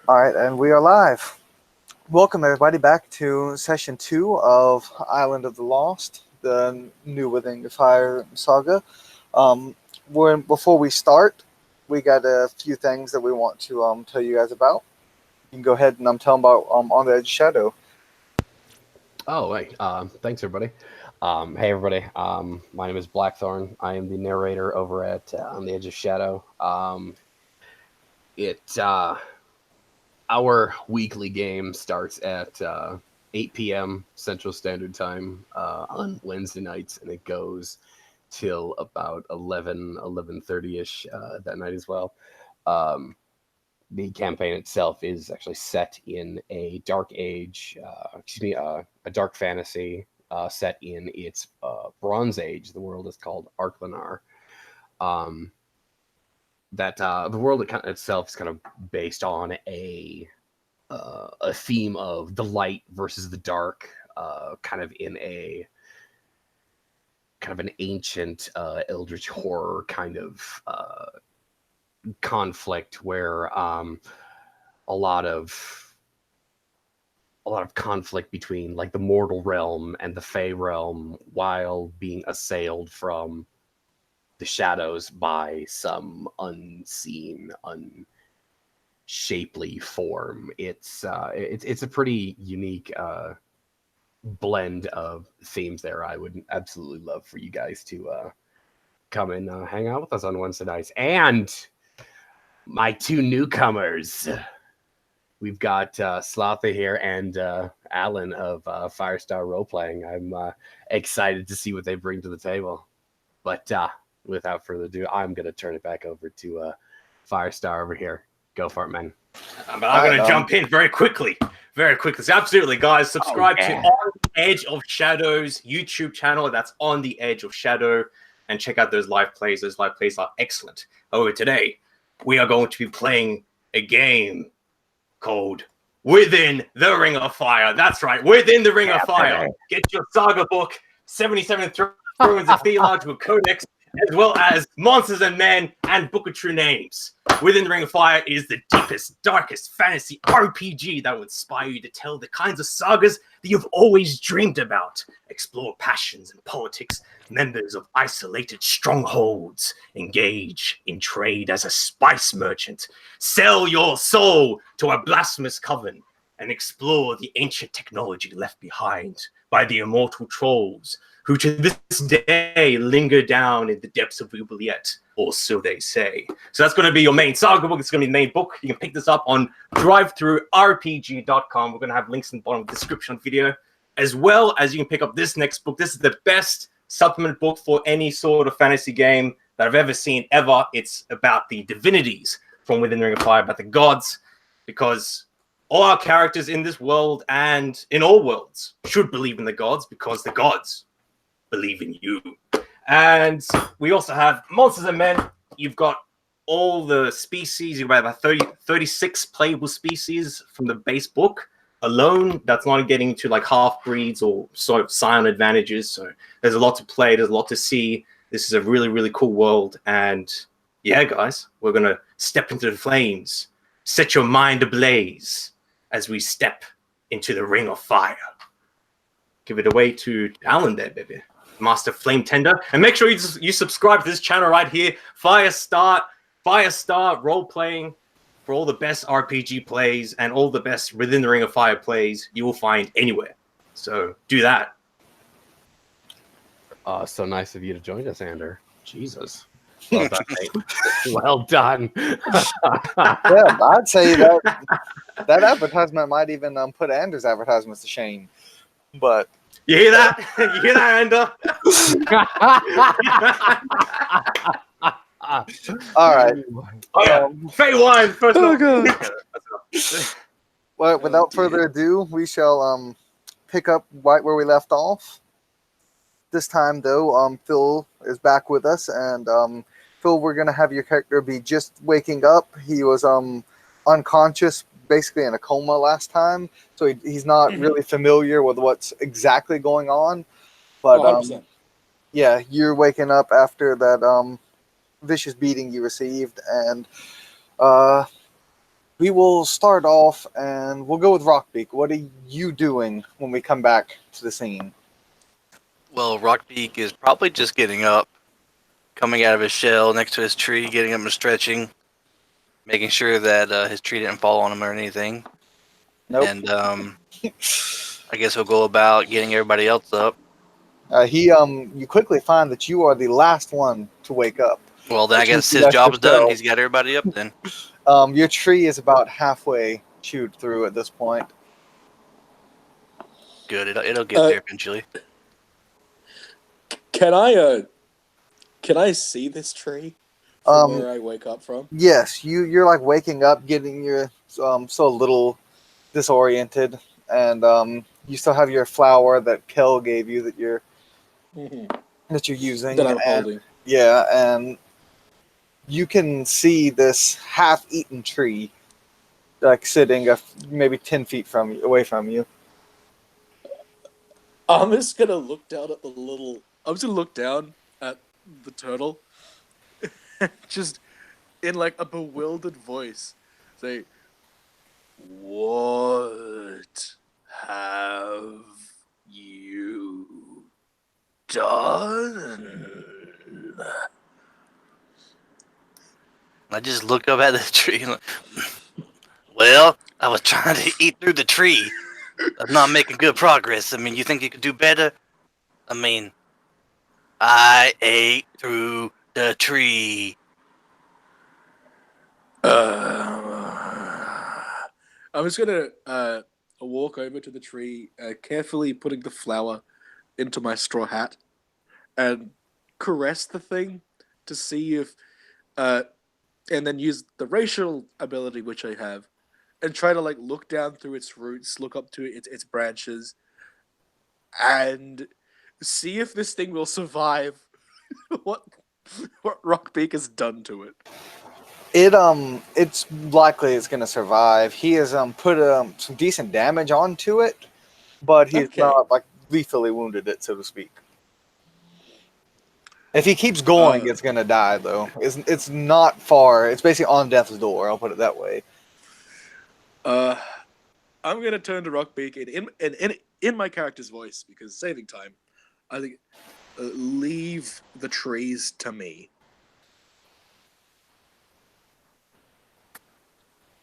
All right, and we are live. Welcome, everybody, back to session 2 of Island of the Lost, the New Within the Fire saga. Um, before we start, we got a few things that we want to tell you guys about. You can go ahead and tell them about On the Edge of Shadow. Oh, hey, thanks everybody. Hey everybody, my name is Blackthorn. I am the narrator over at On the Edge of Shadow. It Our weekly game starts at 8 p.m. Central Standard Time on Wednesday nights, and it goes till about 11:30ish that night as well. Um, the campaign itself is actually set in a dark age, a dark fantasy set in its Bronze Age. The world is called Arklanar. Um, that The world itself is kind of based on a theme of the light versus the dark, kind of in a kind of an ancient eldritch horror kind of conflict where a lot of a lot of conflict between like the mortal realm and the fey realm while being assailed from the shadows by some unseen, unshapely form. It's a pretty unique blend of themes there. I would absolutely love for you guys to come and hang out with us on Wednesday nights. And my two newcomers. We've got Slotha here and Alan of Firestar Role Playing. I'm excited to see what they bring to the table. But without further ado, I'm going to turn it back over to Firestar over here. Go for it, man. But I'm going to jump in very quickly. Very quickly. So absolutely, guys, subscribe to On the Edge of Shadow's YouTube channel. That's On the Edge of Shadow. And check out those live plays. Those live plays are excellent. However, today, we are going to be playing a game called Within the Ring of Fire. That's right, Within the Ring of Fire. Get your saga book, 77 Thrones of Theological Codex, as well as Monsters and Men and Book of True Names. Within the Ring of Fire is the deepest, darkest fantasy RPG that will inspire you to tell the kinds of sagas that you've always dreamed about. Explore passions and politics, members of isolated strongholds, engage in trade as a spice merchant, sell your soul to a blasphemous coven, and explore the ancient technology left behind by the immortal trolls, who to this day linger down in the depths of Oubliette, or so they say. So that's going to be your main saga book. It's going to be the main book. You can pick this up on drivethrurpg.com. We're going to have links in the bottom of the description video, as well as you can pick up this next book. This is the best supplement book for any sort of fantasy game that I've ever seen, ever. It's about the divinities from Within the Ring of Fire, about the gods, because all our characters in this world and in all worlds should believe in the gods, because the gods believe in you. And we also have Monsters and Men. You've got all the species. You've got about 36 playable species from the base book alone. That's not getting into like half breeds or sort of scion advantages. So there's a lot to play. There's a lot to see. This is a really, really cool world. And yeah, guys, we're going to step into the flames. Set your mind ablaze as we step into the Ring of Fire. Give it away to Alan there, baby. Master Flame Tender. And make sure you subscribe to this channel right here. Firestar Role Playing, for all the best RPG plays and all the best Within the Ring of Fire plays you will find anywhere. So do that. So nice of you to join us, Ander. Jesus. Well done, mate. Well done. Yeah, I'd say that advertisement might even put Anders' advertisements to shame. But you hear that? You hear that, Ander? all right. Fey wine first. Well, without further ado, we shall pick up right where we left off. This time, though, Phil is back with us, and Phil, we're gonna have your character be just waking up. He was unconscious, basically in a coma last time, so he's not really familiar with what's exactly going on. But yeah, you're waking up after that vicious beating you received, and We will start off, and we'll go with Rockbeak. What are you doing when we come back to the scene? Well, Rockbeak is probably just getting up, coming out of his shell next to his tree, getting up and stretching, making sure that his tree didn't fall on him or anything. Nope. And I guess he'll go about getting everybody else up. You quickly find that you are the last one to wake up. Well, then I Which guess means his you job's left your done. shell. He's got everybody up then. Your tree is about halfway chewed through at this point. Good. It'll get there eventually. Can I see this tree from where I wake up from? Yes, you're like waking up, getting your so a little disoriented, and you still have your flower that Kel gave you that you're using. That I'm and- holding. Yeah, and you can see this half-eaten tree, like sitting maybe 10 feet away from you. I'm just gonna look down at the little. I'm just gonna look down at the turtle, just in like a bewildered voice, say, "What have you done?" I just look up at the tree and well, I was trying to eat through the tree. I'm not making good progress. I mean, you think you could do better? I mean, I ate through the tree. I'm just gonna walk over to the tree, carefully putting the flower into my straw hat, and caress the thing to see if, and then use the racial ability which I have, and try to like look down through its roots, look up to its branches, and see if this thing will survive what Rockbeak has done to it. It's likely it's gonna survive. He has put some decent damage onto it, but he's Okay. not like lethally wounded it, so to speak. If he keeps going, it's gonna die though. It's not far. It's basically on death's door. I'll put it that way. I'm gonna turn to Rockbeak in my character's voice because saving time. I think leave the trees to me.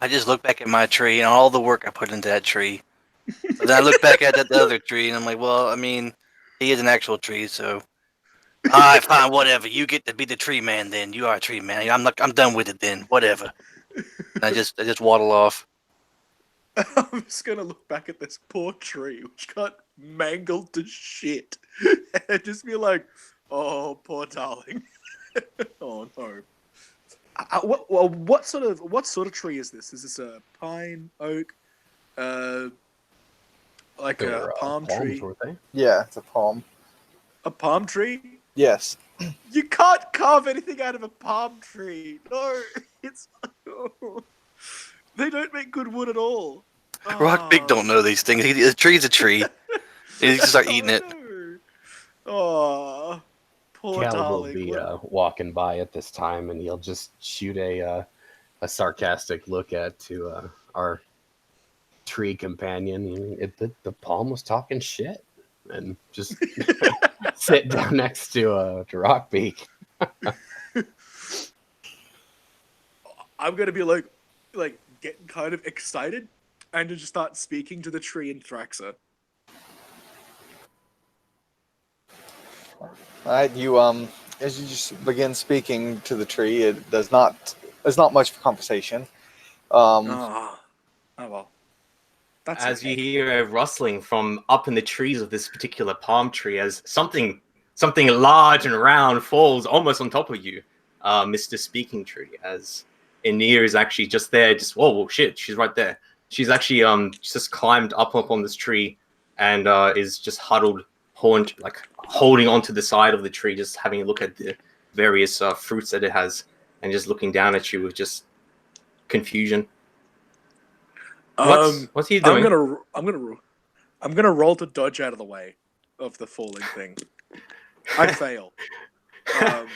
I just look back at my tree and all the work I put into that tree. But then I look back at that other tree and I'm like, well, I mean, he is an actual tree, so. All right, fine, whatever. You get to be the tree man then. You are a tree man. I'm done with it then. Whatever. And I just waddle off. I'm just gonna look back at this poor tree which got mangled to shit, and just be like, "Oh, poor darling." Oh no. What sort of tree is this? Is this a pine, oak, like They're, a palm palms, tree? weren't they? Yeah, it's a palm. A palm tree? Yes. You can't carve anything out of a palm tree. No, it's they don't make good wood at all. Rockbeak don't know these things. A tree's a tree. He just start eating it. Oh, poor Cal will darling. be walking by at this time, and he'll just shoot a sarcastic look to our tree companion. The palm was talking shit, and just sit down next to Rockbeak. I'm gonna be like getting kind of excited, and to just start speaking to the tree in Thraxa. All right, as you just begin speaking to the tree, there's not much conversation. Oh well. That's As okay. you hear a rustling from up in the trees of this particular palm tree, as something large and round falls almost on top of you, Mr. Speaking Tree, as Aenir is actually just there, just whoa, shit, she's right there. She's actually just climbed up on this tree and is just huddled, holding onto the side of the tree, just having a look at the various fruits that it has, and just looking down at you with just confusion. What's he doing? I'm gonna roll to dodge out of the way of the falling thing. I fail. Can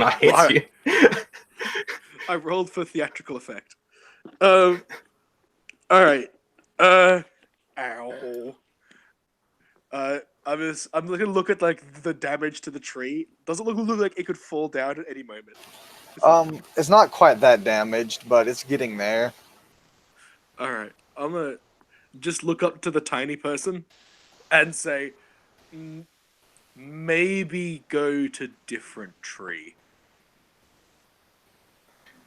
I hit you? I rolled for theatrical effect. All right. Ow. I'm gonna look at like the damage to the tree. Doesn't look like it could fall down at any moment. It's not quite that damaged, but it's getting there. All right. I'm gonna just look up to the tiny person and say, maybe go to different tree.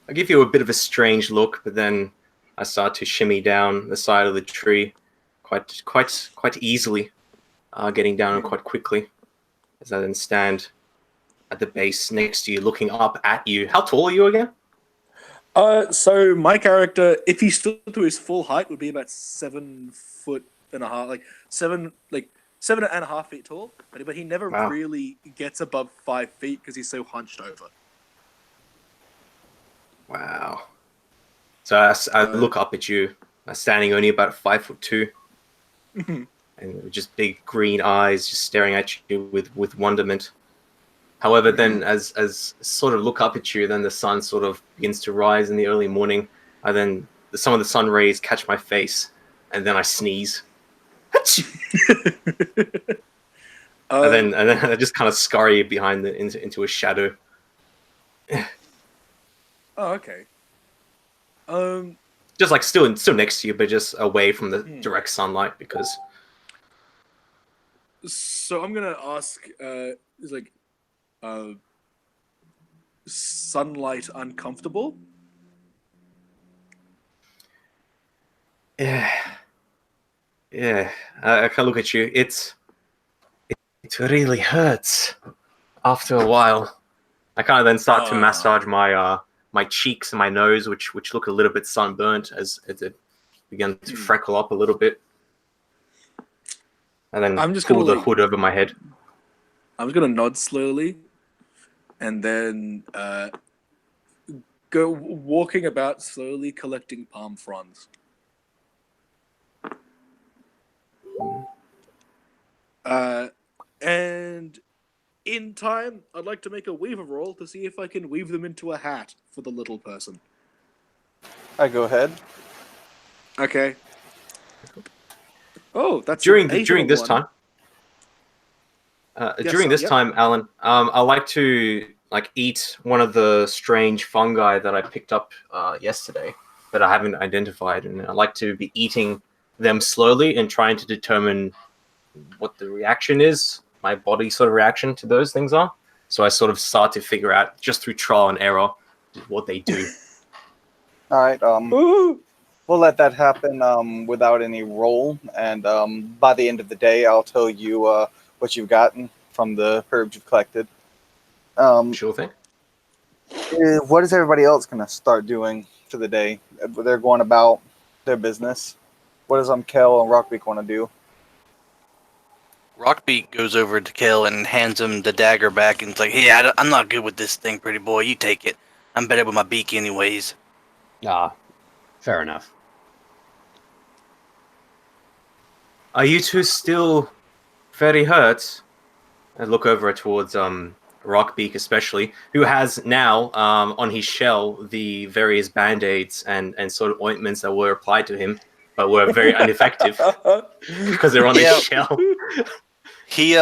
I give you a bit of a strange look, but then I start to shimmy down the side of the tree quite easily, getting down quite quickly as I then stand at the base next to you, looking up at you. How tall are you again? So my character, if he stood to his full height, would be about 7'1.5", like 7.5 feet tall. But he never Wow. really gets above 5 feet because he's so hunched over. Wow. So I look up at you, standing only about 5'2", and with just big green eyes, just staring at you with wonderment. However, then as sort of look up at you, then the sun sort of begins to rise in the early morning. And then some of the sun rays catch my face, and then I sneeze. And then I just kind of scurry behind into a shadow. Oh, okay. Just like still next to you, but just away from the direct sunlight because. So I'm gonna ask, is like, sunlight uncomfortable? Yeah. I can look at you. It really hurts after a while. I kind of then start to massage my cheeks and my nose, which look a little bit sunburnt as it began to freckle up a little bit. And then I'm just pull gonna, the hood over my head. I'm just gonna nod slowly, and then go walking about slowly, collecting palm fronds. And in time, I'd like to make a weaver roll to see if I can weave them into a hat for the little person. I go ahead. Okay. Oh, that's During an 8 during on this one. time. Yes, During this yep. time, Alan, I like to eat one of the strange fungi that I picked up yesterday that I haven't identified, and I like to be eating them slowly and trying to determine what the reaction is, my body sort of reaction to those things are. So I sort of start to figure out just through trial and error what they do. All right. Ooh. We'll let that happen without any roll, and by the end of the day, I'll tell you what you've gotten from the herbs you've collected. Sure thing. What is everybody else going to start doing for the day? They're going about their business. What does Kel and Rockbeak want to do? Rockbeak goes over to Kel and hands him the dagger back and it's like, hey, I'm not good with this thing, pretty boy. You take it. I'm better with my beak anyways. Ah, fair enough. Are you two still very hurt? I look over towards Rockbeak especially, who has now on his shell the various band-aids and sort of ointments that were applied to him, but were very ineffective because they're on Yeah. his shell. He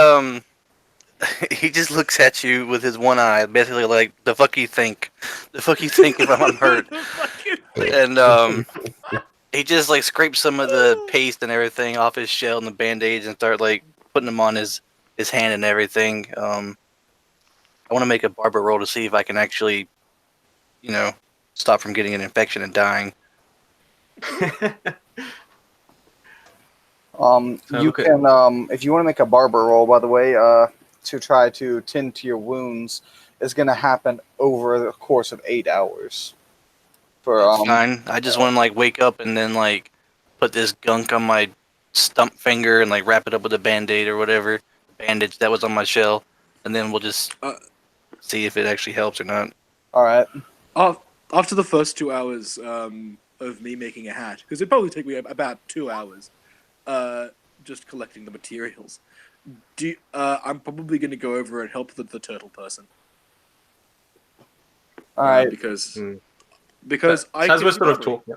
he just looks at you with his one eye, basically like, the fuck you think? The fuck you think if I'm hurt? And he just like scrapes some of the paste and everything off his shell and the band-aids and start like putting them on his hand and everything. I want to make a barber roll to see if I can actually, stop from getting an infection and dying. You can, if you want to make a barber roll, by the way, to try to tend to your wounds, is going to happen over the course of 8 hours. That's fine. I just want to like wake up and then like put this gunk on my stump finger and like wrap it up with a band-aid or whatever bandage that was on my shell, and then we'll just see if it actually helps or not. All right. After the first 2 hours of me making a hat, because it'd probably take me about 2 hours, just collecting the materials. I'm probably going to go over and help the turtle person. All right. Because Because So I as can we're sort of elaborate. talking,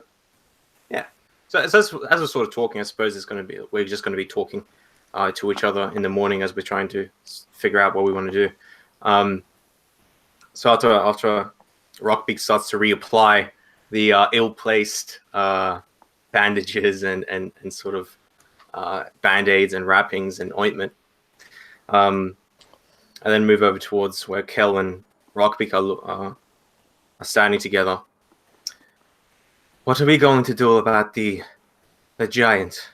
yeah. So as we're sort of talking, I suppose we're just going to be talking to each other in the morning as we're trying to figure out what we want to do. So after Rockbeak starts to reapply the ill-placed bandages and sort of band-aids and wrappings and ointment, and then move over towards where Kel and Rockbeak are standing together. What are we going to do about the giant,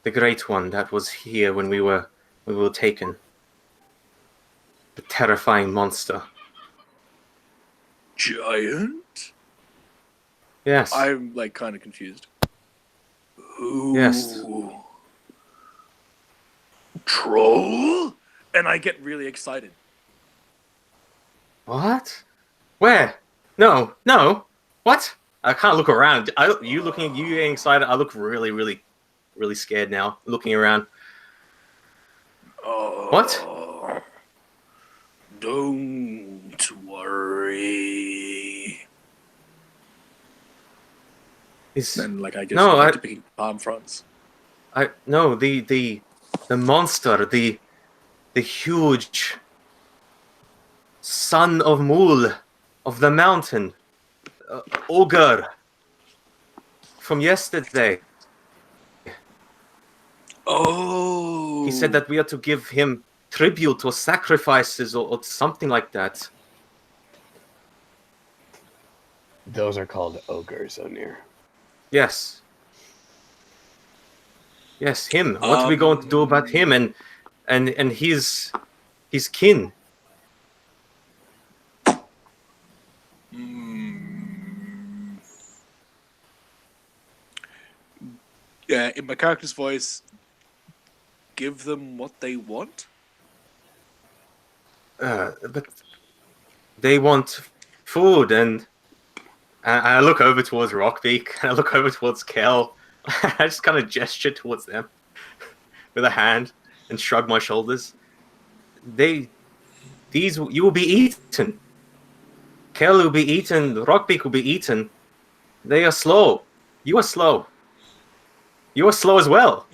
the great one that was here when we were taken? The terrifying monster. Giant? Yes. I'm like kind of confused. Ooh. Yes. Troll? And I get really excited. What? Where? No. What? I can't look around. You getting excited? I look really, really, really scared now. Looking around. Oh. What? Don't worry. Then like I just No, start to picking palm fronts. No, the monster, the huge son of Mul of the mountain, ogre from yesterday. Oh. He said that we are to give him tribute or sacrifices or something like that. Those are called ogres, O'Near. Yes. Yes, him. What are we going to do about him and his kin? Yeah, in my character's voice, give them what they want. But they want food, and I look over towards Rockbeak, and I look over towards Kel. I just kind of gesture towards them with a hand and shrug my shoulders. You will be eaten. Kel will be eaten. Rockbeak will be eaten. They are slow. You are slow. You are slow as well.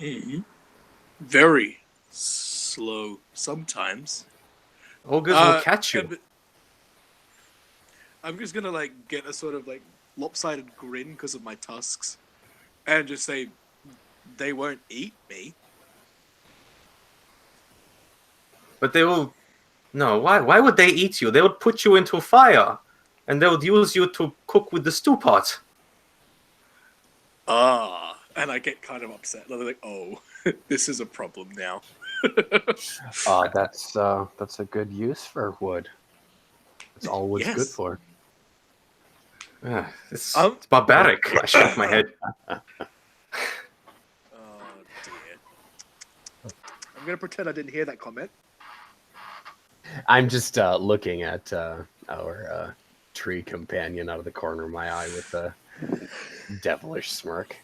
Very slow sometimes. Ogres will catch you. I'm just gonna like get a sort of like lopsided grin because of my tusks, and just say, "They won't eat me." But they will. No, why would they eat you? They would put you into a fire, and they would use you to cook with the stew pot. And I get kind of upset. They're like, "Oh, this is a problem now." That's a good use for wood. That's all wood's good Yes. for. It's barbaric. I shake my head. Oh dear. I'm gonna pretend I didn't hear that comment. I'm just looking at our tree companion out of the corner of my eye with a devilish smirk.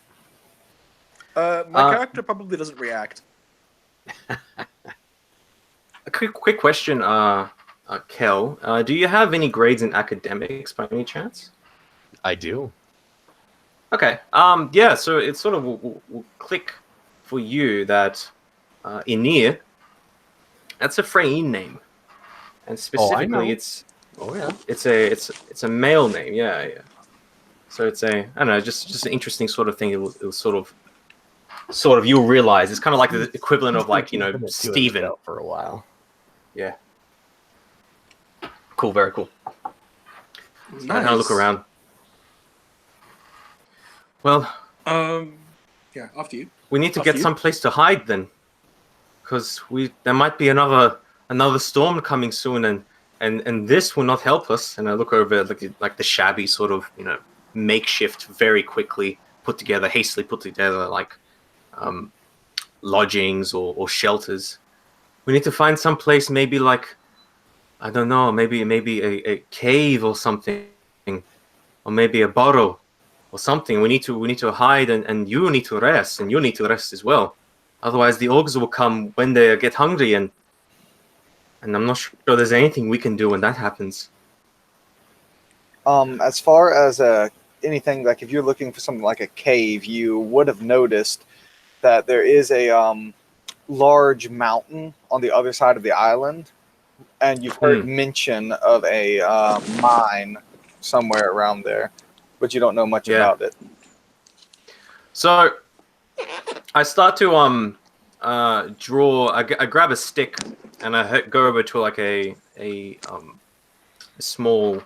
My character probably doesn't react. A quick question, Kel. Do you have any grades in academics by any chance? I do. Okay. Yeah. So it sort of will click for you that Inir, that's a Freyin name, and specifically it's a male name. Yeah. So it's I don't know, just an interesting sort of thing. It was sort of you'll realize it's kind of like the equivalent of like Stephen for a while. Yeah. Cool. Very cool. Nice. I kind of look around. Well, yeah. After you. we need to After get you. someplace to hide then, because there might be another storm coming soon, and this will not help us. And I look over like the shabby sort of makeshift, very quickly hastily put together like lodgings or shelters. We need to find some place, maybe like I don't know, maybe a cave or something, or maybe a burrow or something. We need to hide, and you need to rest, and you need to rest as well. Otherwise, the ogres will come when they get hungry, and I'm not sure there's anything we can do when that happens. As far as anything, like if you're looking for something like a cave, you would have noticed that there is a large mountain on the other side of the island, and you've heard mention of a mine somewhere around there, but you don't know much Yeah. about it. So I start to draw. I grab a stick and I go over to like a small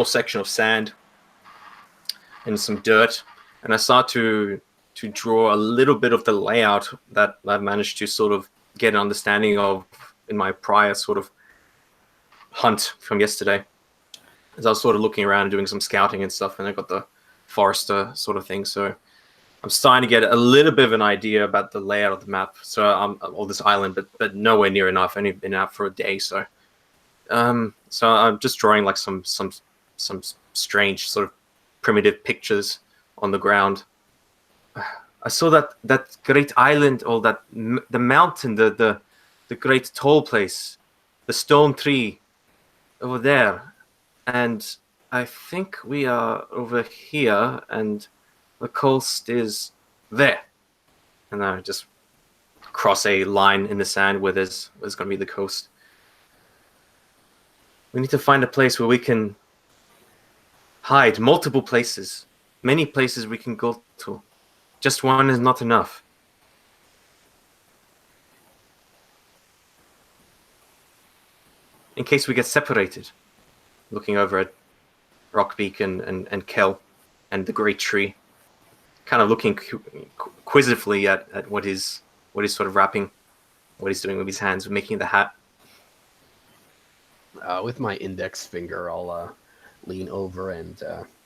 section of sand and some dirt, and I start to draw a little bit of the layout that I've managed to sort of get an understanding of in my prior sort of hunt from yesterday. As I was sort of looking around and doing some scouting and stuff, and I got the forester sort of thing, so I'm starting to get a little bit of an idea about the layout of the map. So of this island, but nowhere near enough. I've only been out for a day, so I'm just drawing like some strange sort of primitive pictures on the ground. I saw that great island, or the mountain, the great tall place, the stone tree over there, and I think we are over here, and the coast is there. And I just cross a line in the sand where there's going to be the coast. We need to find a place where we can hide, multiple places, many places we can go to. Just one is not enough. In case we get separated. Looking over at Rockbeak and Kel and the great tree, kind of looking quizzically at what he's sort of wrapping, what he's doing with his hands, making the hat. With my index finger, I'll lean over and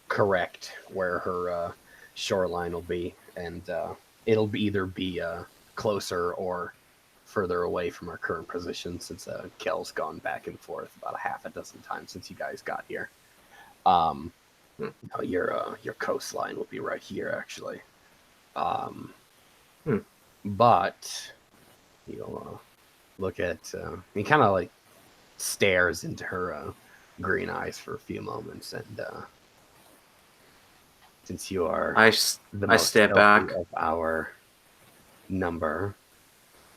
correct where her shoreline will be, and it'll either be closer or further away from our current position, since Kel's gone back and forth about a half a dozen times since you guys got here. Your coastline will be right here, actually. But you'll look at he kind of like stares into her green eyes for a few moments, and since you are I the most step healthy back. of our number,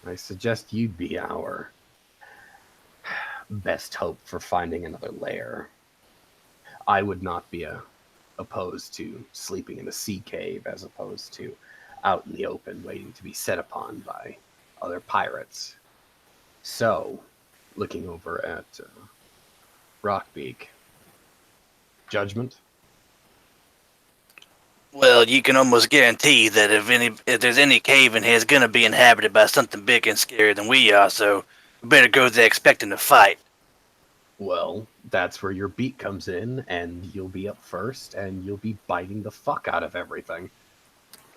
I suggest you be our best hope for finding another lair. I would not be opposed to sleeping in a sea cave as opposed to out in the open waiting to be set upon by other pirates. So, looking over at Rockbeak, judgment? Well, you can almost guarantee that if there's any cave in here, it's gonna be inhabited by something bigger and scarier than we are. So we better go there expecting to fight. Well, that's where your beat comes in, and you'll be up first, and you'll be biting the fuck out of everything.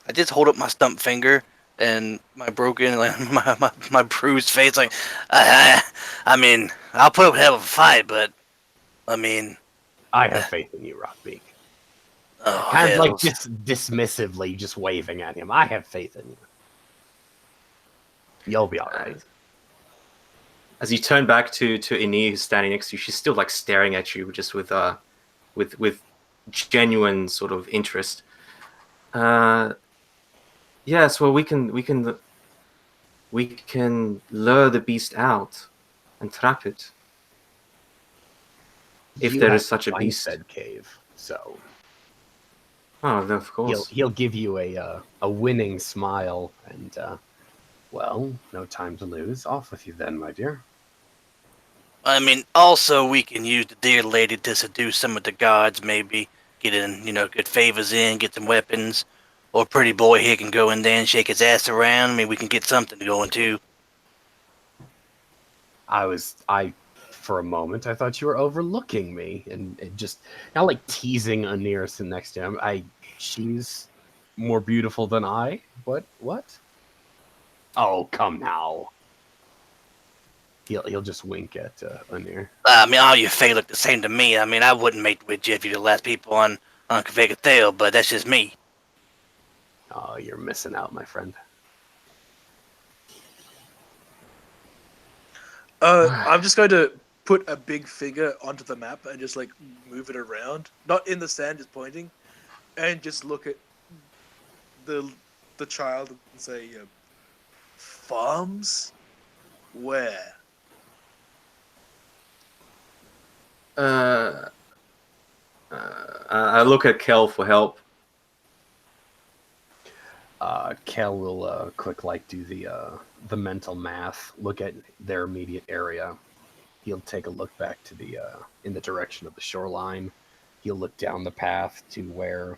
I just hold up my stump finger and my broken, like my bruised face. Like, I mean, I'll put up a hell of a fight, but I mean, I have faith in you, Rockbeak. oh, Kind of like hells. just dismissively, just waving at him. I have faith in you. You'll be all right. As you turn back to Ini, who's standing next to you, she's still like staring at you, just with genuine sort of interest. Yes, well, we can lure the beast out and trap it. If You there have is such to a find beast. said cave, so Oh, of course. he'll give you a winning smile, and well, no time to lose. Off with you then, my dear. I mean, also we can use the dear lady to seduce some of the guards. Maybe get in, good favors in, get some weapons. Or pretty boy here can go in there and shake his ass around. I mean, we can get something going too. For a moment, I thought you were overlooking me and just not like teasing Anir sitting next to him. She's more beautiful than I. What? Oh, come now. He'll just wink at Anir. I mean, all your fae look the same to me. I mean, I wouldn't mate with you if you're the last people on Kvegathale, but that's just me. Oh, you're missing out, my friend. I'm just going to put a big finger onto the map and just like move it around, not in the sand, just pointing, and just look at the child and say, "Farms, where?" I look at Kel for help. Kel will do the mental math, look at their immediate area. He'll take a look back to the in the direction of the shoreline. He'll look down the path to where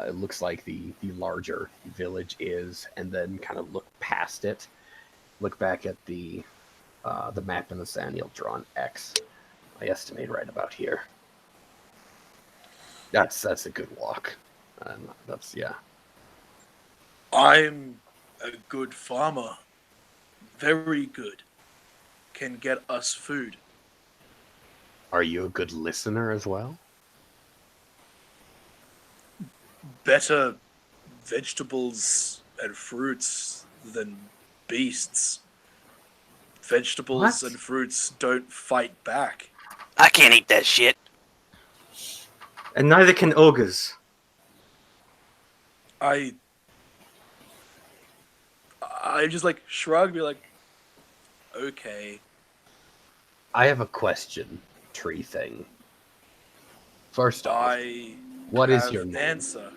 it looks like the larger village is, and then kind of look past it. Look back at the map in the sand. He'll draw an X. I estimate right about here. That's a good walk. Yeah. I'm a good farmer. Very good. Can get us food. Are you a good listener as well? Better vegetables and fruits than beasts. Vegetables What? and fruits don't fight back. I can't eat that shit. And neither can ogres. I just like shrug, be like, okay. I have a question, tree thing. First off, I what is have your name? answer.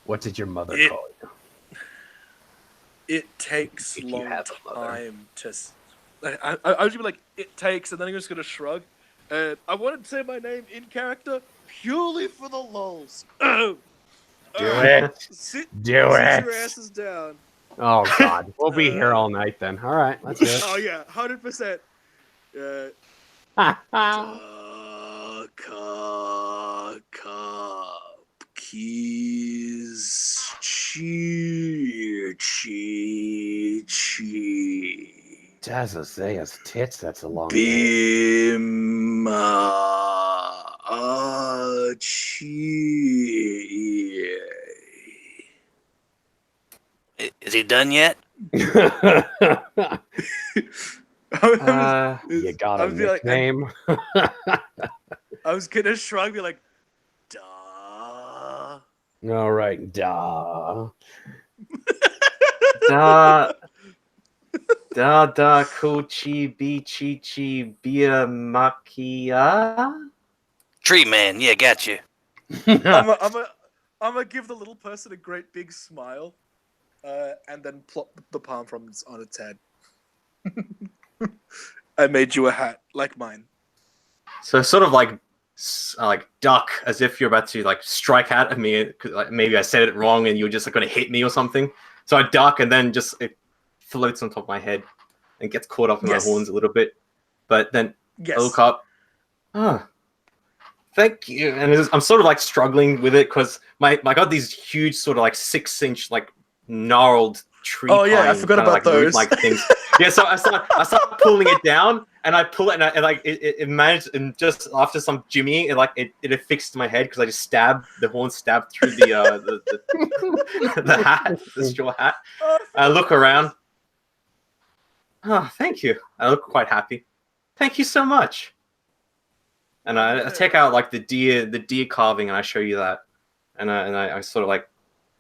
What did your mother It- call you? It takes If you long have a mother. time to. I was gonna be like, it takes, and then I'm just gonna shrug. And I wanted to say my name in character purely for the lulz. Do it. Sit Do your it. asses down. Oh God, we'll be here all night then. All right, let's do Oh yeah, 100%. it. Keys, chi, chi, chi. Dazazea's tits. That's a long name. Bim, chi. Is he done yet? You got I a was be like- nickname? I was gonna shrug, be like, duh. All right, duh. Da Kochi Bichi Chi Bia Makia. Tree man, yeah, got you. I'm gonna give the little person a great big smile, and then plop the palm on its head. I made you a hat like mine. So sort of like duck, as if you're about to like strike out at me. 'Cause, like, maybe I said it wrong and you're just like going to hit me or something. So I duck and then just it floats on top of my head and gets caught up in Yes. my horns a little bit. But then Yes. I look up. Oh, thank you. And I'm sort of like struggling with it because I got these huge sort of like 6-inch like gnarled tree. Oh, yeah, I pine forgot kinda, about like, root those. like things. Yeah, so I start pulling it down, and I pull it, and it managed, and just after some jimmying, it affixed to my head because I just stabbed through the hat, the straw hat. I look around. Oh, thank you. I look quite happy. Thank you so much. And I take out like the deer carving, and I show you that, and I sort of like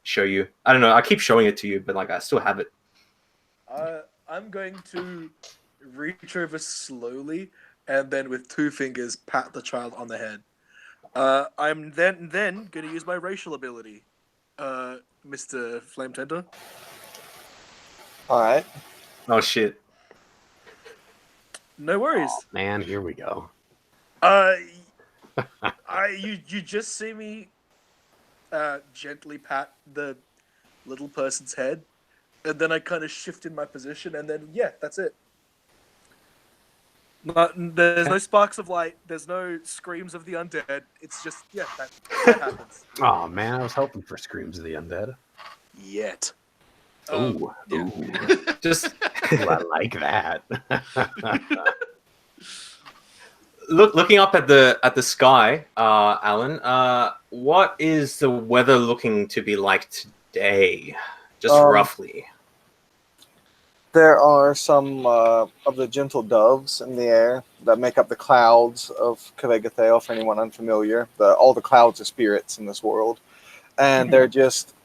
show you. I don't know. I keep showing it to you, but like I still have it. I'm going to reach over slowly and then with 2 fingers pat the child on the head. I'm then going to use my racial ability, Mr. Flame Tender. All right. Oh shit. No worries. Man, here we go. You just see me gently pat the little person's head, and then I kind of shift in my position, and then yeah, that's it. There's no sparks of light. There's no screams of the undead. It's just that happens. Oh man, I was hoping for screams of the undead. Yet. Ooh, yeah. ooh. Just Ooh, I like that. looking up at the sky, Alan. What is the weather looking to be like today? Just roughly. There are some of the gentle doves in the air that make up the clouds of Kvegathel, for anyone unfamiliar. All the clouds are spirits in this world. And they're just,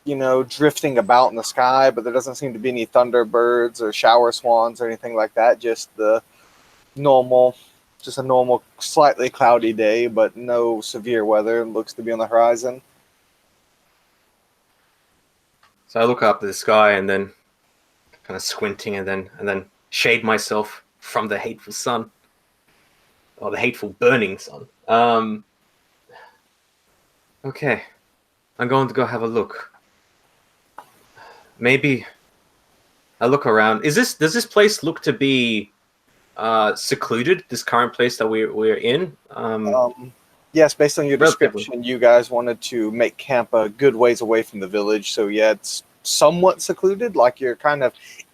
drifting about in the sky, but there doesn't seem to be any thunderbirds or shower swans or anything like that. Just a normal, slightly cloudy day, but no severe weather looks to be on the horizon. So I look up at the sky and then kind of squinting and then shade myself from the hateful sun, or the hateful burning sun. Okay, I'm going to go have a look. Maybe I look around. Does this place look to be secluded? This current place that we're in. Yes, based on your Relatively. description, you guys wanted to make camp a good ways away from the village. So yeah, it's somewhat secluded, like you're kind of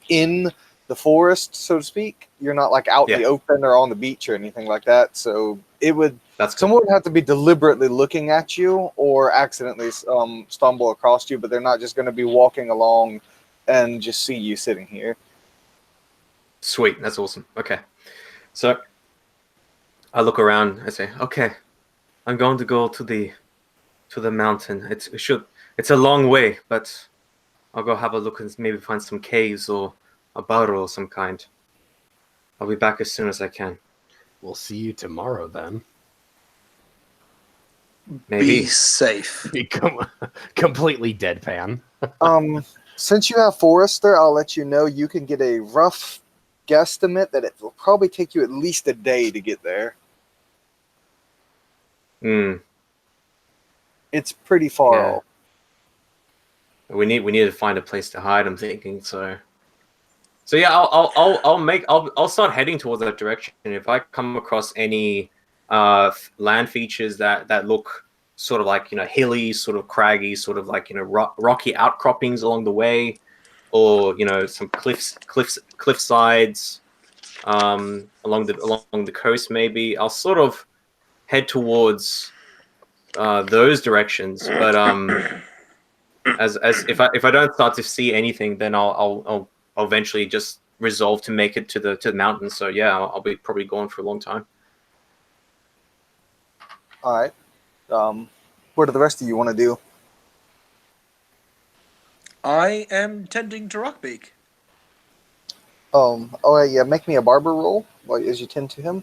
in the forest, so to speak. You're not like out in the Yeah. open or on the beach or anything like that. So That's good. someone would have to be deliberately looking at you or accidentally stumble across you, but they're not just going to be walking along and just see you sitting here. Sweet, that's awesome. Okay, so I look around. I say, okay, I'm going to go to the mountain. It's a long way, but I'll go have a look and maybe find some caves or a burrow of some kind. I'll be back as soon as I can. We'll see you tomorrow then. Maybe. Be safe. Become completely deadpan. Since you have Forrester, I'll let you know you can get a rough guesstimate that it will probably take you at least a day to get there. It's pretty far Yeah. off. We need to find a place to hide. I'm thinking so. So yeah, I'll start heading towards that direction. If I come across any land features that look sort of like hilly, sort of craggy, sort of like rocky outcroppings along the way, or some cliff sides along the coast, maybe I'll sort of head towards those directions. But as if I don't start to see anything, then I'll eventually just resolve to make it to the mountains. So yeah, I'll be probably gone for a long time. All right. What do the rest of you want to do? I am tending to Rockbeak. Yeah, make me a barber roll as you tend to him.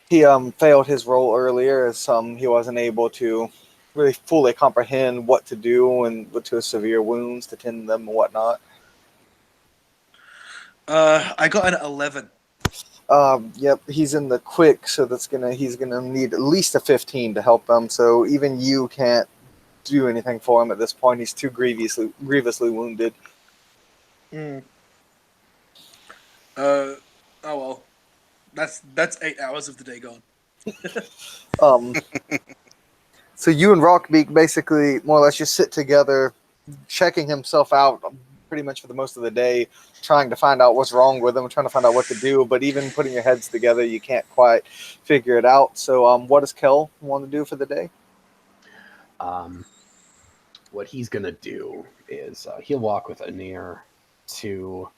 He failed his role earlier as he wasn't able to really fully comprehend what to do and what to his severe wounds to tend them and whatnot. I got an 11. Yep, he's in the quick, so he's gonna need at least a 15 to help them. So even you can't do anything for him at this point. He's too grievously wounded. Oh well, that's 8 hours of the day gone. So you and Rockbeak basically more or less just sit together, checking himself out pretty much for the most of the day, trying to find out what's wrong with him, trying to find out what to do. But even putting your heads together, you can't quite figure it out. So what does Kel want to do for the day? What he's gonna do is he'll walk with Anir to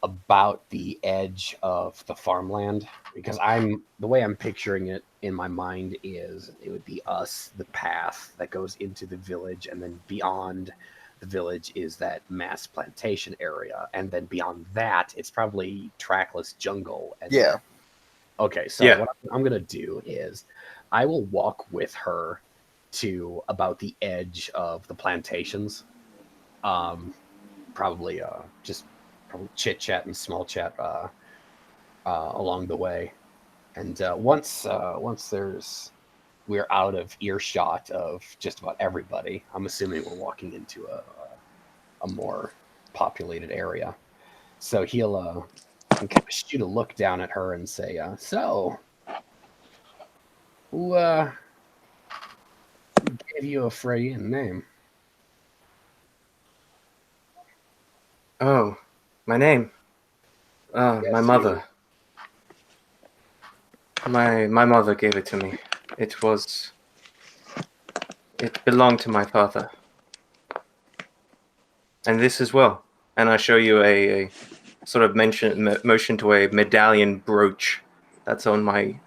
about the edge of the farmland, because the way I'm picturing it in my mind is it would be the path that goes into the village, and then beyond the village is that mass plantation area, and then beyond that it's probably trackless jungle. And Yeah. Okay, so Yeah. what I'm gonna do is I will walk with her to about the edge of the plantations. Probably just chit chat and small chat along the way, and once we're out of earshot of just about everybody, I'm assuming we're walking into a more populated area. So he'll kind of shoot a look down at her and say, "So, who gave you a Freudian name?" Oh, my name. Yes, My mother. My mother gave it to me. It belonged to my father. And this as well. and I show you a sort of motion to a medallion brooch that's on my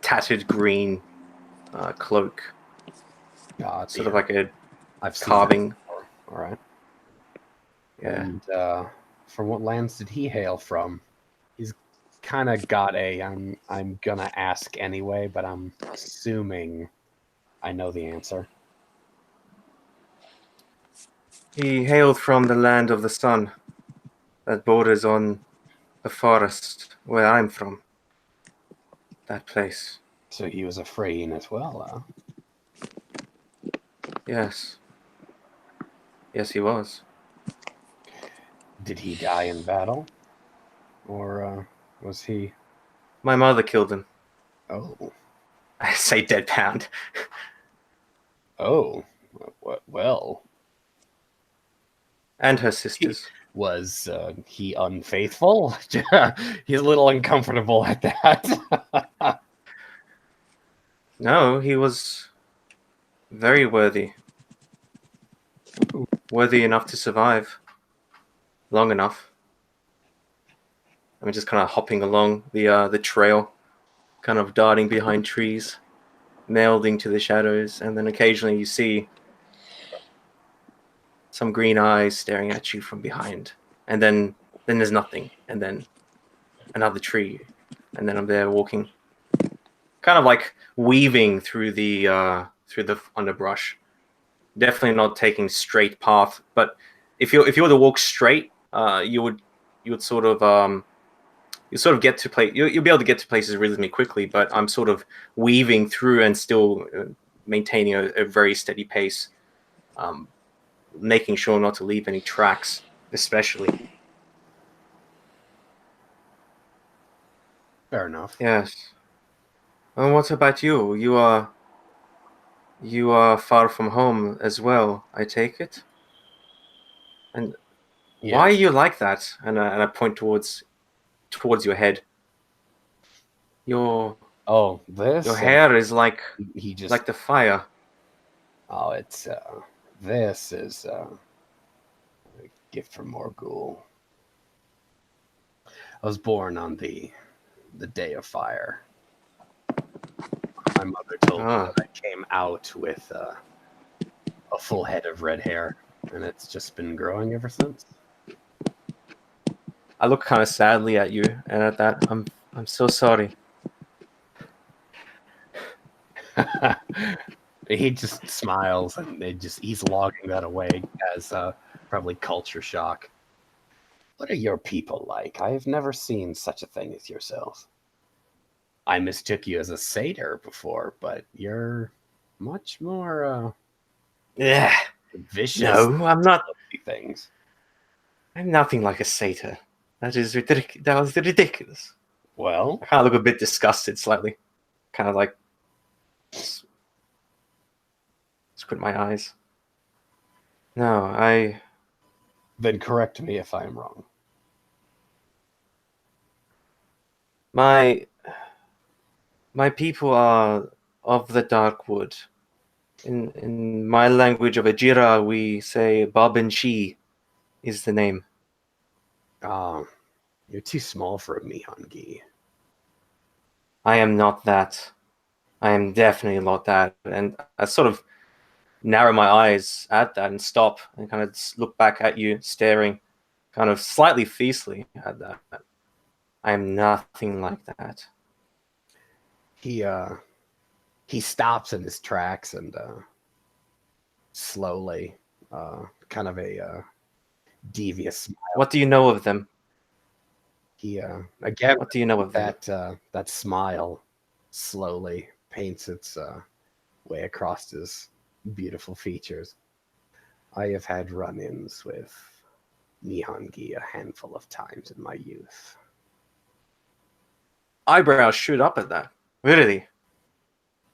tattered green cloak, God, sort of like a I've seen carving. that before. All right. Yeah. And from what lands did he hail from? He's kind of got a. I'm gonna ask anyway, but I'm assuming I know the answer. He hailed from the land of the sun that borders on the forest where I'm from. That place. So he was a Freyin as well. Yes. Yes, he was. Did he die in battle, or was he? My mother killed him. Oh, I say deadpan. oh, well. And her sisters. Was he unfaithful? He's a little uncomfortable at that. No, he was very worthy. Worthy enough to survive. Long enough. I'm just kind of hopping along the trail, kind of darting behind trees, melding to the shadows, and then occasionally you see some green eyes staring at you from behind, and then there's nothing, and then another tree, and then I'm there walking, kind of like weaving through the underbrush. Definitely not taking straight path, but if you were to walk straight, you would sort of you sort of get to you'll be able to get to places reasonably quickly. But I'm sort of weaving through and still maintaining a very steady pace. Making sure not to leave any tracks, especially. Fair enough. Yes. And what about you? You are far from home as well, I take it? And Yeah. why are you like that? And I point towards your head. Your This. your hair is like He just the fire. Oh, it's this is a gift from Morgul. I was born on the day of fire. My mother told me that I came out with a full head of red hair, and it's just been growing ever since. I look kind of sadly at you, and at that, I'm so sorry. He just smiles, and he's logging that away as probably culture shock. What are your people like? I have never seen such a thing as yourself. I mistook you as a satyr before, but you're much more Yeah. vicious. No, I'm not. Things. I'm nothing like a satyr. That was ridiculous. Well, I kind of look a bit disgusted, slightly. Kind of like squint my eyes. No, then correct me if I'm wrong. My people are of the Darkwood. In my language of Ajira, we say Babanshi is the name. You're too small for a Mihangi. I am not that. I am definitely not that. And I sort of narrow my eyes at that and stop and kind of look back at you, staring kind of slightly fiercely at that. I am nothing like that. He stops in his tracks and slowly, kind of a devious smile. What do you know of them? He again. What do you know of them? That smile slowly paints its way across his beautiful features. I have had run-ins with Mihangi a handful of times in my youth. Eyebrows shoot up at that. Really?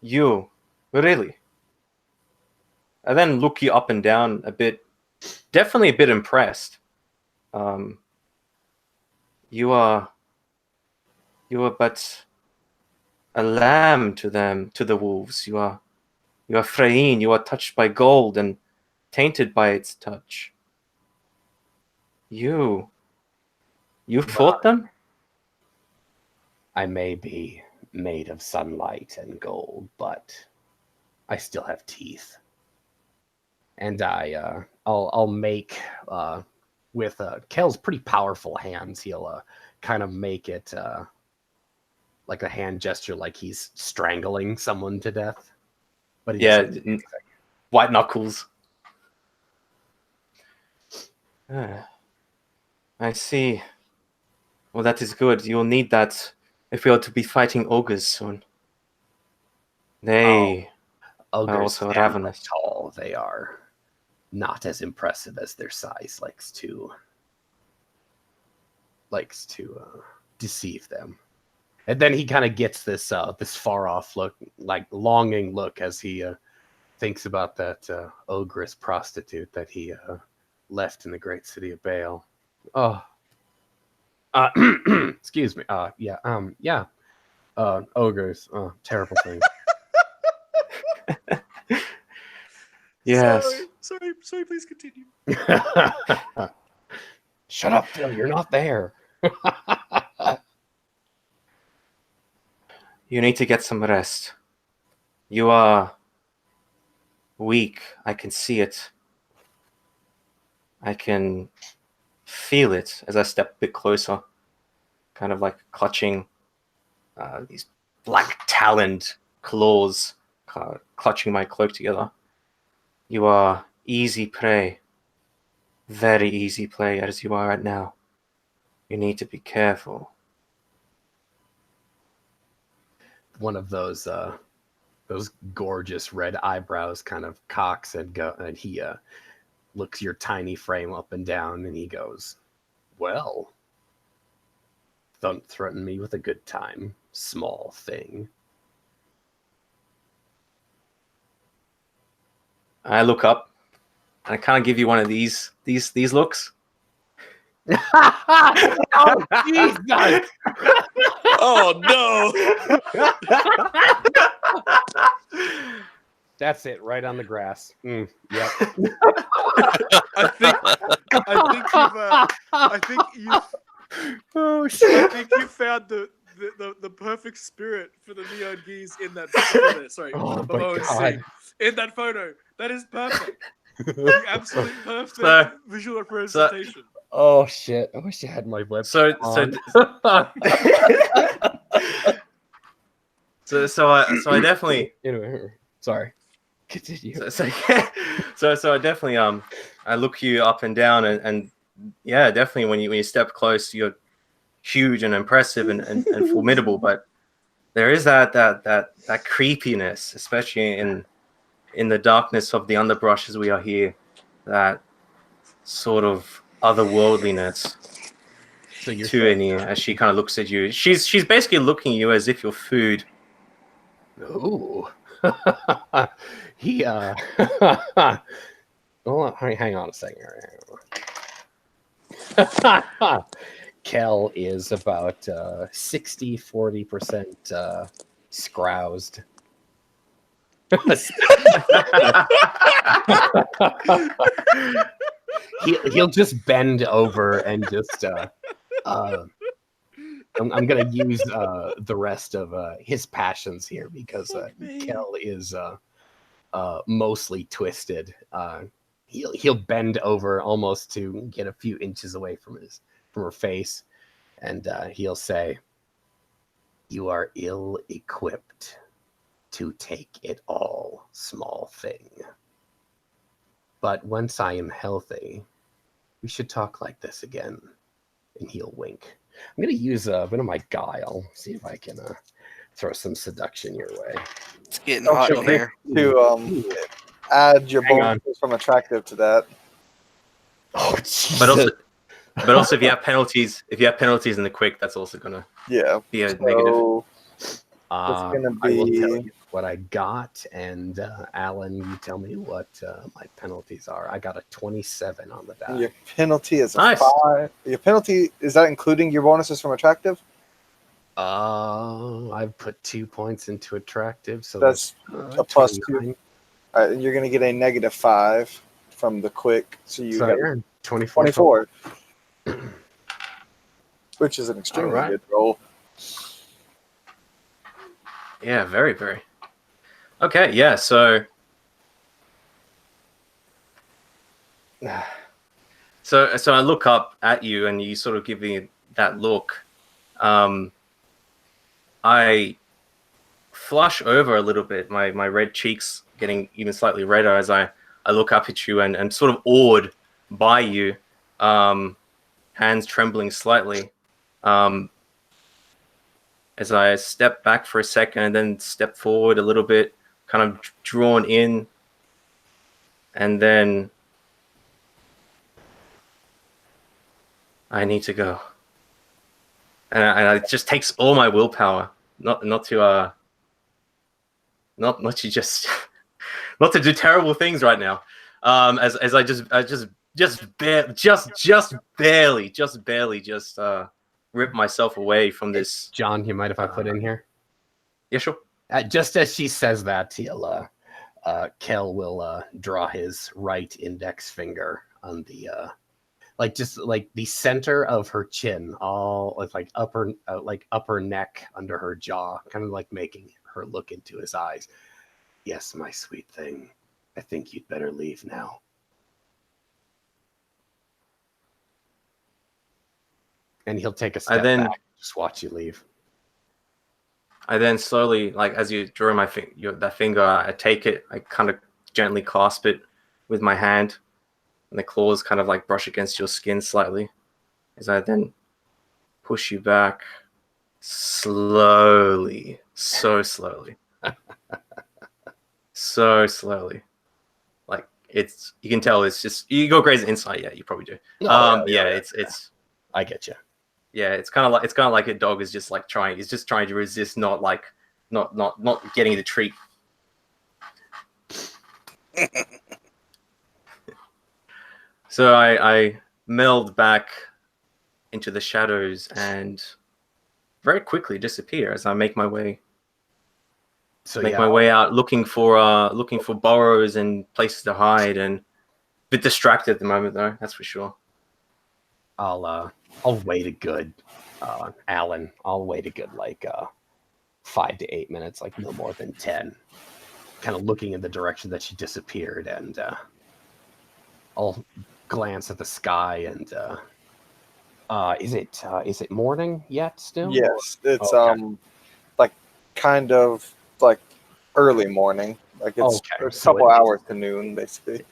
You? Really? I then look you up and down a bit, definitely a bit impressed. You are but a lamb to them, to the wolves. You are Freyin. You are touched by gold and tainted by its touch. You fought them? I may be made of sunlight and gold, but I still have teeth. And I'll make with Kel's pretty powerful hands. He'll kind of make it like a hand gesture, like he's strangling someone to death. But he Yeah, doesn't- white knuckles. I see. Well, that is good. You'll need that if we are to be fighting ogres soon. They ogres also stand ravenous. tall. They are not as impressive as their size likes to deceive them. And then he kind of gets this this far off look, like longing look, as he thinks about that ogress prostitute that he left in the great city of Bale. Oh, excuse me. Yeah. Ogres. Terrible thing. Yes. Sorry. Please continue. Shut up, Phil. You're not there. You need to get some rest. You are weak. I can see it. I can feel it as I step a bit closer, kind of like clutching these black taloned claws, clutching my cloak together. You are easy prey. Very easy prey as you are right now. You need to be careful. One of those gorgeous red eyebrows kind of cocks and he looks your tiny frame up and down, and he goes, "Well, don't threaten me with a good time, small thing." I look up and I kind of give you one of these looks. Oh, Jesus! Oh no! That's it, right on the grass. Yep. I think Oh you found the perfect spirit for the neon geese in that photo. Sorry, Oh the my Momoa God. scene. In that photo. That is perfect. The absolute perfect So- visual representation. Oh shit! I wish I had my web. So I definitely Anyway, sorry. Continue. so I definitely I look you up and down and yeah, definitely when you step close, you're huge and impressive and formidable, but there is that creepiness, especially in the darkness of the underbrush as we are here, that sort of otherworldliness So you're to Anya as she kind of looks at you. She's basically looking at you as if you're food. Ooh. He hold on, hang on a second. Kel is about 60-40% scroused. He'll just bend over and just I'm gonna use the rest of his passions here because Kel is mostly twisted. He'll bend over almost to get a few inches away from her face, and he'll say, "You are ill-equipped to take it all, small thing. But once I am healthy, we should talk like this again." And he'll wink. I'm gonna use a bit of my guile. See if I can throw some seduction your way. It's getting Don't hot in forget here. to add your Hang on. bonuses from attractive to that. Oh, Jesus. But also if you have penalties in the quick, that's also gonna Yeah. be a negative. So gonna I will tell be- you what I got, and Alan, you tell me what my penalties are. I got a 27 on the die. your penalty is a Nice. 5. Your penalty, is that including your bonuses from attractive? I've put 2 points into attractive, so That's that's a plus 29. 2. All right, and you're going to get a -5 from the quick. So you So got you're 24. 24. which is an extremely Alright. good roll. Yeah, very, very. Okay, yeah, so I look up at you and you sort of give me that look. I flush over a little bit, my red cheeks getting even slightly redder as I look up at you and sort of awed by you, hands trembling slightly. As I step back for a second and then step forward a little bit, kind of drawn in, and then I need to go. And it just takes all my willpower not to just not to do terrible things right now. As I barely rip myself away from this. John, you mind if I put in here? Yeah, sure. Just as she says that, Kel will draw his right index finger on the just the center of her chin, all with upper neck under her jaw, kind of like making her look into his eyes. Yes, my sweet thing. I think you'd better leave now. And he'll take a step back, just watch you leave. I then slowly, like as you draw my that finger, I take it, I kind of gently clasp it with my hand, and the claws kind of like brush against your skin slightly, as I then push you back slowly, so slowly, so slowly. Like you can tell it's just you go crazy inside. Yeah, you probably do. It's. I get you. Yeah, it's kind of like a dog is just like trying to resist not getting the treat. So I meld back into the shadows and very quickly disappear as I make my way my way out, looking for burrows and places to hide, and a bit distracted at the moment though, that's for sure. I'll wait a good, Alan. I'll wait a good 5 to 8 minutes, like no more than 10. Kind of looking in the direction that she disappeared, and I'll glance at the sky. And is it morning yet? Still? Yes, it's Okay. kind of like early morning. Like it's Okay, a so couple it- hours to noon, basically.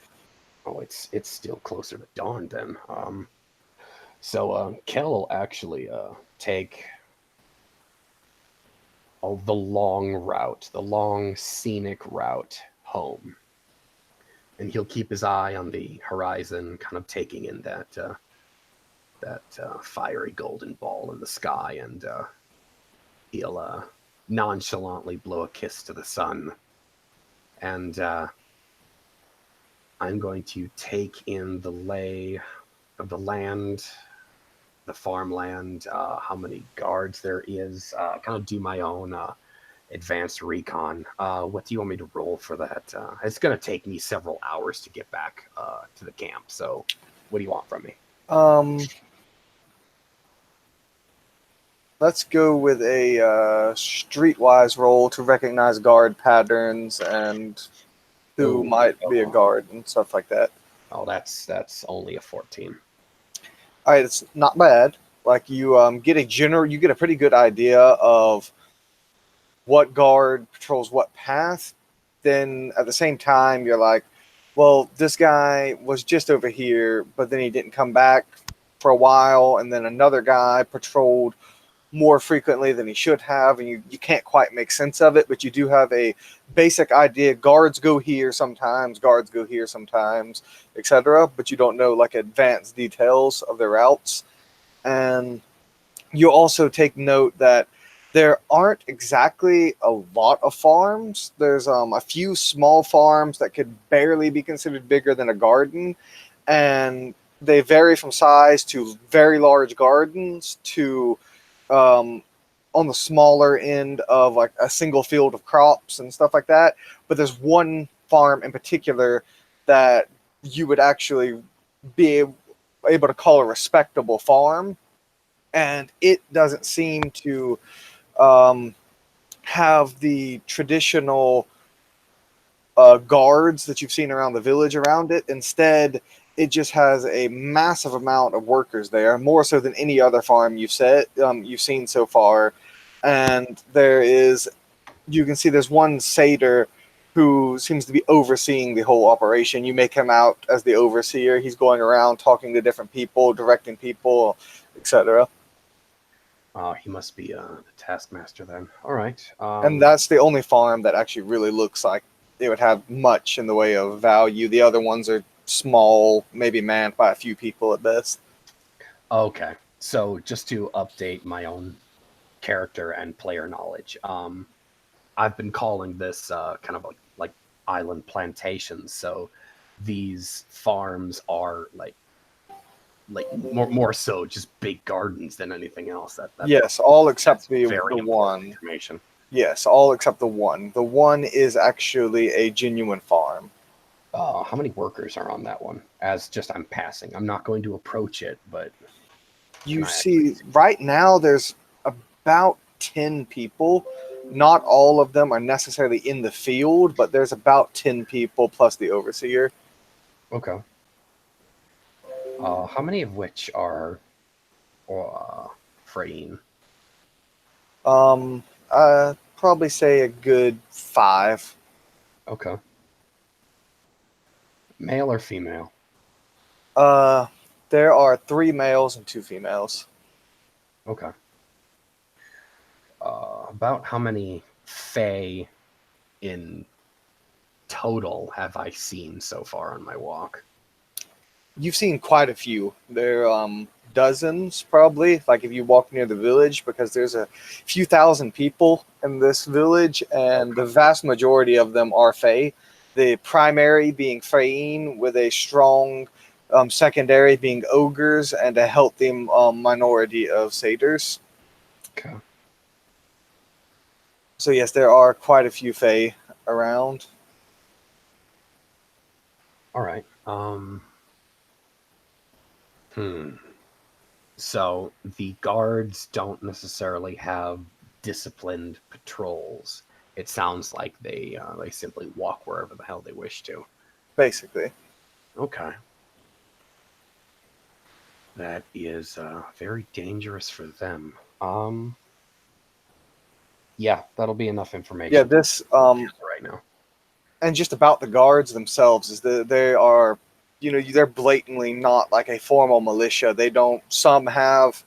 Oh, it's still closer to dawn then. So Kel will actually take the long route, the long scenic route home, and he'll keep his eye on the horizon, kind of taking in that fiery golden ball in the sky, and he'll nonchalantly blow a kiss to the sun, and I'm going to take in the lay of the land, the farmland, how many guards there is, kind of do my own advanced recon. What do you want me to roll for that? It's going to take me several hours to get back to the camp, so what do you want from me? Let's go with a streetwise roll to recognize guard patterns and who Ooh, might be a guard and stuff like that. Oh, that's only a 14. All right, it's not bad. Like you get a pretty good idea of what guard patrols what path. Then at the same time, you're like, well, this guy was just over here, but then he didn't come back for a while, and then another guy patrolled more frequently than he should have, and you can't quite make sense of it, but you do have a basic idea. Guards go here sometimes, etc., but you don't know like advanced details of their routes. And you also take note that there aren't exactly a lot of farms. There's a few small farms that could barely be considered bigger than a garden, and they vary from size to very large gardens to on the smaller end of like a single field of crops and stuff like that. But there's one farm in particular that you would actually be able to call a respectable farm. and it doesn't seem to um, have the traditional guards that you've seen around the village around it. Instead, it just has a massive amount of workers there, more so than any other farm you've seen so far. And you can see there's one satyr who seems to be overseeing the whole operation. You make him out as the overseer. He's going around talking to different people, directing people, etc. He must be the taskmaster then. All right. And that's the only farm that actually really looks like it would have much in the way of value. The other ones are small, maybe manned by a few people at best. Okay. So just to update my own character and player knowledge, I've been calling this kind of like island plantations. So these farms are like more so just big gardens than anything else. Yes, all except the very important one. information. Yes, all except the one. The one is actually a genuine farm. How many workers are on that one? As just I'm passing. I'm not going to approach it, but You I see, right now there's about 10 people. Not all of them are necessarily in the field, but there's about 10 people plus the overseer. okay. How many of which are Frayne? Probably say a good 5. Okay. Male or female? There are 3 males and 2 females. Okay. About how many Fae in total have I seen so far on my walk? You've seen quite a few. There are dozens, probably, like if you walk near the village, because there's a few thousand people in this village, and the vast majority of them are Fae. The primary being Faein, with a strong secondary being ogres, and a healthy minority of satyrs. Okay. So yes, there are quite a few Fae around. All right. So the guards don't necessarily have disciplined patrols. It sounds like they simply walk wherever the hell they wish to. Basically. Okay. That is very dangerous for them. Yeah, that'll be enough information. Yeah, this right now. and just about the guards themselves is that they are, they're blatantly not like a formal militia. They don't. Some have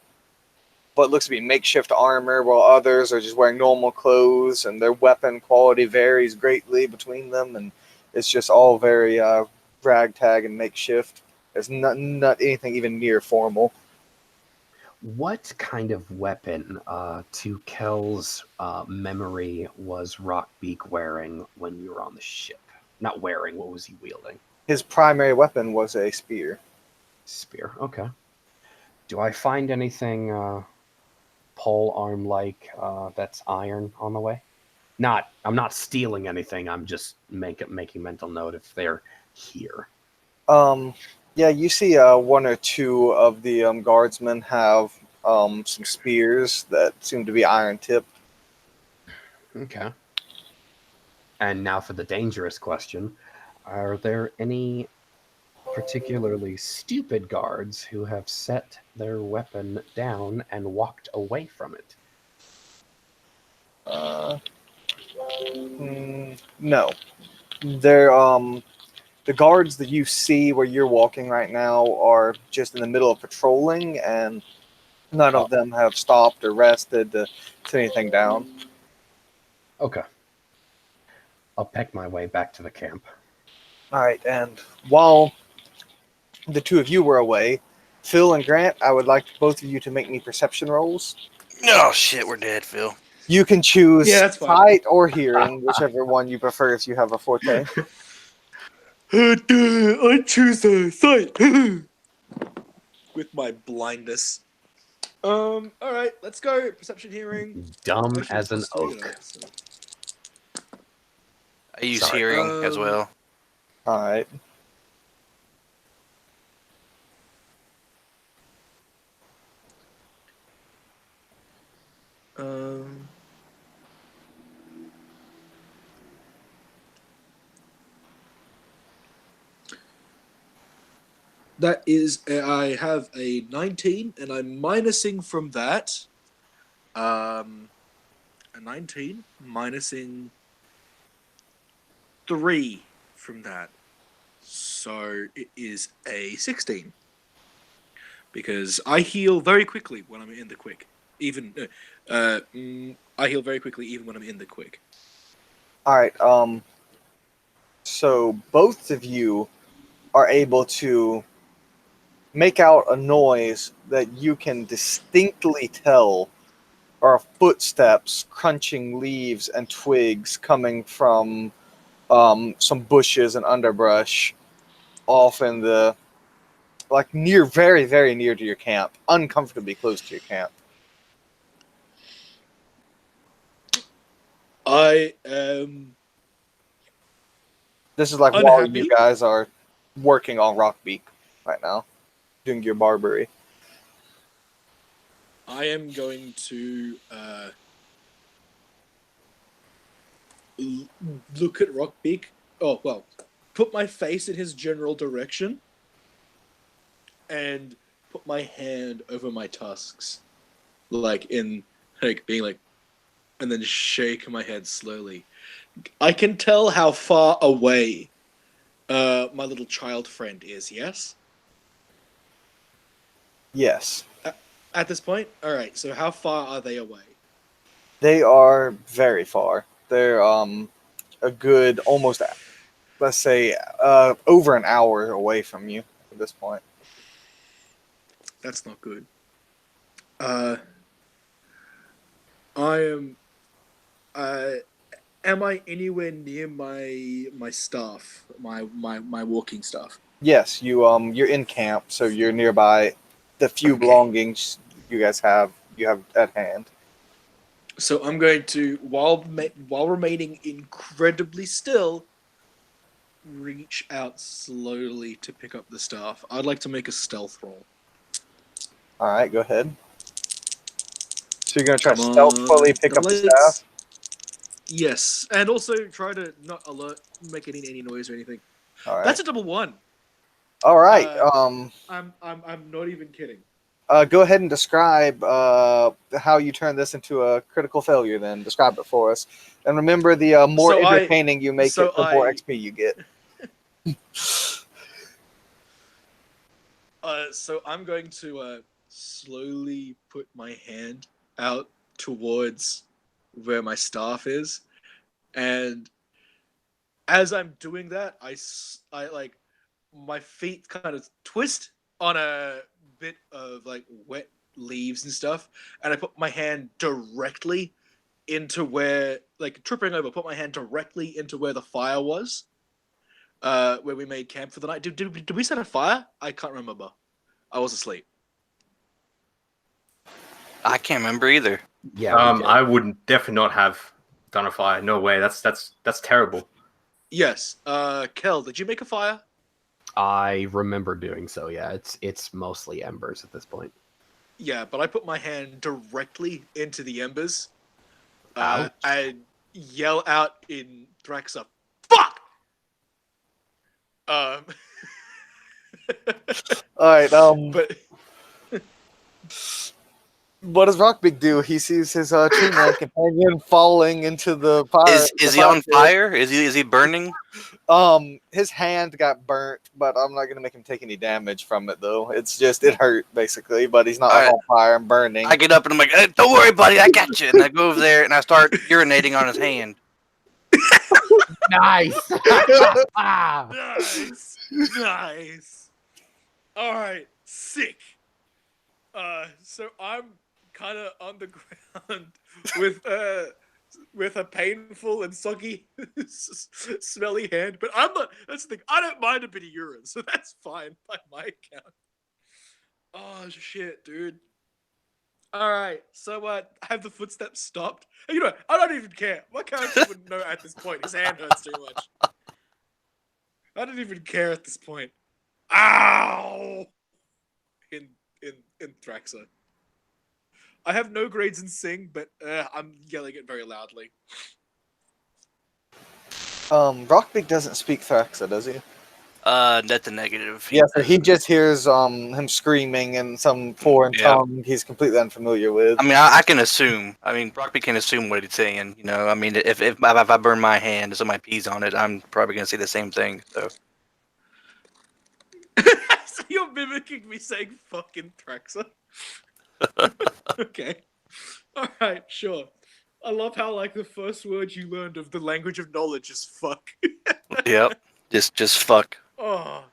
what looks to be makeshift armor, while others are just wearing normal clothes, and their weapon quality varies greatly between them, and it's just all very ragtag and makeshift. There's not anything even near formal. What kind of weapon, to Kel's memory, was Rockbeak wearing when you were on the ship? Not wearing, what was he wielding? His primary weapon was a spear. Spear, okay. Do I find anything pole arm like that's iron on the way? I'm not stealing anything, I'm just making mental note if they're here. Yeah, you see one or two of the guardsmen have some spears that seem to be iron tipped. Okay. And now for the dangerous question. Are there any particularly stupid guards who have set their weapon down and walked away from it? No. They're the guards that you see where you're walking right now are just in the middle of patrolling, and none of them have stopped or rested to set anything down. Okay. I'll peck my way back to the camp. All right, and while the two of you were away, Phil and Grant, I would like both of you to make me perception rolls. Oh shit, we're dead, Phil. You can choose that's fine. sight or hearing, whichever one you prefer if you have a forte. I choose sight with my blindness. All right, let's go. Perception, hearing. Dumb Motion as an plus three, oak. so- I use Sorry. hearing as well. All right. That is, I have a 19, and I'm minusing from that. A 19, minusing 3 from that. So it is a 16. Because I heal very quickly when I'm in the quick. I heal very quickly even when I'm in the quick. All right. So both of you are able to make out a noise that you can distinctly tell are footsteps crunching leaves and twigs coming from some bushes and underbrush off in the near, very, very near to your camp, uncomfortably close to your camp. I am This is while unhappy. you guys are working on Rockbeak right now, doing your barbery. I am going to look at Rockbeak. Oh, well, put my face in his general direction and put my hand over my tusks. Being like, and then shake my head slowly. I can tell how far away my little child friend is, yes? Yes. At this point? Alright, so how far are they away? They are very far. They're a good almost, let's say, over an hour away from you at this point. That's not good. Am I anywhere near my staff, my walking staff? Yes, you're in camp, so you're nearby the few Okay. belongings you guys have at hand. So I'm going to, while remaining incredibly still, reach out slowly to pick up the staff. I'd like to make a stealth roll. All right, go ahead. So you're gonna try to Come on, stealthily pick up the double eights. staff. Yes, and also try to not make any noise or anything. All right. That's a double 1. All right. I'm not even kidding. Go ahead and describe how you turn this into a critical failure. Then describe it for us. And remember, the more entertaining you make it, the more XP you get. So I'm going to slowly put my hand out towards where my staff is, and as I'm doing that, I like my feet kind of twist on a bit of like wet leaves and stuff, and I put my hand directly into where, like tripping over, put my hand directly into where the fire was, where we made camp for the night. Did we set a fire? I can't remember. I was asleep. I can't remember either. Yeah, I wouldn't definitely not have done a fire. No way. That's terrible. Yes. Kel, did you make a fire? I remember doing so. Yeah, it's mostly embers at this point. Yeah, but I put my hand directly into the embers. Ouch. And yell out in Thraxa, "Fuck!" All right. But What does Rockbig do? He sees his treatment companion falling into the fire. Is he on fire? Is he burning? His hand got burnt, but I'm not gonna make him take any damage from it though. It's just it hurt basically, but he's not on fire and burning. I get up and I'm like, "Don't worry, buddy, I got you." And I go over there and I start urinating on his hand. Nice. nice. All right, sick. So I'm kind of on the ground with a painful and soggy, smelly hand, but I'm not. That's the thing. I don't mind a bit of urine, so that's fine by my account. Oh shit, dude. All right, so have the footsteps stopped? You know, I don't even care. My character wouldn't know at this point. His hand hurts too much. I don't even care at this point. Ow! In Thraxa. I have no grades in Sing, but I'm yelling it very loudly. Rockbig doesn't speak Thraxa, does he? That's a negative. Yeah, so he just hears him screaming in some foreign Yeah. tongue he's completely unfamiliar with. I mean, I can assume. I mean, Brockby can assume what he's saying. You know, I mean, if I burn my hand and somebody pees on it, I'm probably gonna say the same thing. So So you're mimicking me saying fucking Thraxa. Okay. Alright, sure. I love how like the first word you learned of the language of knowledge is fuck. yep, just fuck. Oh,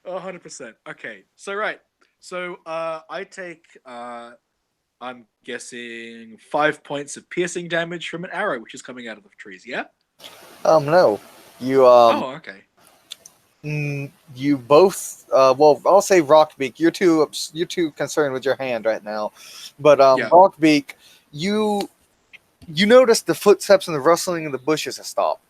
100%. Okay, so right. So I take I'm guessing 5 points of piercing damage from an arrow which is coming out of the trees, yeah? No. You Oh, okay. you both well, I'll say Rockbeak, you're too concerned with your hand right now. But Yeah. Rockbeak, you notice the footsteps and the rustling in the bushes have stopped.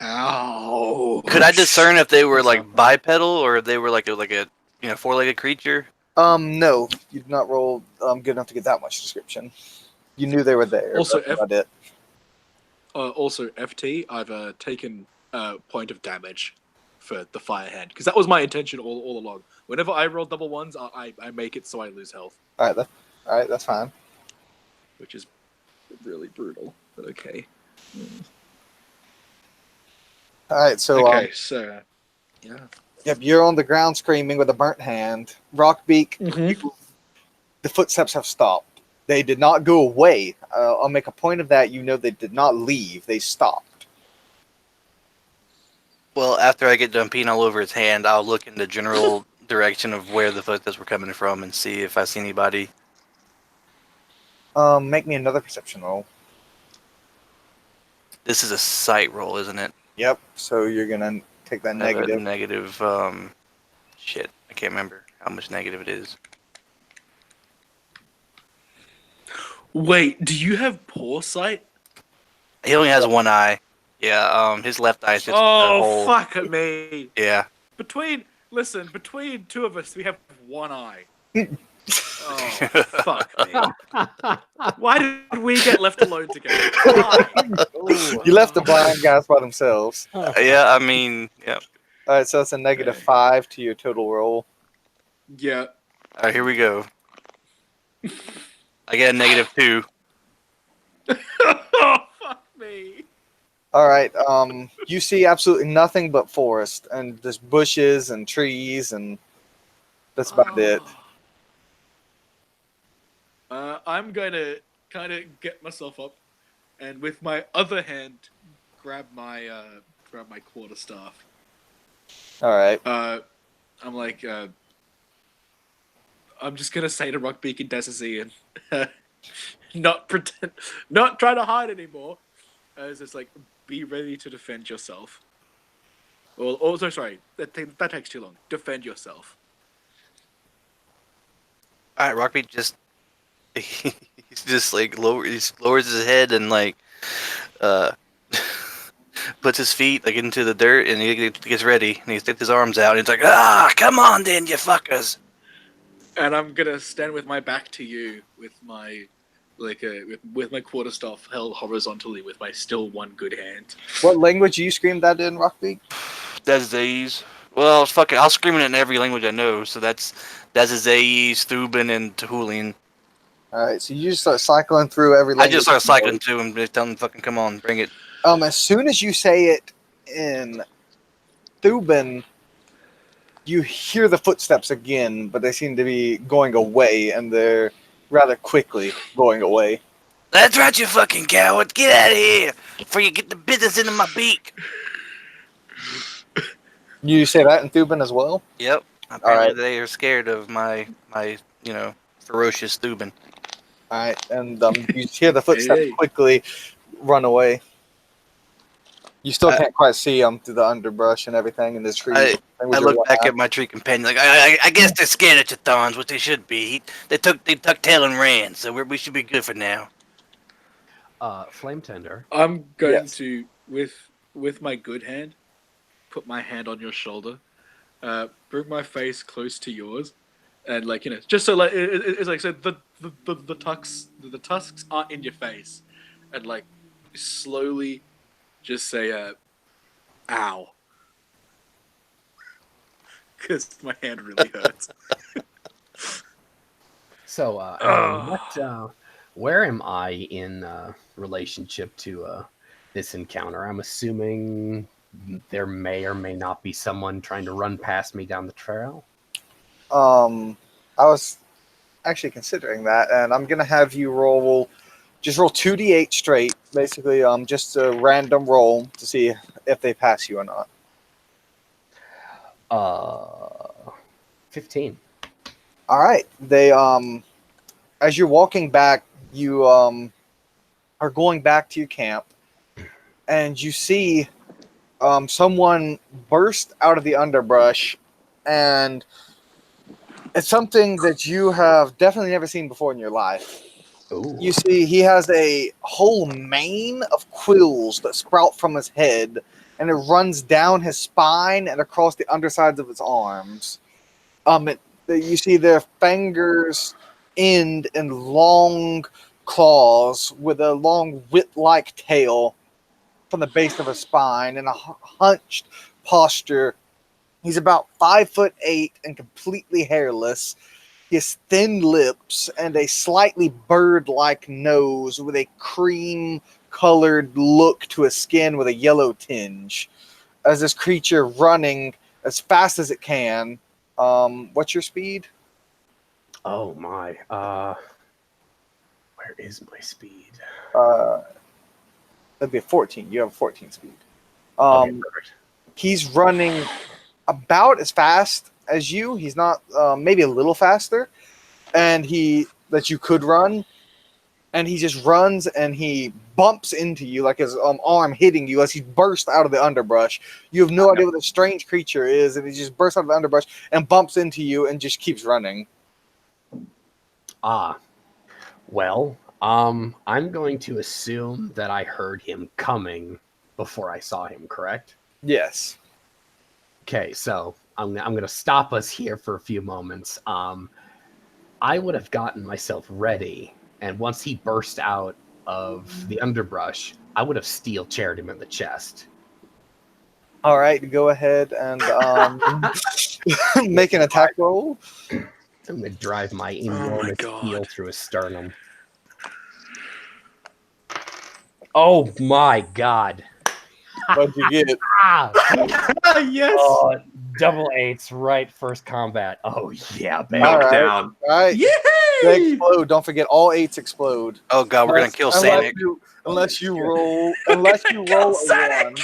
Ow. Could I discern if they were like bipedal or if they were like a four-legged creature? No, you did not roll good enough to get that much description. You knew they were there. Also, but that's about it. Also, FT, I've taken point of damage for the fire hand because that was my intention all along. Whenever I roll double ones, I make it so I lose health, All right, that's fine. which is really brutal. But okay. All right, so Okay, so yeah. yep, you're on the ground screaming with a burnt hand. Rockbeak, the footsteps have stopped. They did not go away. I'll make a point of that. You know, they did not leave. They stopped. Well, after I get done peeing all over his hand, I'll look in the general direction of where the footsteps were coming from and see if I see anybody. Make me another perception roll. This is a sight roll, isn't it? Yep. So you're gonna take that I have a negative. negative. Shit, I can't remember how much negative it is. Wait, do you have poor sight? He only has one eye. Yeah. His left eye is just a Oh, hole. fuck me. Yeah. Between two of us, we have one eye. Oh, fuck me. Why did we get left alone together? Why? You left the blind guys by themselves. Yeah. I mean, yeah. All right, so that's a -5 to your total roll. Yeah. All right, here we go. I get a -2. Oh, fuck me. All right. You see absolutely nothing but forest and just bushes and trees, and that's about it. I'm gonna kind of get myself up, and with my other hand, grab my quarterstaff. All right. I'm like, I'm just gonna say to Rockbeak and Desizian, not try to hide anymore. It's just like, be ready to defend yourself. Well, also, sorry, that takes too long. Defend yourself. All right, Rockbeat just he's just like lowers his head and like puts his feet like into the dirt and he gets ready and he sticks his arms out and he's like, come on then, you fuckers. And I'm gonna stand with my back to you, with my with my quarterstaff held horizontally, with my still one good hand. What language you screamed that in, Rockbeak? That's Zays. Well, fuck it, I'll scream it in every language I know. So that's Zays, Thuban, and Tahulian. All right, so you just start cycling through every I language. just start cycling to him, just telling him, "Fucking come on, bring it." As soon as you say it in Thuban, you hear the footsteps again, but they seem to be going away, and they're rather quickly going away. That's right, you fucking coward! Get out of here before you get the business into my beak. You say that in Thuban as well? Yep. Apparently they are scared of my ferocious Thuban. All right, and you hear the footsteps Hey. quickly run away. You still can't quite see them through the underbrush and everything in the trees. I look back at my tree companion like, I guess they're scared at your thorns, which they should be. They tucked tail and ran, so we should be good for now. Flame Tender. I'm going Yes. to, with my good hand, put my hand on your shoulder, bring my face close to yours, and just so it's like so the tusks aren't in your face, and like slowly just say, ow. Because my hand really hurts. So, Alan, where am I in relationship to this encounter? I'm assuming there may or may not be someone trying to run past me down the trail. I was actually considering that, and I'm gonna have you roll 2d8 straight, basically, just a random roll to see if they pass you or not. 15. All right, they as you're walking back, you are going back to your camp, and you see someone burst out of the underbrush, and it's something that you have definitely never seen before in your life. Ooh. You see, he has a whole mane of quills that sprout from his head, and it runs down his spine and across the undersides of his arms. You see their fingers end in long claws with a long whip-like tail from the base of his spine and a hunched posture. He's about 5'8" and completely hairless. He has thin lips and a slightly bird-like nose with a cream-colored look to his skin with a yellow tinge. As this creature running as fast as it can. What's your speed? Oh my. Where is my speed? That'd be a 14. You have a 14 speed. Okay, perfect. He's running about as fast as you. He's not, maybe a little faster, and that you could run. And he just runs and he bumps into you, like his arm hitting you as he bursts out of the underbrush. You have no idea what this strange creature is, and he just bursts out of the underbrush and bumps into you and just keeps running. Well, I'm going to assume that I heard him coming before I saw him, correct? Yes. Okay, so I'm going to stop us here for a few moments. I would have gotten myself ready, and once he burst out of the underbrush, I would have steel chaired him in the chest. All right, go ahead and make an attack roll. I'm going to drive my enormous heel through his sternum. Oh my god. What'd you get? Yes. Oh, double eights, right? First combat. Oh yeah, baby. All right. Knockdown. All right. Yay! They explode. Don't forget, all 8s explode. Oh god, we're gonna kill Sanic. Unless you roll a 1.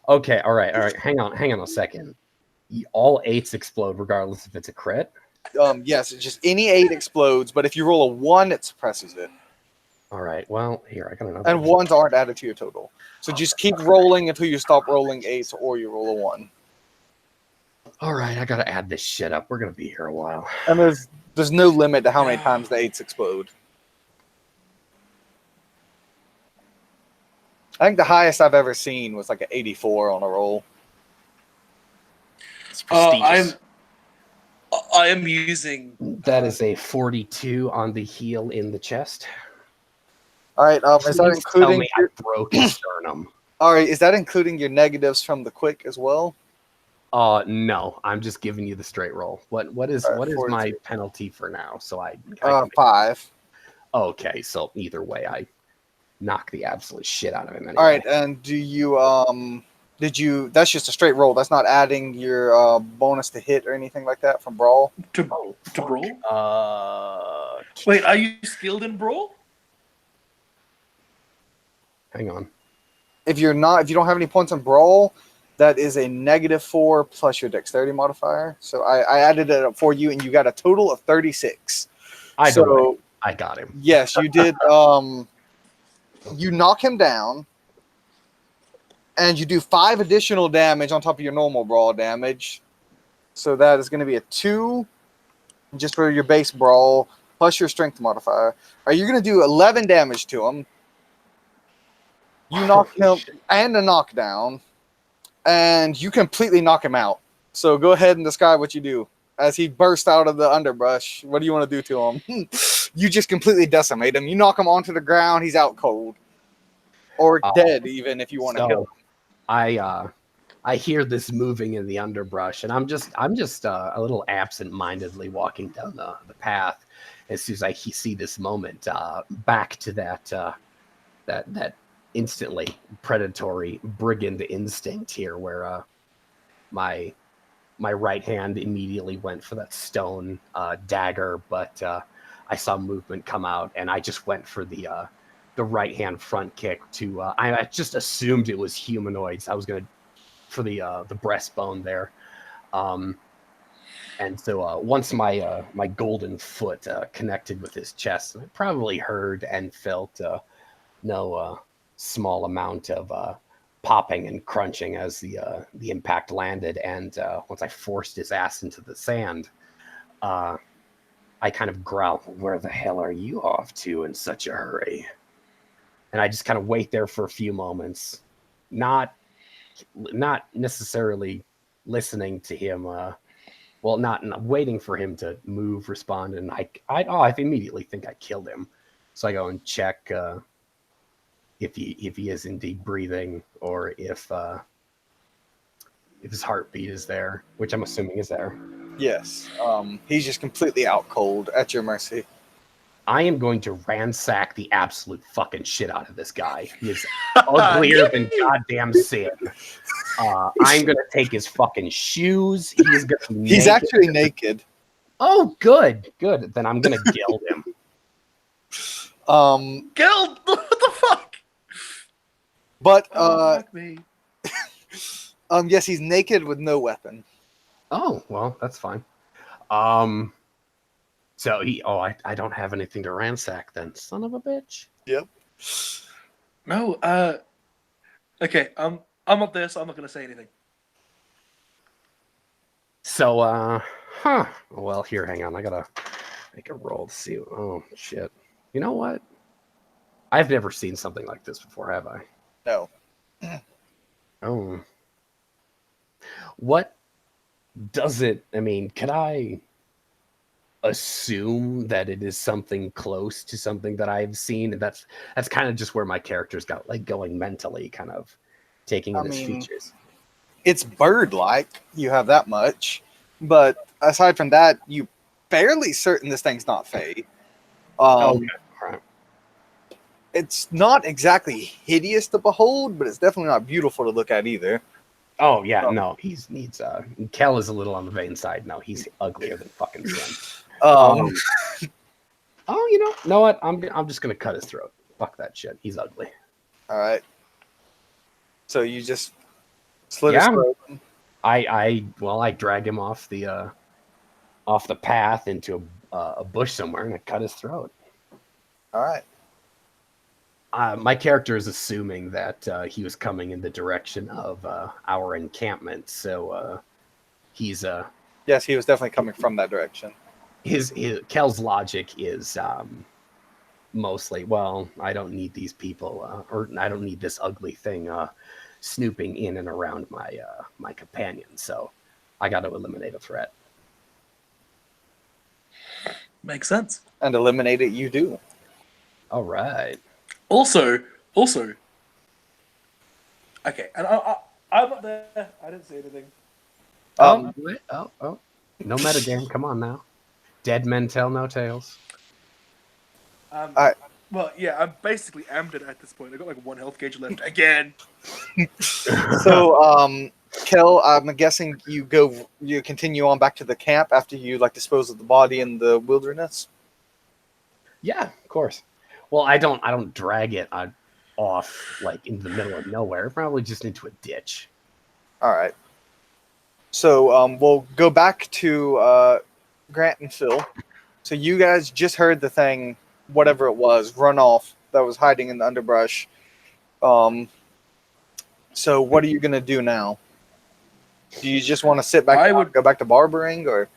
Okay, all right. Hang on a second. All 8s explode regardless if it's a crit. Yes, it's just any 8 explodes, but if you roll a 1, it suppresses it. All right. Well, here I got another. And 1s aren't added to your total. So just keep rolling until you stop rolling 8s or you roll a 1. All right, I gotta add this shit up. We're gonna be here a while. And there's no limit to how many times the 8s explode. I think the highest I've ever seen was like an 84 on a roll. It's prestigious. I am using. That is a 42 on the heel in the chest. All right, is that Please tell including me I broke his sternum? All right, is that including your negatives from the quick as well? No, I'm just giving you the straight roll. What is All right, what is 42. my penalty for now? So I can 5. okay, so either way, I knock the absolute shit out of him anyway. All right, and do you that's just a straight roll. That's not adding your bonus to hit or anything like that from brawl. To brawl? Wait, are you skilled in brawl? Hang on. If you don't have any points in brawl, that is a -4 plus your dexterity modifier. So I added it up for you, and you got a total of 36. I got him. Yes, you did. You knock him down, and you do 5 additional damage on top of your normal brawl damage. So that is going to be a 2 just for your base brawl plus your strength modifier. Are you going to do 11 damage to him? You knock him and a knockdown, and you completely knock him out. So go ahead and describe what you do. As he bursts out of the underbrush, what do you want to do to him? You just completely decimate him. You knock him onto the ground, he's out cold. or Oh. dead, even if you want to kill him. I hear this moving in the underbrush, and I'm just a little absent-mindedly walking down the path. As soon as I see this moment, back to that instantly predatory brigand instinct here, where my right hand immediately went for that stone dagger, but I saw movement come out, and I just went for the right hand front kick to. I just assumed it was humanoids. I was gonna for the breastbone there, and so once my golden foot connected with his chest, I probably heard and felt no small amount of popping and crunching as the impact landed, and once I forced his ass into the sand, I kind of growled, "Where the hell are you off to in such a hurry?" And I just kind of wait there for a few moments, not necessarily listening to him. Not waiting for him to move, respond, and I immediately think I killed him. So I go and check if he is indeed breathing, or if his heartbeat is there, which I'm assuming is there. Yes. He's just completely out cold, at your mercy. I am going to ransack the absolute fucking shit out of this guy. He is uglier than goddamn sin. I'm going to take his fucking shoes. He's going to be He's naked. actually naked. Oh, good. Then I'm going to gild him. Guild! What the fuck? But Fuck me. yes, he's naked with no weapon. Oh, well, that's fine. So I don't have anything to ransack then, son of a bitch. Yep. No, okay, I'm up there, so I'm not gonna say anything. So, well, here, hang on. I gotta make a roll to see. Oh, shit. You know what? I've never seen something like this before, have I? No. Oh. What does it, I mean, can I assume that it is something close to something that I've seen? And that's kind of just where my character's got like going mentally, kind of taking in its features. It's bird-like. You have that much, but aside from that, you fairly certain this thing's not Fey. Okay, right. It's not exactly hideous to behold, but it's definitely not beautiful to look at either. Oh yeah, no, he needs. Kel is a little on the vain side. No, he's uglier than fucking sin. Oh, you know what? I'm just gonna cut his throat. Fuck that shit. He's ugly. All right. So you just slit his throat. I drag him off the path into a bush somewhere, and I cut his throat. All right. My character is assuming that he was coming in the direction of our encampment, so he's yes, he was definitely coming from that direction. His Kel's logic is mostly, well, I don't need these people, or I don't need this ugly thing snooping in and around my companion, so I got to eliminate a threat. Makes sense. And eliminate it, you do. All right. Also, okay, and I'm up there. I didn't say anything. Oh, no metagame. Come on now. Dead men tell no tales. Well, yeah, I'm basically ammed at this point. I got like 1 health gauge left again. So, Kel, I'm guessing you continue on back to the camp after you dispose of the body in the wilderness. Yeah, of course. Well, I don't drag it off into the middle of nowhere. Probably just into a ditch. All right. So we'll go back to Grant and Phil. So you guys just heard the thing, whatever it was, run off that was hiding in the underbrush. So what are you gonna do now? Do you just want to sit back? Go back to barbering, or?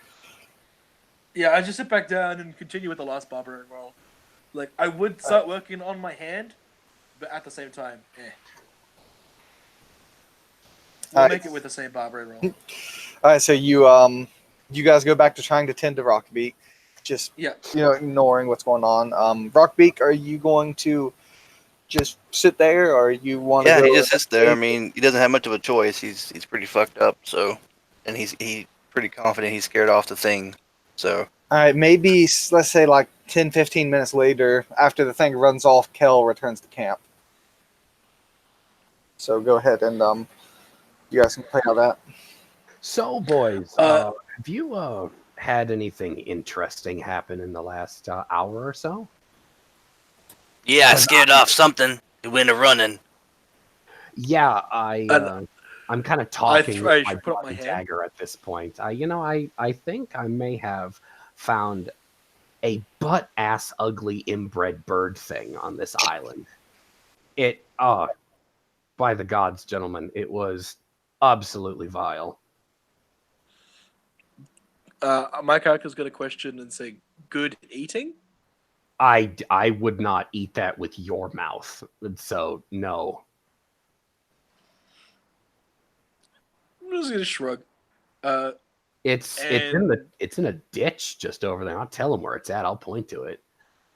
Yeah, I just sit back down and continue with the last barbarian roll. I would start working on my hand, but at the same time, We'll make it with the same barbarian roll. All right, so you guys go back to trying to tend to Rockbeak, just ignoring what's going on. Rockbeak, are you going to just sit there, or you want to? Yeah, go he just sits there. I investigate? mean, he doesn't have much of a choice. He's pretty fucked up. So, and he's pretty confident he's scared off the thing. So All right, maybe let's say like 10, 15 minutes later, after the thing runs off, Kel returns to camp. So go ahead and you guys can play out that. So, boys, Uh, have you had anything interesting happen in the last hour or so? yeah, I scared off something. He went a running. Yeah, And I'm kind of talking I with my should put up my bloody hand. dagger at this point. I think I may have found a butt-ass ugly inbred bird thing on this island. It, by the gods, gentlemen, it was absolutely vile. My character's got a question and say, "Good eating." I would not eat that with your mouth, so no. I'm just gonna shrug. It's in a ditch just over there. I'll tell him where it's at. I'll point to it.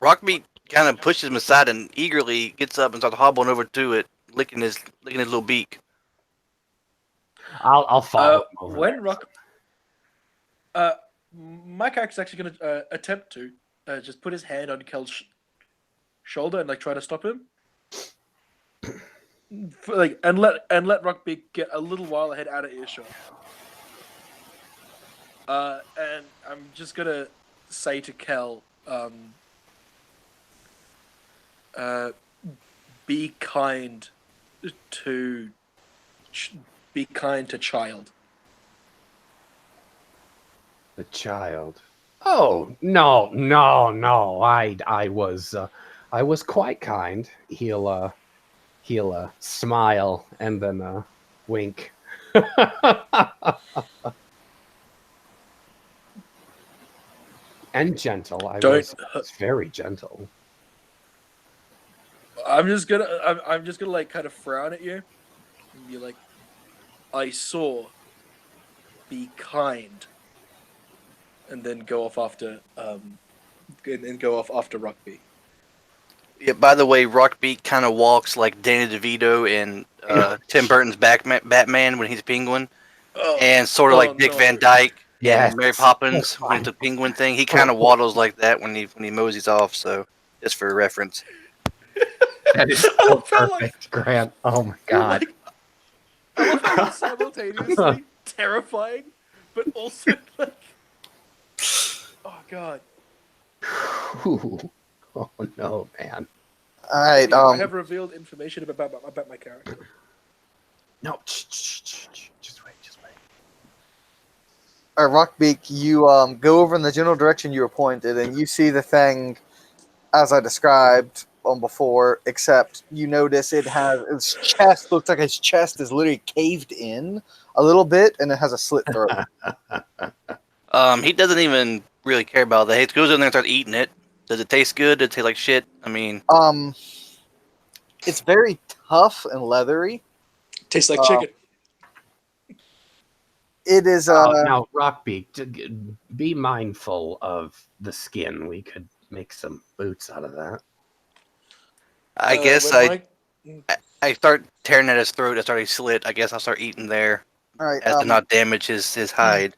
Rockbeat kind of pushes him aside and eagerly gets up and starts hobbling over to it, licking his little beak. I'll follow him over When there. Rock, my character's actually gonna attempt to just put his hand on Kel's shoulder and like try to stop him. And let Rockbeak get a little while ahead out of earshot. And I'm just gonna say to Kel, be kind to child. The child. Oh no. I was quite kind. He'll smile and then wink. And gentle. I was very gentle. I'm just gonna like kind of frown at you and be like, I saw. Be kind, and then go off after Rockbeak. Yeah, by the way, Rockbeat kind of walks like Danny DeVito in Tim Burton's Batman when he's Penguin, and sort of like Dick Van Dyke Yes. in Mary Poppins when it's a penguin thing. He kind of waddles like that when he moseys off. So just for reference. That is I so love how, like, perfect, Grant. Oh my god. I love how it's simultaneously terrifying, but also like, oh god. Ooh. Oh no, man. All right. I have revealed information about my character. No, just wait. All right, Rockbeak, you go over in the general direction you were pointed, and you see the thing as I described before, except you notice it has its chest looks like his chest is literally caved in a little bit, and it has a slit throat. He doesn't even really care about that. He goes in there and starts eating it. Does it taste good? Does it taste like shit? I mean, It's very tough and leathery. Tastes like chicken. It is now, Rockbeak, be mindful of the skin. We could make some boots out of that. I guess I start tearing at his throat. It's already slit. I guess I'll start eating there all right. as to not damage his hide.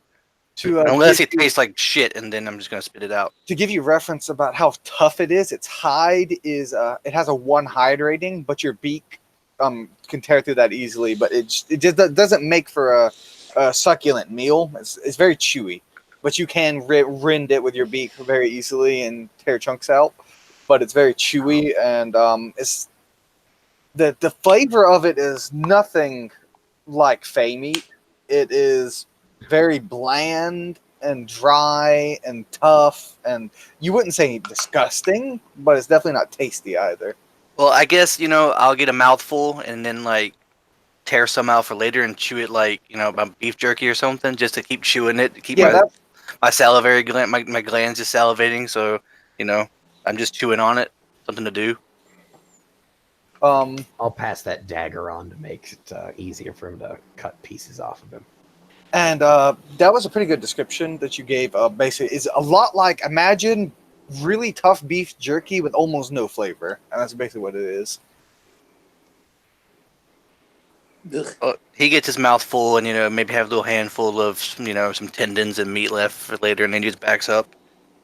give Unless it you- tastes like shit, and then I'm just gonna spit it out. to give you reference about how tough it is, its hide is it has a 1 hide rating, but your beak can tear through that easily. But it just doesn't make for a succulent meal. It's very chewy, but you can rend it with your beak very easily and tear chunks out. But it's very chewy, and it's the flavor of it is nothing like fey meat. It is very bland and dry and tough, and you wouldn't say disgusting, but it's definitely not tasty either. Well, I guess I'll get a mouthful and then like tear some out for later and chew it like my beef jerky or something, just to keep chewing it, to keep my salivary gland, my glands just salivating. So I'm just chewing on it, something to do. I'll pass that dagger on to make it easier for him to cut pieces off of him. And that was a pretty good description that you gave. Basically, it's a lot like, imagine really tough beef jerky with almost no flavor, and that's basically what it is. He gets his mouth full and, maybe have a little handful of, some tendons and meat left for later, and then he just backs up.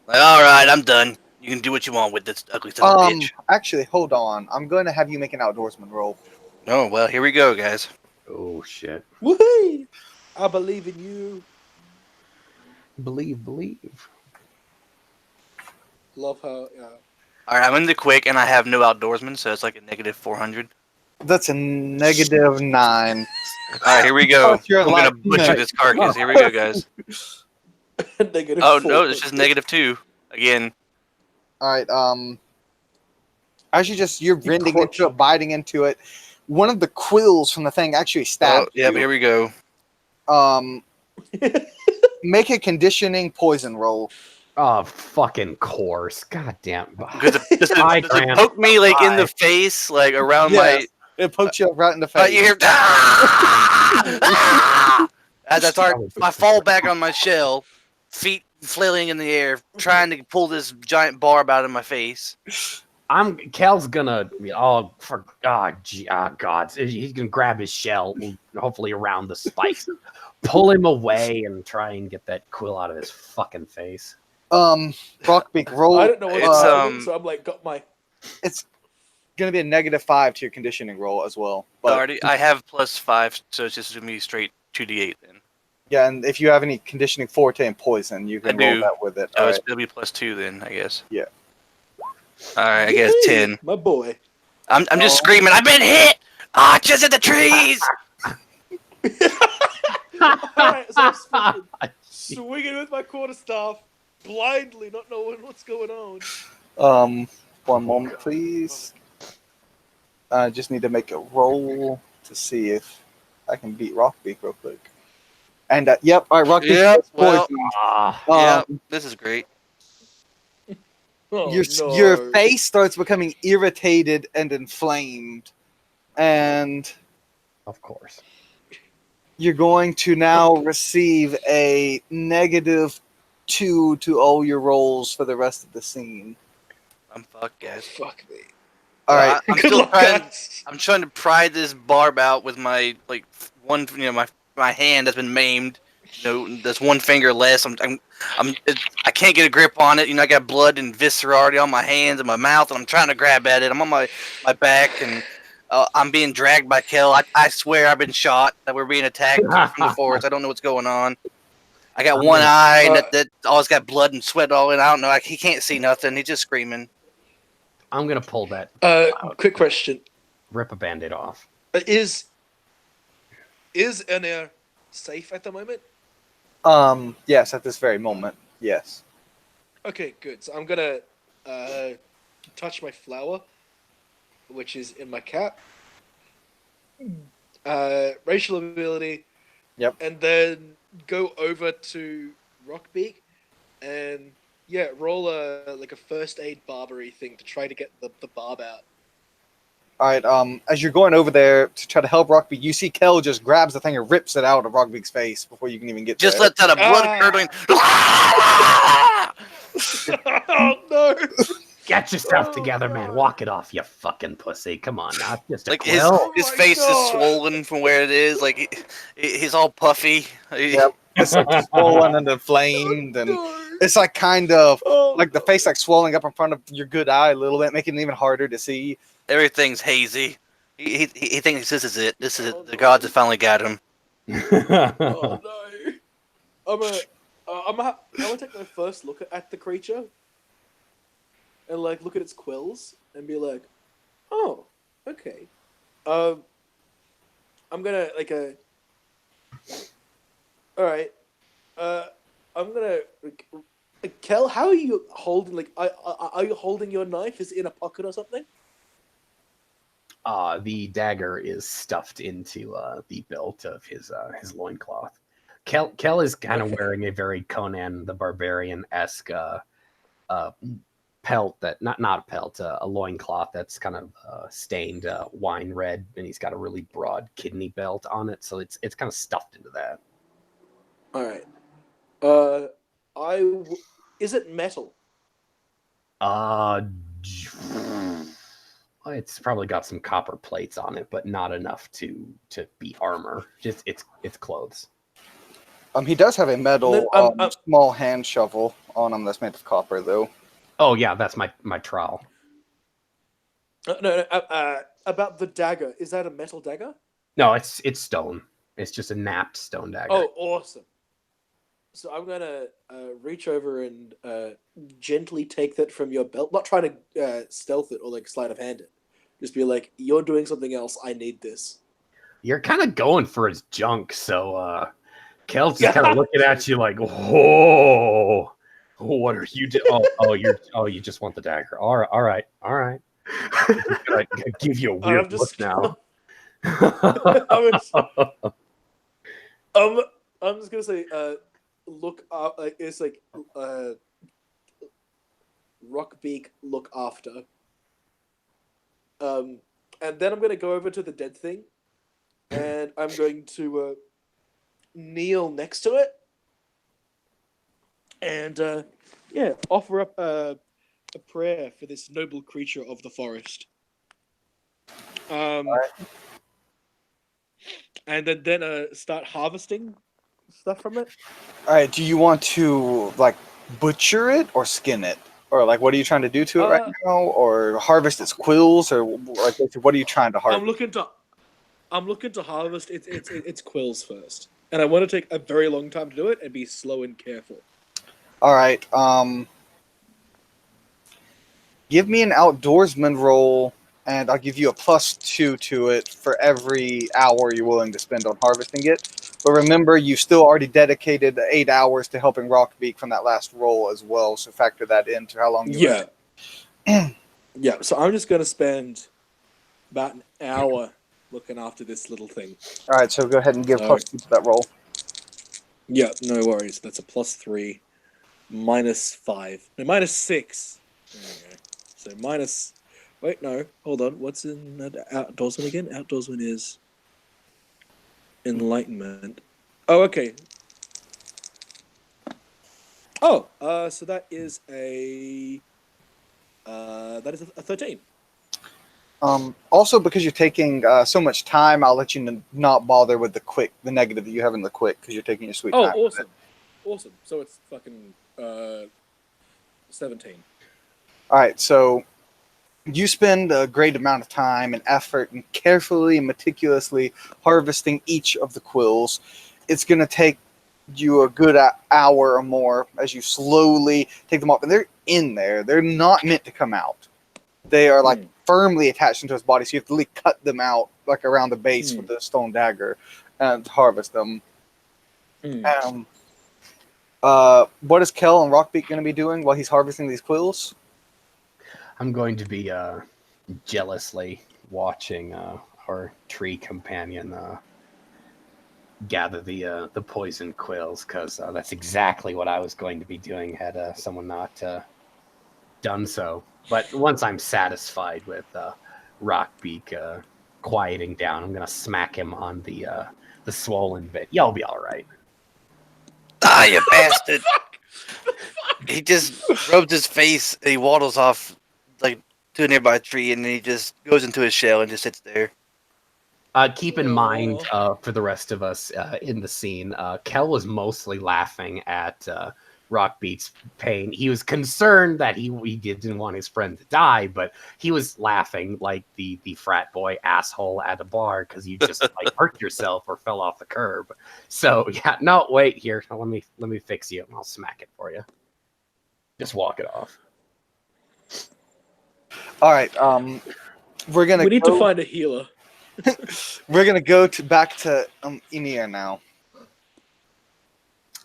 Like, all right, I'm done. You can do what you want with this ugly son of a bitch. Actually, hold on. I'm going to have you make an outdoorsman roll. Oh, well, here we go, guys. Oh shit! Woohoo! I believe in you. Believe. Love how. All right, I'm in the quick, and I have no outdoorsman, so it's like a negative 400. That's a -9. All right, here we go. Oh, you're I'm gonna alive. butcher this carcass. Here we go, guys. Negative Oh 4. no, it's just -2 again. All right. As you're rending into it, biting into it. One of the quills from the thing actually Oh, stabbed yeah, you. here we go. Make a conditioning poison roll. Oh, fucking course. God damn. Does it Grant. poke me like in the face, like around Yes. It pokes you right in the face. my? You hear? As I start, I fall back on my shell, feet flailing in the air, trying to pull this giant barb out of my face. Kel's gonna God, he's gonna grab his shell, hopefully around the spikes, pull him away, and try and get that quill out of his fucking face. Rockbeak, roll. I don't know what's It's, happening, so I'm like, got my. It's gonna be a -5 to your conditioning roll as well. But I have +5, so it's just gonna be straight 2d8 then. yeah, and if you have any conditioning forte and poison, you can I roll do. that with it. Oh, All it's right. gonna be +2 then, I guess. Yeah. All right, I guess 10. My boy. I'm just screaming. I've been hit. Ah, just at the trees. Alright, so I'm swinging with my quarterstaff, blindly, not knowing what's going on. One moment, please. I just need to make a roll to see if I can beat Rockbeak real quick. And yep, all right, Rockbeak. Yep, is well, poisoned. Yeah, this is great. Oh, Your face starts becoming irritated and inflamed, and Of course. you're going to now receive a -2 to all your rolls for the rest of the scene. I'm fucked, guys. Fuck me. All right. I'm Good still luck, trying. guys. I'm trying to pry this barb out with my one. My hand has been maimed. There's one finger less. I can't get a grip on it. I got blood and viscera already on my hands and my mouth, and I'm trying to grab at it. I'm on my back, and I'm being dragged by Kel. I swear I've been shot. That we're being attacked from the forest. I don't know what's going on. I got one eye that always got blood and sweat all in. I don't know. He can't see nothing. He's just screaming. I'm gonna pull that. Quick question: Rip a band-aid off. Is Anair safe at the moment? Yes, at this very moment, yes. Okay, good. So I'm gonna touch my flower, which is in my cap. Racial ability. Yep. And then go over to Rockbeak, and roll a first aid barbery thing to try to get the barb out. All right. As you're going over there to try to help Rockbeak, you see Kel just grabs the thing and rips it out of Rockbeak's face before you can even get Just there. lets out a blood curdling. Oh no! Get yourself together, man. Walk it off, you fucking pussy. Come on, now. It's just a Like his quill. his my face is God. swollen from where it is. Like he's all puffy. Yep. It's like swollen and inflamed, and it's like kind of like the face like swelling up in front of your good eye a little bit, making it even harder to see. Everything's hazy. He thinks this is it. This is it. The gods have finally got him. Oh no! I'm gonna take my first look at the creature, and look at its quills and be like, oh, okay. I'm gonna all right. I'm gonna Kel, how are you holding? Are you holding your knife? Is it in a pocket or something? The dagger is stuffed into the belt of his loincloth. Kel is kind of wearing a very Conan the Barbarian-esque pelt that not a pelt, a loincloth that's kind of stained wine red, and he's got a really broad kidney belt on it, so it's kind of stuffed into that. All right. Is it metal? I It's probably got some copper plates on it, but not enough to be armor. Just it's clothes. He does have a metal small hand shovel on him that's made of copper, though. Oh yeah, that's my trowel. No, about the dagger. Is that a metal dagger? No, it's stone. It's just a napped stone dagger. Oh, awesome. So I'm gonna reach over and gently take that from your belt. Not trying to stealth it or like sleight of hand it. Just be like, you're doing something else. I need this. You're kind of going for his junk, so Kel's just kind of looking at you like, whoa, what are you doing? You just want the dagger. All right. I give you a weird look now. I'm just gonna say, look up. It's like Rockbeak, look after. And then I'm gonna go over to the dead thing, and I'm going to kneel next to it, and offer up a prayer for this noble creature of the forest. And then start harvesting stuff from it. All right. Do you want to like butcher it or skin it, or like what are you trying to do to it right now, or harvest its quills, or like what are you trying to harvest? I'm looking to harvest its quills first, and I want to take a very long time to do it and be slow and careful. All right. Give me an outdoorsman roll, and I'll give you a +2 to it for every hour you're willing to spend on harvesting it. But remember, you still already dedicated 8 hours to helping Rockbeak from that last roll as well, so factor that into how long you Yeah, so I'm just going to spend about an hour looking after this little thing. All right, so go ahead and give +2 to that roll. Yeah, no worries. That's a +3, -5. No, -6. There we go. So minus... Wait, no. Hold on. What's in Outdoorsman again? Outdoorsman is Enlightenment. Oh, okay. Oh, so that is a 13. Also, because you're taking so much time, I'll let you not bother with the negative that you have in the quick, because you're taking your sweet time. Oh, awesome. Awesome. So it's fucking 17. All right, so you spend a great amount of time and effort and carefully and meticulously harvesting each of the quills. It's going to take you a good hour or more as you slowly take them off. And they're in there. They're not meant to come out. They are like firmly attached into his body, so you have to really cut them out like around the base with the stone dagger and harvest them. What is Kel and Rockbeak going to be doing while he's harvesting these quills? I'm going to be jealously watching our tree companion gather the poison quills, because that's exactly what I was going to be doing had someone not done so. But once I'm satisfied with Rockbeak quieting down, I'm gonna smack him on the swollen bit. You'll be all right. Ah, you bastard! He just rubs his face and he waddles off like to a nearby tree, and then he just goes into his shell and just sits there. Keep in mind, for the rest of us in the scene, Kel was mostly laughing at Rockbeak's pain. He was concerned that he didn't want his friend to die, but he was laughing like the frat boy asshole at a bar because you just like hurt yourself or fell off the curb. So yeah, no, wait here. Let me fix you and I'll smack it for you. Just walk it off. All right, we need to find a healer. We're gonna go back to Emir now.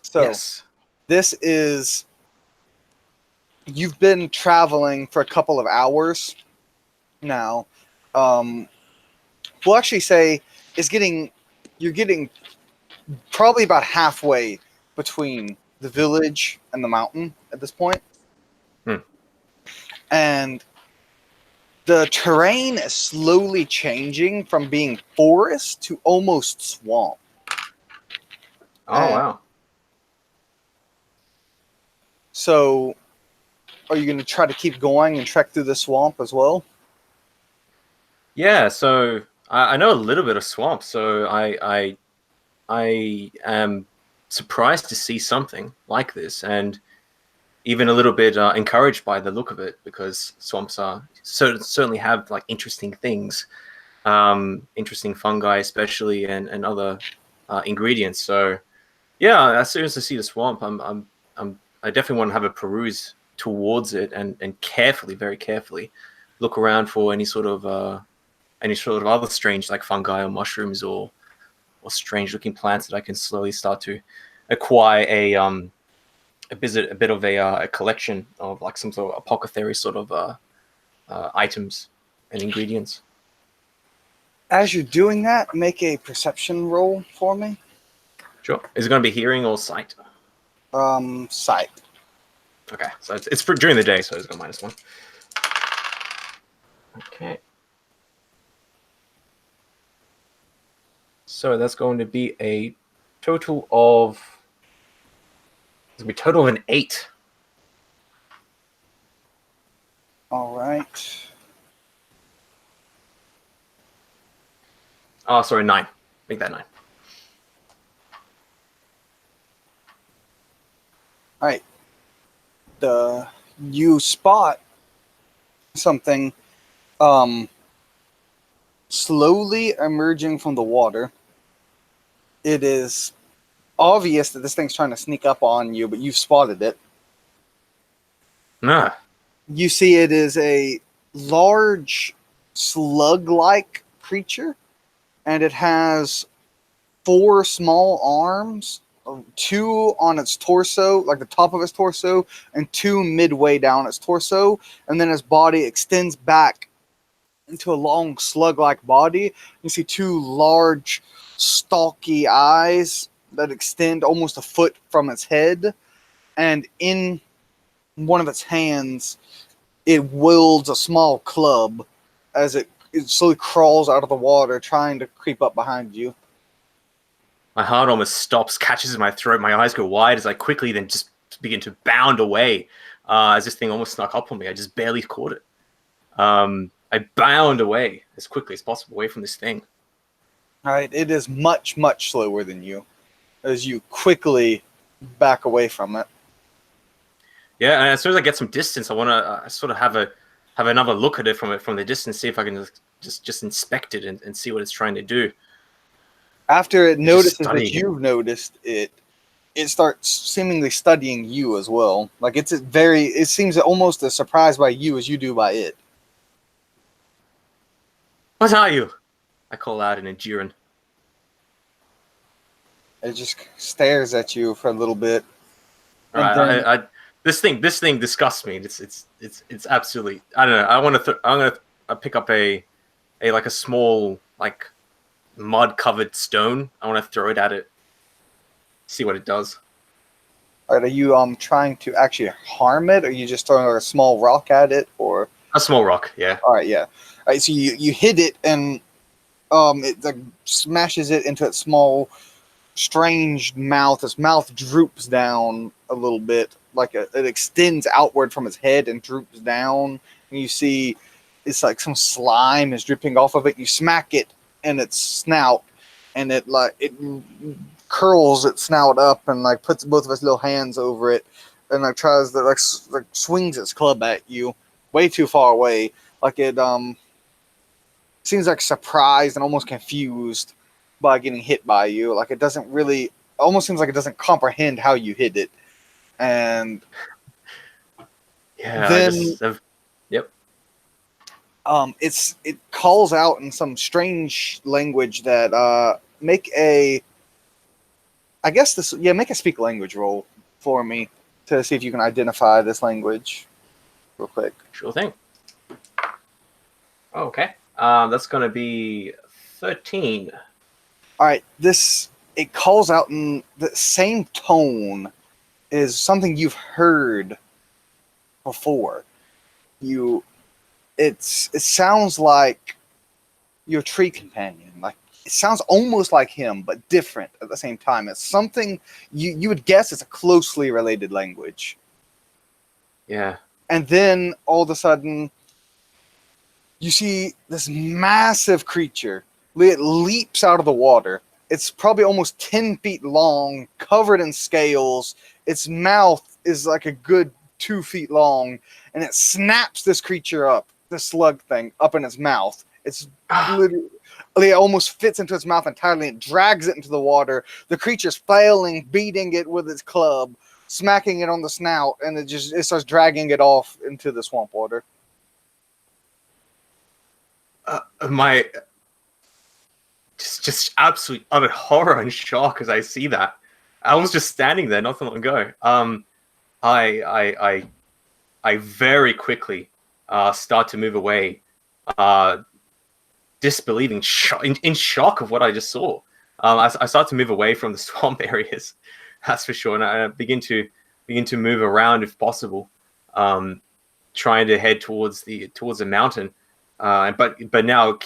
So Yes. this is, you've been traveling for a couple of hours now. We'll actually say you're getting probably about halfway between the village and the mountain at this point. And the terrain is slowly changing from being forest to almost swamp. Oh, wow. So, are you going to try to keep going and trek through the swamp as well? Yeah, so I know a little bit of swamp, so I am surprised to see something like this, and even a little bit encouraged by the look of it, because swamps are certainly have like interesting things, interesting fungi especially, and other ingredients. So yeah, as soon as I see the swamp, I definitely want to have a peruse towards it, and carefully, very carefully, look around for any sort of other strange like fungi or mushrooms or strange looking plants that I can slowly start to acquire a bit of a collection of like some sort of apothecary sort of items and ingredients. As you're doing that, make a perception roll for me. Sure. Is it going to be hearing or sight? Sight. Okay, so it's for during the day, so it's got -1. Okay. So that's going to be a total of. It's going to be a total of an 8. All right. Oh, sorry, 9. Make that 9. All right. You spot something slowly emerging from the water. It is obvious that this thing's trying to sneak up on you, but you've spotted it. Nah. You see it is a large slug-like creature, and it has 4 small arms, 2 on its torso, like the top of its torso, and 2 midway down its torso, and then its body extends back into a long slug-like body. You see 2 large, stalky eyes that extend almost a foot from its head, and in one of its hands, it wields a small club as it slowly crawls out of the water, trying to creep up behind you. My heart almost stops, catches in my throat. My eyes go wide as I quickly then just begin to bound away as this thing almost snuck up on me. I just barely caught it. I bound away as quickly as possible away from this thing. All right, it is much, much slower than you as you quickly back away from it. Yeah, and as soon as I get some distance, I want to sort of have another look at it from the distance, see if I can just inspect it and see what it's trying to do. After it notices that studying it. you've noticed it, it starts seemingly studying you as well. Like it seems almost as surprised by you as you do by it. What are you? I call out in Enduran. It just stares at you for a little bit. All And right, then- this thing disgusts me. It's absolutely. I don't know. I'm gonna pick up a small like mud covered stone. I want to throw it at it. See what it does. All right, are you trying to actually harm it, or are you just throwing a small rock at it, or? A small rock. Yeah. All right, yeah. All right, so you hit it, and it like smashes it into its small, strange mouth. Its mouth droops down a little bit, like it extends outward from its head and droops down. And you see, it's like some slime is dripping off of it. You smack it in its snout, and it curls its snout up and like puts both of its little hands over it, and like tries to like swings its club at you, way too far away. Like it seems like surprised and almost confused by getting hit by you. Like it doesn't really, almost seems like it doesn't comprehend how you hit it. And Yeah. Then- Yep. it calls out in some strange language that make a speak language roll for me to see if you can identify this language real quick. Sure thing. Okay. That's gonna be 13. All right, it calls out in the same tone is something you've heard before. It sounds like your tree companion. Like it sounds almost like him, but different at the same time. It's something you would guess it's a closely related language. Yeah. And then all of a sudden, you see this massive creature. It leaps out of the water. It's probably almost 10 feet long, covered in scales. Its mouth is like a good 2 feet long, and it snaps this creature up, the slug thing, up in its mouth. It's literally, it almost fits into its mouth entirely. It drags it into the water. The creature's flailing, beating it with its club, smacking it on the snout, and it starts dragging it off into the swamp water. My just absolute utter horror and shock as I see that. I was just standing there not so long ago. I very quickly start to move away, disbelieving, in shock of what I just saw. I start to move away from the swamp areas, that's for sure, and I begin to move around if possible, trying to head towards the mountain. But now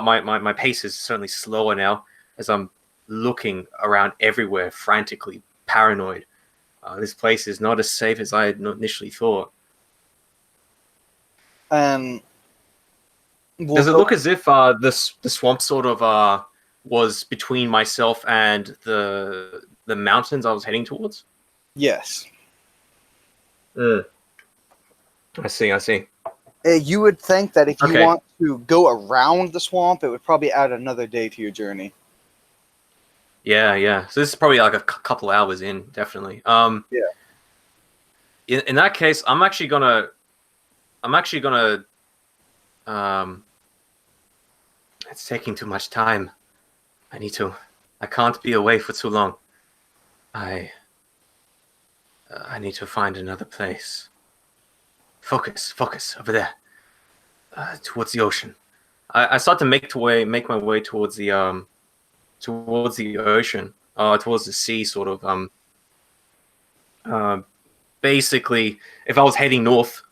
my pace is certainly slower now as I'm looking around everywhere, frantically paranoid. This place is not as safe as I had initially thought. And Does it look as if the swamp sort of was between myself and the mountains I was heading towards? Yes. I see. You would think that if you Okay. want to go around the swamp, it would probably add another day to your journey. Yeah. So this is probably like a couple hours in, definitely. Yeah. In that case, I'm actually gonna. It's taking too much time. I can't be away for too long. I need to find another place. Focus over there, towards the ocean. I start to make my way towards the ocean, towards the sea, sort of. Basically, if I was heading north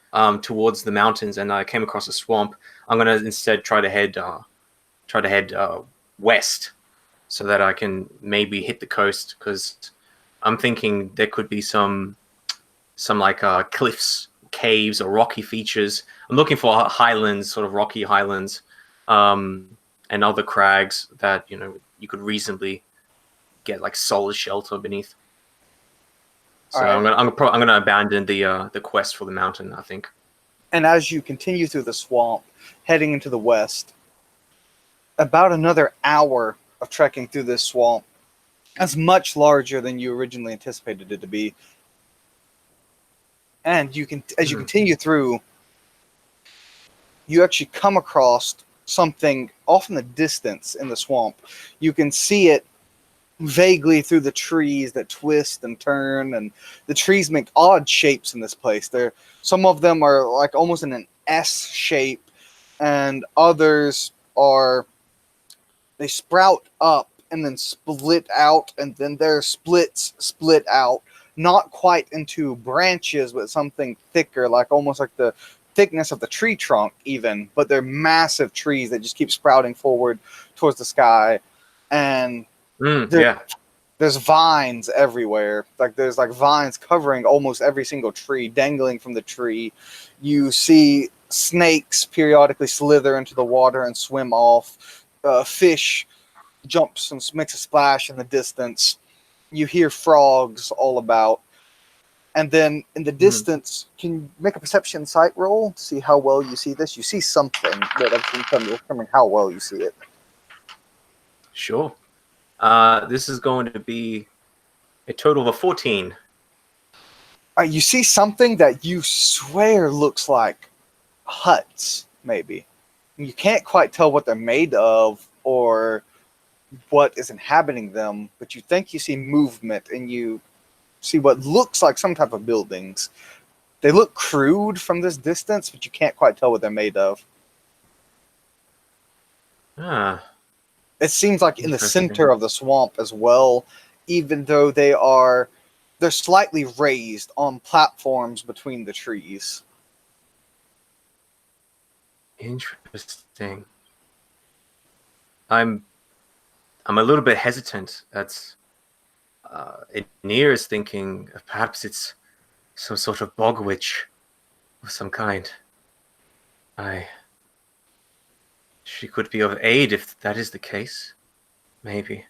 towards the mountains and I came across a swamp, I'm gonna instead try to head west, so that I can maybe hit the coast, because I'm thinking there could be some like cliffs, caves, or rocky features. I'm looking for highlands, sort of rocky highlands, and other crags that you could reasonably get like solid shelter beneath. So All right. I'm gonna abandon the quest for the mountain, I think. And as you continue through the swamp, heading into the west, about another hour of trekking through this swamp, that's much larger than you originally anticipated it to be. And as you continue through, you actually come across something off in the distance in the swamp. You can see it vaguely through the trees that twist and turn, and the trees make odd shapes in this place. Some of them are like almost in an S shape, and others they sprout up and then split out, and then their splits split out, not quite into branches, but something thicker, like almost like the thickness of the tree trunk even, but they're massive trees that just keep sprouting forward towards the sky. And there's vines everywhere. Like there's like vines covering almost every single tree, dangling from the tree. You see snakes periodically slither into the water and swim off. Fish jumps and makes a splash in the distance. You hear frogs all about. And then in the distance, can you make a perception sight roll to see how well you see this? You see something, but I've been determining how well you see it. Sure. This is going to be a total of a 14. You see something that you swear looks like huts, maybe. You can't quite tell what they're made of or what is inhabiting them, but you think you see movement, and you see what looks like some type of buildings. They look crude from this distance, but you can't quite tell what they're made of. It seems like in the center of the swamp as well, even though they're slightly raised on platforms between the trees. Interesting. I'm a little bit hesitant. Nier is thinking perhaps it's some sort of bog witch of some kind. I She could be of aid if that is the case. Maybe.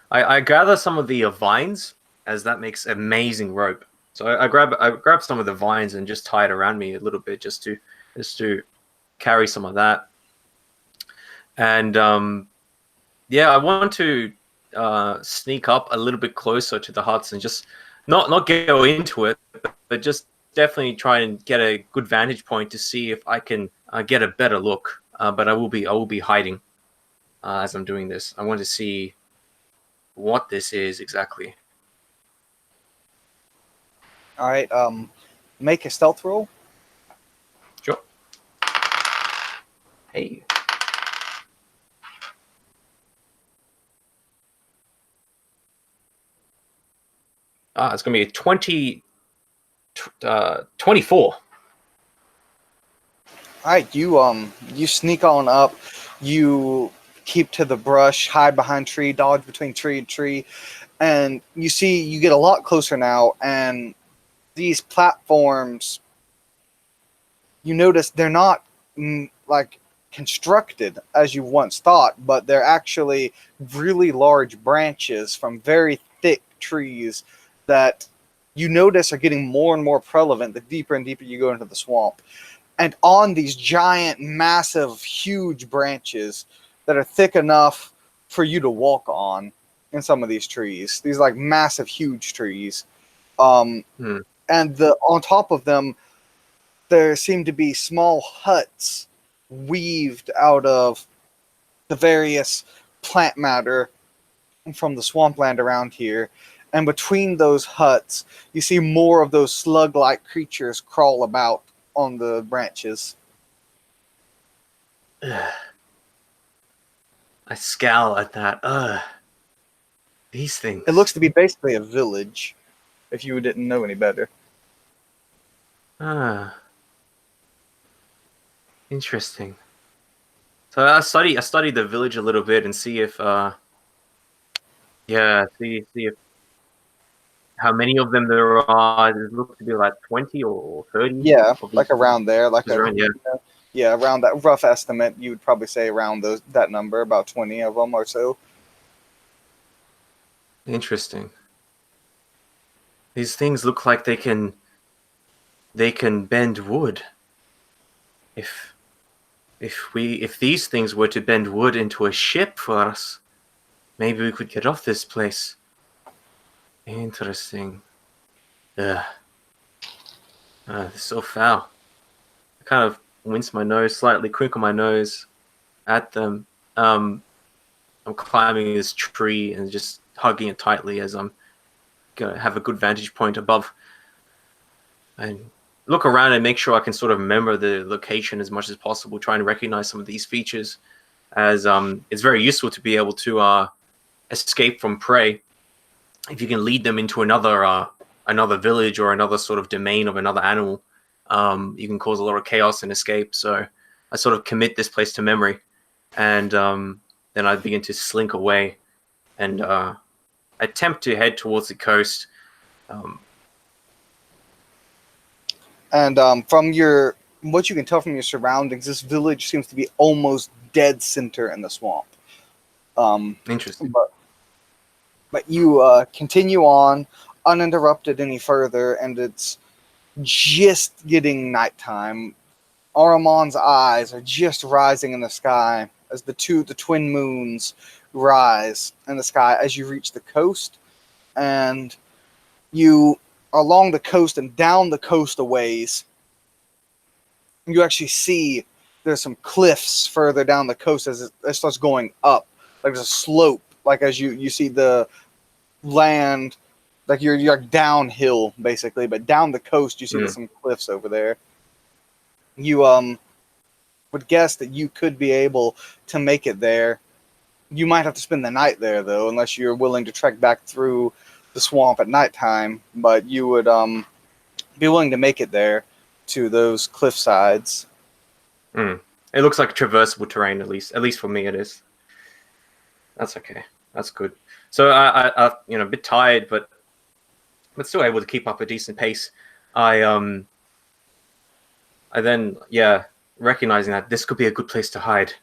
I gather some of the vines, as that makes amazing rope. So I grab some of the vines and just tie it around me a little bit, just to carry some of that. And yeah, I want to sneak up a little bit closer to the huts and just not go into it, but just definitely try and get a good vantage point to see if I can get a better look. But I will be hiding as I'm doing this. I want to see what this is exactly. All right. Make a stealth roll. Sure. Hey. It's going to be a 24. All right. You sneak on up. You keep to the brush, hide behind tree, dodge between tree and tree, and you get a lot closer now. And these platforms, you notice they're not like constructed as you once thought, but they're actually really large branches from very thick trees that you notice are getting more and more prevalent the deeper and deeper you go into the swamp. And on these giant, massive, huge branches that are thick enough for you to walk on in some of these trees, these like massive, huge trees. And on top of them, there seem to be small huts weaved out of the various plant matter from the swampland around here. And between those huts, you see more of those slug-like creatures crawl about on the branches. I scowl at that. These things. It looks to be basically a village, if you didn't know any better. Interesting. So I study the village a little bit and see if see if how many of them there are. It looks to be like 20 or 30. Yeah, like around there, around, yeah, around that rough estimate. You would probably say around that number, about 20 of them or so. Interesting. These things look like they can bend wood. If these things were to bend wood into a ship for us, maybe we could get off this place. Interesting. It's so foul. I kind of wince my nose slightly, crinkle my nose at them. I'm climbing this tree and just hugging it tightly as I'm gonna have a good vantage point above and look around and make sure I can sort of remember the location as much as possible, trying to recognize some of these features, as it's very useful to be able to escape from prey. If you can lead them into another village or another sort of domain of another animal, you can cause a lot of chaos and escape. So I sort of commit this place to memory, and then I begin to slink away and attempt to head towards the coast. And from what you can tell from your surroundings, this village seems to be almost dead center in the swamp. Interesting. But you continue on uninterrupted any further, and it's just getting nighttime. Aramon's eyes are just rising in the sky as the twin moons rise in the sky as you reach the coast, and you are along the coast and down the coast a ways. You actually see there's some cliffs further down the coast as it starts going up. Like there's a slope, like as you see the land, like you're downhill basically, but down the coast you see there's some cliffs over there. You would guess that you could be able to make it there. You might have to spend the night there though, unless you're willing to trek back through the swamp at nighttime. But you would be willing to make it there to those cliff sides. It looks like traversable terrain, at least for me it is. That's okay. That's good. So I a bit tired, but still able to keep up a decent pace. I then recognizing that this could be a good place to hide.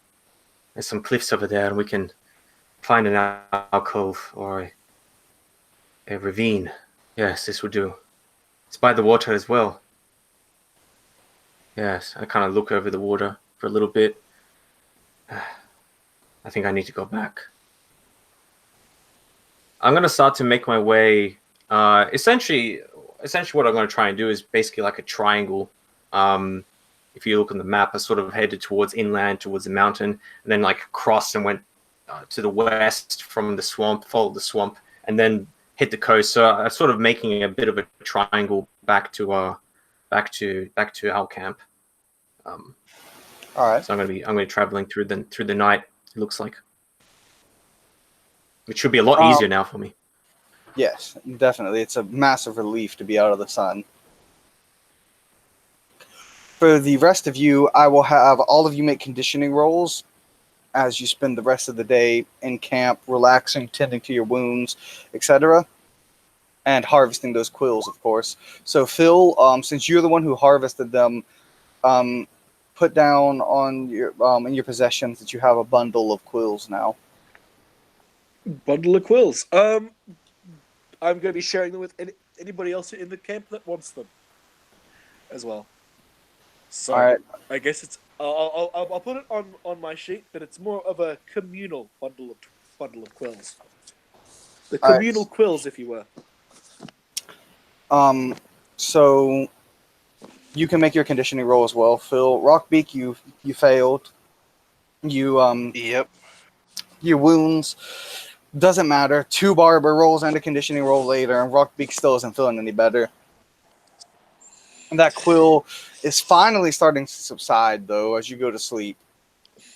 There's some cliffs over there, and we can find an alcove or a ravine. Yes, this would do. It's by the water as well. Yes, I kind of look over the water for a little bit. I think I need to go back. I'm going to start to make my way. Essentially, what I'm going to try and do is basically like a triangle. If you look on the map, I sort of headed towards inland, towards the mountain, and then like crossed and went to the west from the swamp, followed the swamp, and then hit the coast. So I'm sort of making a bit of a triangle back to our camp. All right. So I'm going to be traveling through the night. It looks like, which should be a lot easier now for me. Yes, definitely. It's a massive relief to be out of the sun. For the rest of you, I will have all of you make conditioning rolls as you spend the rest of the day in camp, relaxing, tending to your wounds, etc., and harvesting those quills, of course. So, Phil, since you're the one who harvested them, put down on your in your possessions that you have a bundle of quills now. Bundle of quills. I'm going to be sharing them with anybody else in the camp that wants them, as well. So All right. I guess it's I'll put it on my sheet, but it's more of a communal bundle of quills. The All right. communal quills, if you were. So you can make your conditioning roll as well, Phil. Rockbeak, you failed. Yep. Your wounds doesn't matter. 2 barber rolls and a conditioning roll later, and Rockbeak still isn't feeling any better. And that quill is finally starting to subside, though, as you go to sleep.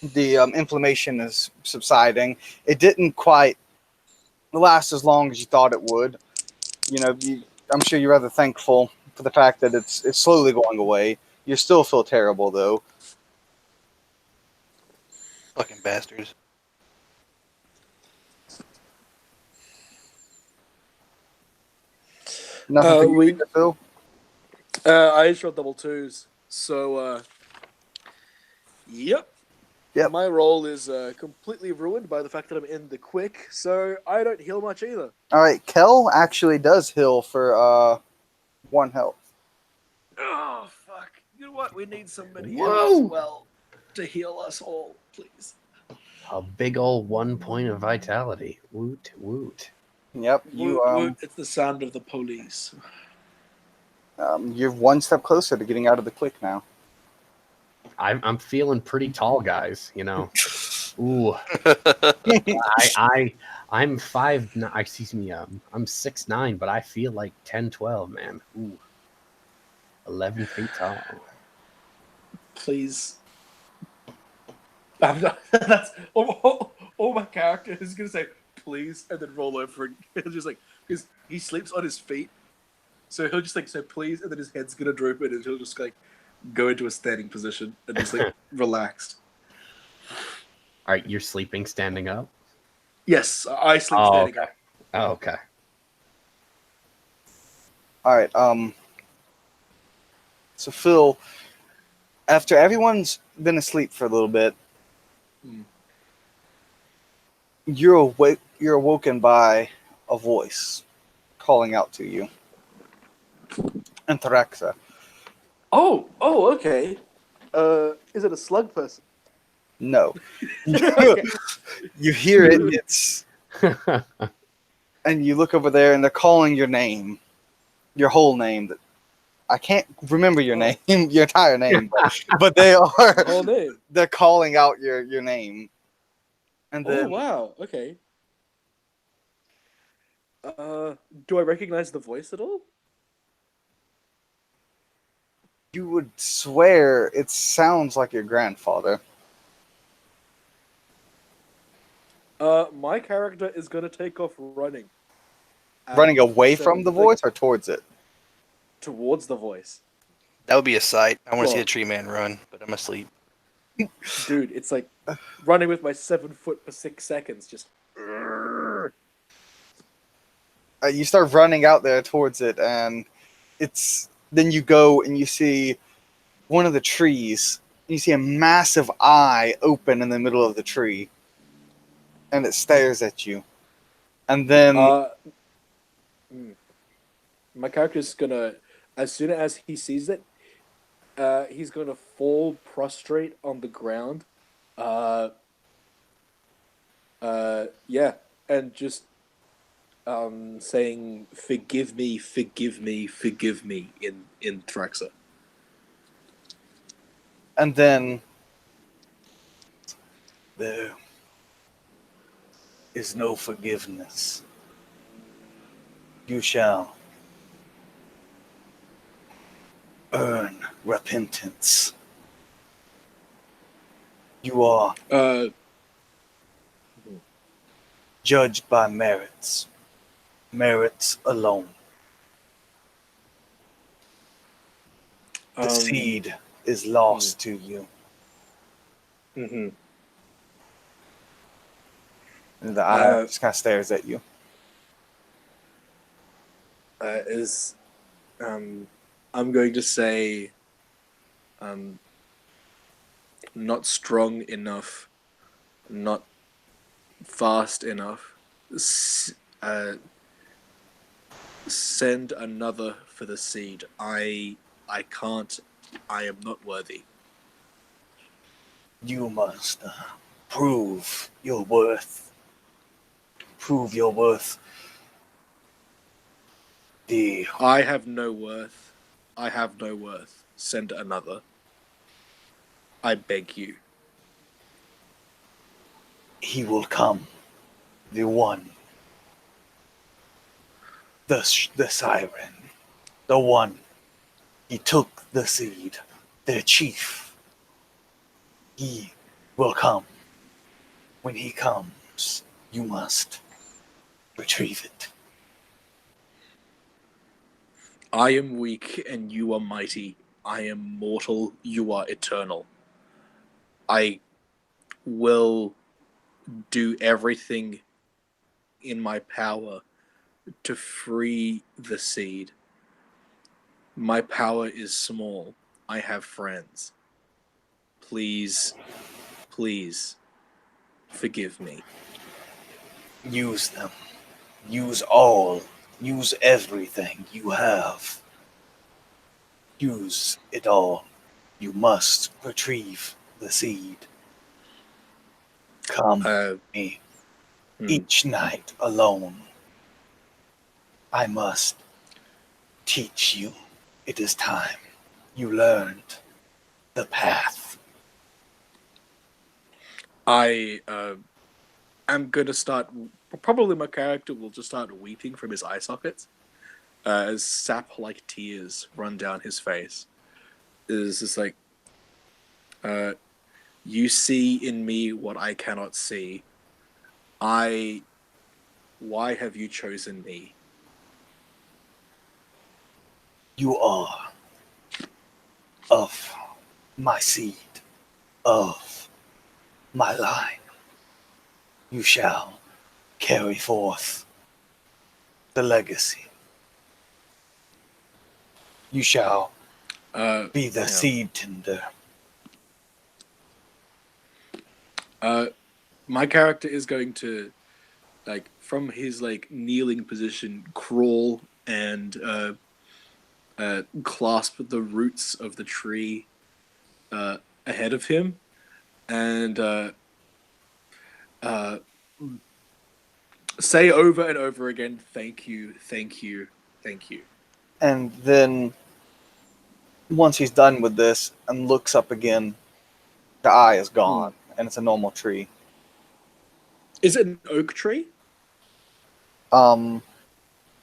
The inflammation is subsiding. It didn't quite last as long as you thought it would. I'm sure you're rather thankful for the fact that it's slowly going away. You still feel terrible, though. Fucking bastards. Nothing for you to Phil? I just rolled double 2s, so yep. My roll is completely ruined by the fact that I'm in the quick, so I don't heal much either. All right, Kel actually does heal for 1 health. Oh fuck! You know what? We need somebody Whoa. else as well to heal us all, please. A big old 1 point of vitality. Woot woot. Yep, It's the sound of the police. you're 1 step closer to getting out of the click now. I'm feeling pretty tall, guys. Ooh. I'm 5'9". Excuse me. I'm 6'9", but I feel like 10, 12, man. Ooh. 11 feet tall. Please. I'm not, that's all my character is gonna say please and then roll over and just like because he sleeps on his feet, so he'll just like say please and then his head's gonna droop and he'll just like go into a standing position and just like relaxed. All right, you're sleeping standing up? Yes, I sleep standing up. Oh, okay. All right. So Phil, after everyone's been asleep for a little bit, you're awake. You're awoken by a voice calling out to you. Anthraxa. Oh, okay. Is it a slug person? No. Okay. You hear it. It's and you look over there, and they're calling your name, your whole name. That I can't remember your name, your entire name, but they are. Whole name. They're calling out your name. And Oh then wow. Okay. Do I recognize the voice at all? you would swear it sounds like your grandfather. My character is gonna take off running. Running away So, from the like, voice or towards it? towards the voice. That would be a sight. I want to see Cool. the tree man run, but I'm asleep. Dude, it's like running with my 7 foot for 6 seconds. Just. You start running out there towards it, and then you go and you see one of the trees You see a massive eye open in the middle of the tree, and it stares at you. And then My character's gonna, as soon as he sees it, he's gonna fall prostrate on the ground. Yeah, and just saying "Forgive me, forgive me, forgive me" in Thraxa. And then there is no forgiveness. You shall earn repentance. You are judged by merits. Merits alone. The seed is lost to you. Mm-hmm. And the eye just kind of stares at you. I'm going to say, not strong enough, not fast enough. Send another for the seed. I can't. I am not worthy. You must prove your worth. Prove your worth. I have no worth. I have no worth. Send another. I beg you. He will come. The one. The siren. The one. He took the seed. Their chief. He will come. When he comes, you must retrieve it. I am weak and you are mighty. I am mortal, you are eternal. I will do everything in my power to free the seed. My power is small. I have friends. Please, please, forgive me. Use them. Use all. Use everything you have. Use it all. You must retrieve the seed. Come with me. Each night alone. I must teach you. It is time. You learned the path. I am going to start. Probably my character will just start weeping from his eye sockets as sap-like tears run down his face. It is just like, you see in me what I cannot see. Why have you chosen me? You are of my seed, of my line. You shall carry forth the legacy. You shall be the seed tender. My character is going to, like, from his like kneeling position, crawl and clasp the roots of the tree ahead of him, and say over and over again, "Thank you, thank you, thank you." And then, once he's done with this and looks up again, the eye is gone, and it's a normal tree. Is it an oak tree?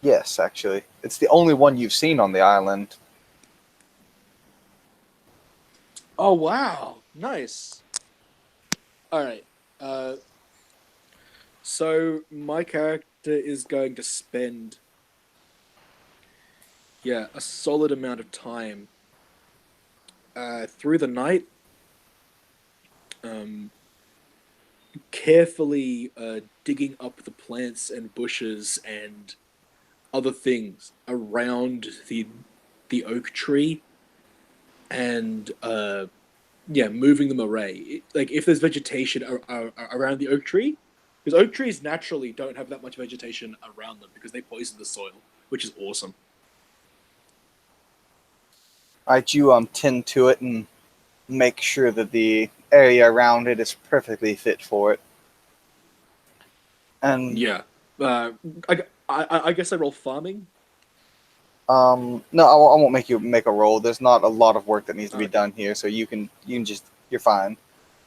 Yes, actually. It's the only one you've seen on the island. Oh wow, nice. All right. So my character is going to spend, a solid amount of time through the night, carefully digging up the plants and bushes and other things around the oak tree, and moving them away. Like if there's vegetation around the oak tree, because oak trees naturally don't have that much vegetation around them because they poison the soil, which is awesome. Alright, you tend to it and make sure that the area around it is perfectly fit for it. And Yeah. I guess I roll farming. no, I won't make you make a roll. There's not a lot of work that needs to be Okay. done here, so you can just you're fine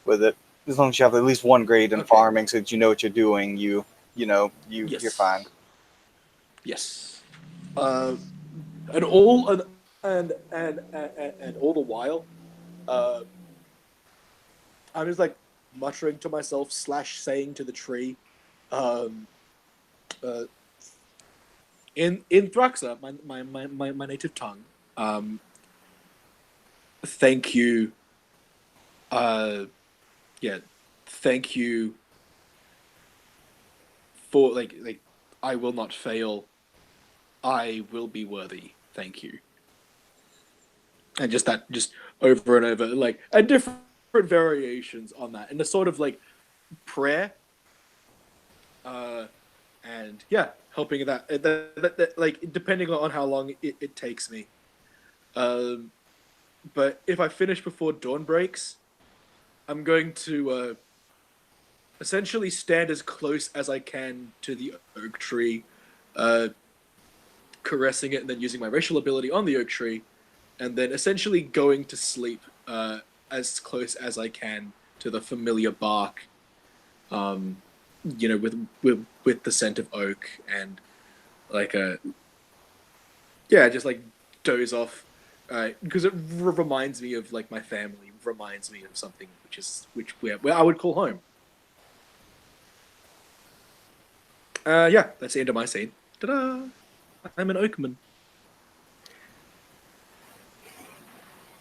with it as long as you have at least one grade in Okay. farming, so that you know what you're doing. You're fine. Yes. And all and all the while, I'm just like muttering to myself / saying to the tree, in Thraxa, my native tongue. Thank you. Thank you for like I will not fail. I will be worthy. Thank you. And just over and over, like, and different variations on that, and a sort of like prayer. And yeah, helping that like depending on how long it takes me. But if I finish before dawn breaks, I'm going to essentially stand as close as I can to the oak tree, caressing it, and then using my racial ability on the oak tree, and then essentially going to sleep as close as I can to the familiar bark, with the scent of oak, and like just like doze off, because it reminds me of like my family, reminds me of something where I would call home. That's the end of my scene. Ta-da! I'm an oakman.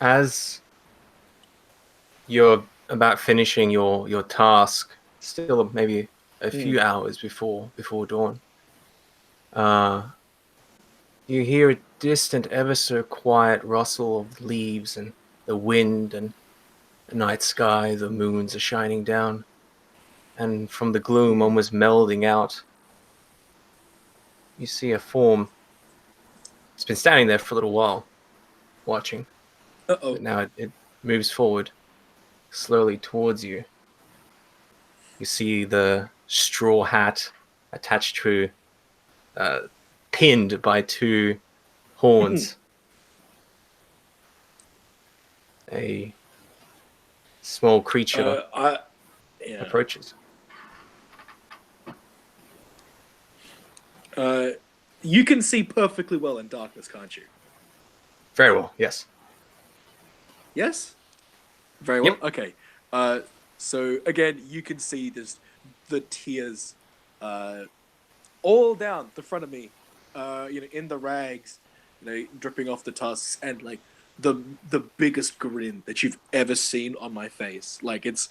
As you're about finishing your task, still maybe a few hours before dawn, you hear a distant, ever so quiet rustle of leaves and the wind and the night sky. The moons are shining down, and from the gloom, almost melding out, you see a form. It's been standing there for a little while, watching. Uh-oh. But now it moves forward slowly towards you. You see the straw hat attached to, pinned by two horns. A small creature approaches. You can see perfectly well in darkness, can't you? Very well, yes. Yes? Very well? Yep. Okay. So, again, you can see the tears all down the front of me, in the rags, dripping off the tusks, and, like, the biggest grin that you've ever seen on my face. Like, it's...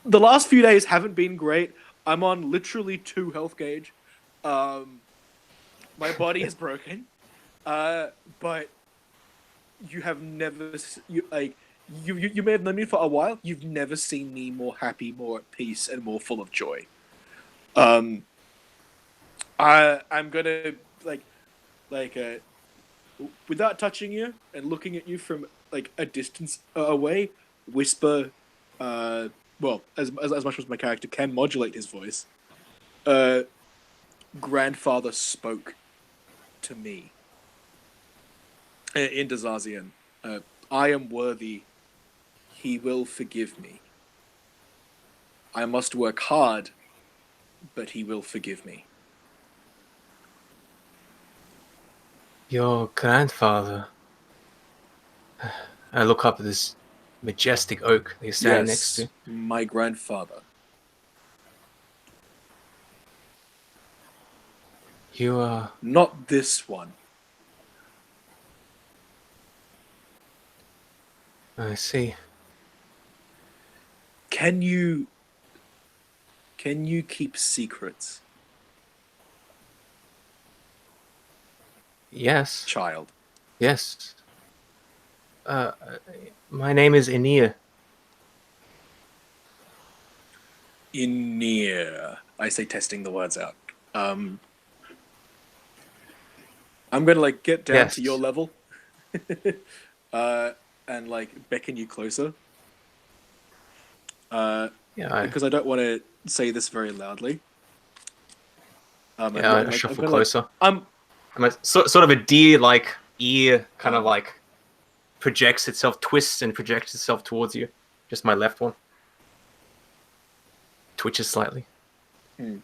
The last few days haven't been great. I'm on literally 2 health gauge. My body is broken. But you have never... You may have known me for a while. You've never seen me more happy, more at peace, and more full of joy. I'm gonna without touching you and looking at you from like a distance away, whisper. As much as my character can modulate his voice. Grandfather spoke to me in Dazazian. I am worthy. He will forgive me. I must work hard, but he will forgive me. Your grandfather. I look up at this majestic oak that you're standing next to. My grandfather. You are... Not this one. I see. Can you keep secrets, Yes. child? Yes. My name is Enia. Inear. I say, testing the words out. I'm gonna like get down Yes. to your level, and like beckon you closer. Yeah, Because I don't want to say this very loudly. I shuffle gonna, closer. I'm I'm a, sort of a deer-like ear, kind of like projects itself, twists and projects itself towards you. Just my left one twitches slightly. I'm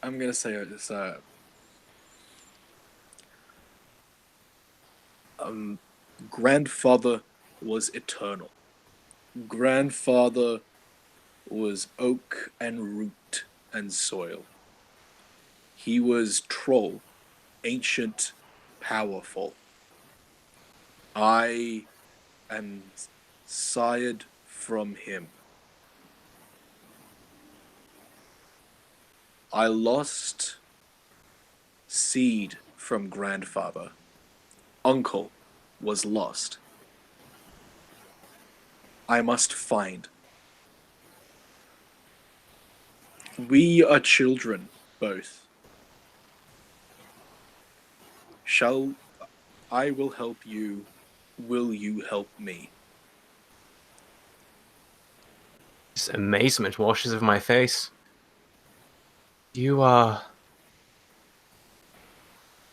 gonna say this. Grandfather was eternal. Grandfather was oak and root and soil. He was troll, ancient, powerful. I am sired from him. I lost seed from grandfather. Uncle was lost. I must find. We are children, both. I will help you. Will you help me? This amazement washes over my face. You are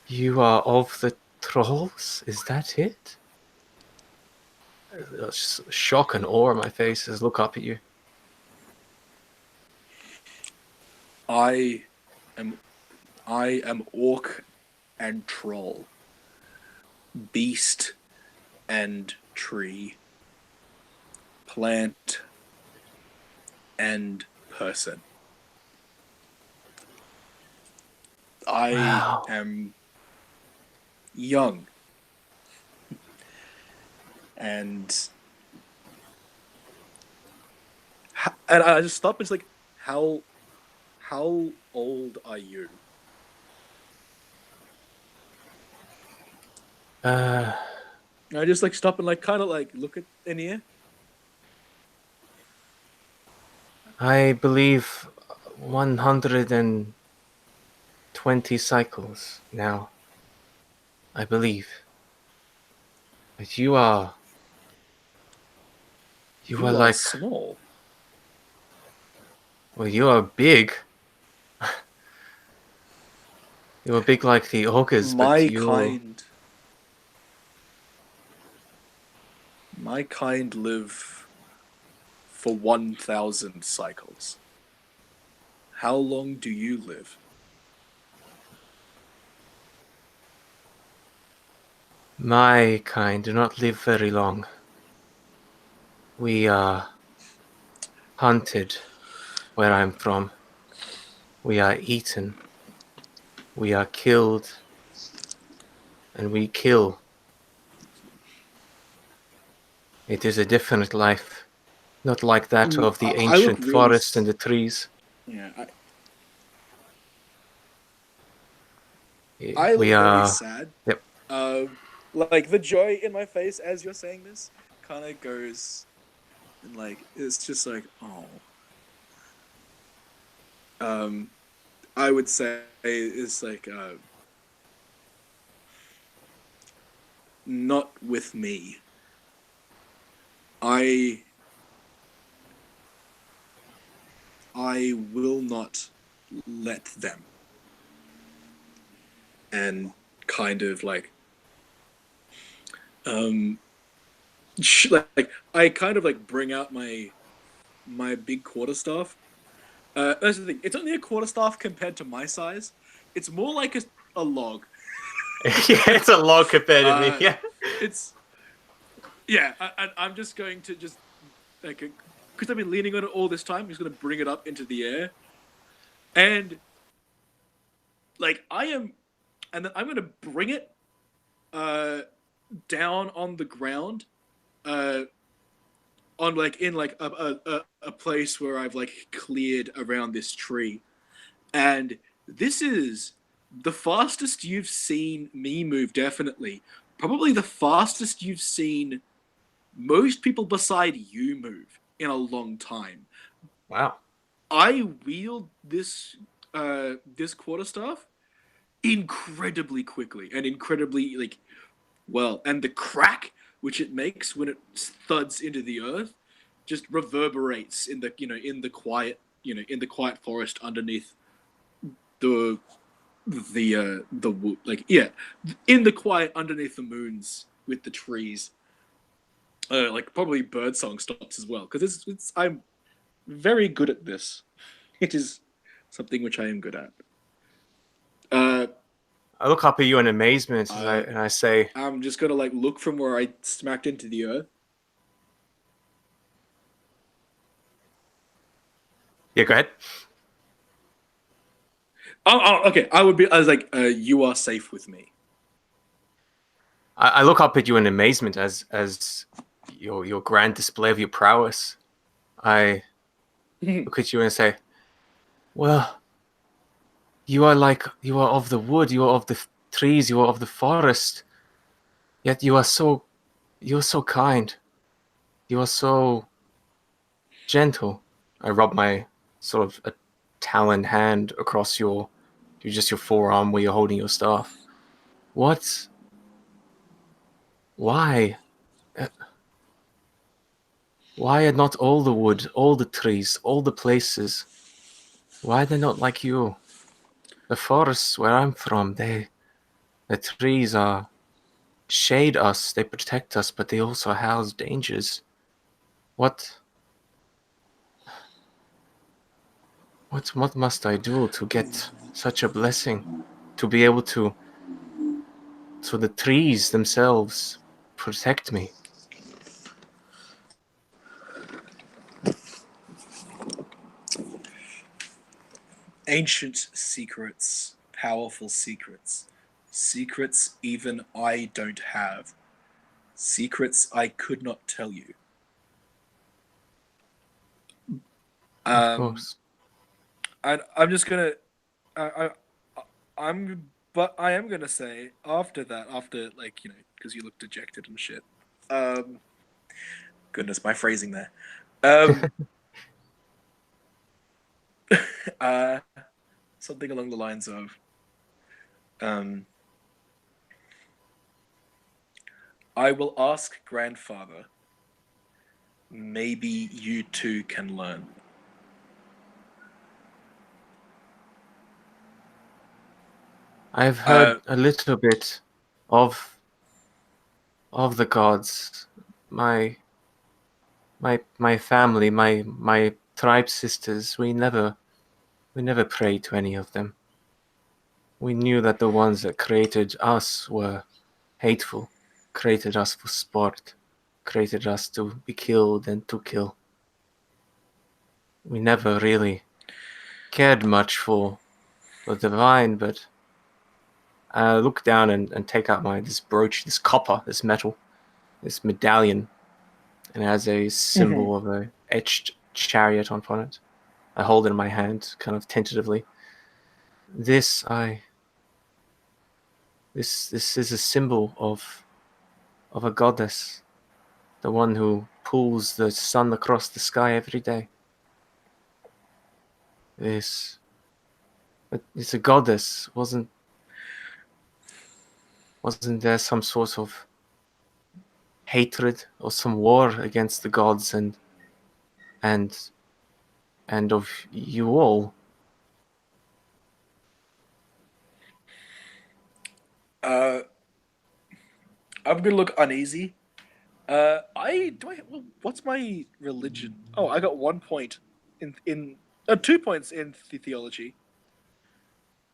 of the trolls? Is that it? There's shock and awe on my face as I look up at you. I am orc and troll. Beast and tree. Plant and person. I Wow. am young. And I just stop and it's like, how old are you? And I just like stop and like kind of like look at Enia. I believe 120 cycles now. I believe. But you are like, small. well, you are big. You are big like the ogres, My but kind live for 1,000 cycles. How long do you live? my kind do not live very long. We are hunted where I'm from. We are eaten. We are killed. And we kill. It is a different life. Not like that of the I look ancient really forest and the trees. Yeah, I look We really are... sad. Yep. Like the joy in my face as you're saying this kind of goes, and like it's just like, oh. I would say it's like not with me. I will not let them. And kind of like like I kind of like bring out my big quarterstaff. That's the thing. It's only a quarterstaff compared to my size. It's more like a log. Yeah, it's a log compared to me. Yeah. I'm just going to just like because I've been leaning on it all this time. I'm just going to bring it up into the air, and like and then I'm going to bring it down on the ground, on like in like a place where I've like cleared around this tree, and this is the fastest you've seen me move, definitely. Probably the fastest you've seen most people beside you move in a long time. Wow. I wield this quarterstaff incredibly quickly and incredibly well, and the crack which it makes when it thuds into the earth just reverberates in the in the quiet in the quiet forest underneath the in the quiet underneath the moons with the trees. Like probably birdsong stops as well because it's I'm very good at this. It is something which I am good at. I look up at you in amazement and I say, I'm just gonna look from where I smacked into the earth. yeah, go ahead. Okay. I was like, you are safe with me. I look up at you in amazement as your grand display of your prowess. I look at you and say, well, you are of the wood, you are of the trees, you are of the forest. Yet you're so kind. You are so gentle. I rub my sort of a taloned hand across your forearm where you're holding your staff. What? Why? Why are not all the wood, all the trees, all the places? Why are they not like you? The forests where I'm from, the trees shade us, they protect us, but they also house dangers. What must I do to get such a blessing? To be able to so the trees themselves protect me. Ancient secrets, powerful secrets, secrets even I don't have, secrets I could not tell you. Of course. I'm just gonna, I, but I am gonna say after that, after because you look dejected and shit. Goodness, my phrasing there. Uh, something along the lines of, I will ask grandfather. Maybe you too can learn. I've heard a little bit of the gods. My family, my tribe sisters, we never prayed to any of them. We knew that the ones that created us were hateful, created us for sport, created us to be killed and to kill. We never really cared much for the divine, but I look down and take out this brooch, this copper, this metal, this medallion, and it has a symbol of a etched chariot on it. I hold it in my hand, kind of tentatively. This is a symbol of a goddess, the one who pulls the sun across the sky every day. It's a goddess. Wasn't there some sort of hatred or some war against the gods and of you all? I'm gonna look uneasy. What's my religion? Oh, I got 1 point in 2 points in theology.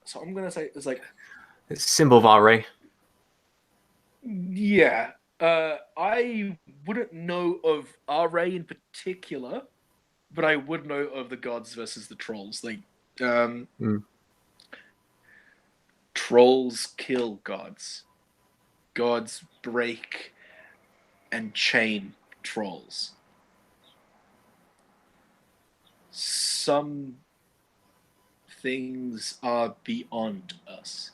So I'm gonna say it's It's a symbol of Are. yeah. I wouldn't know of RA in particular, but I would know of the gods versus the trolls. Trolls kill gods. Gods break and chain trolls. Some things are beyond us.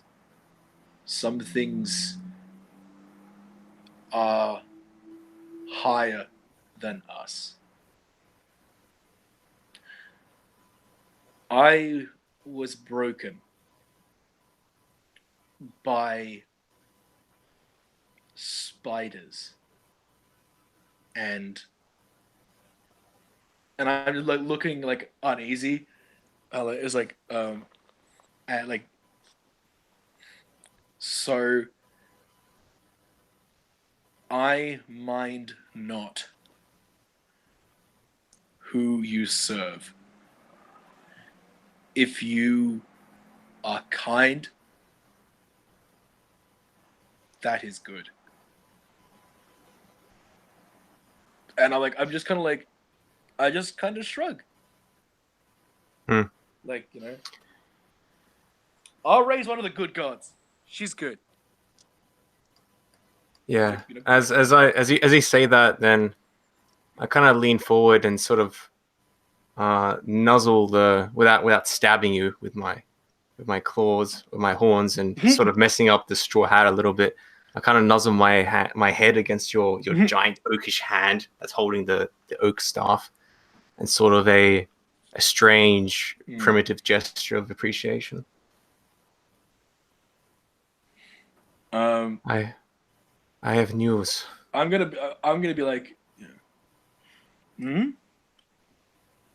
Some things are higher than us. I was broken by spiders, and I'm just like looking like uneasy. It's like and like so. I mind not who you serve. If you are kind, that is good. And I'm just kind of like, I just kind of shrug. Hmm. Like, you know, I'll raise one of the good gods. She's good. Yeah. You know? As you say that, then I kind of lean forward and sort of nuzzle without stabbing you with my claws, with my horns, and sort of messing up the straw hat a little bit. I kind of nuzzle my head against your giant oakish hand that's holding the oak staff, and sort of a strange primitive gesture of appreciation. I have news. I'm gonna be like,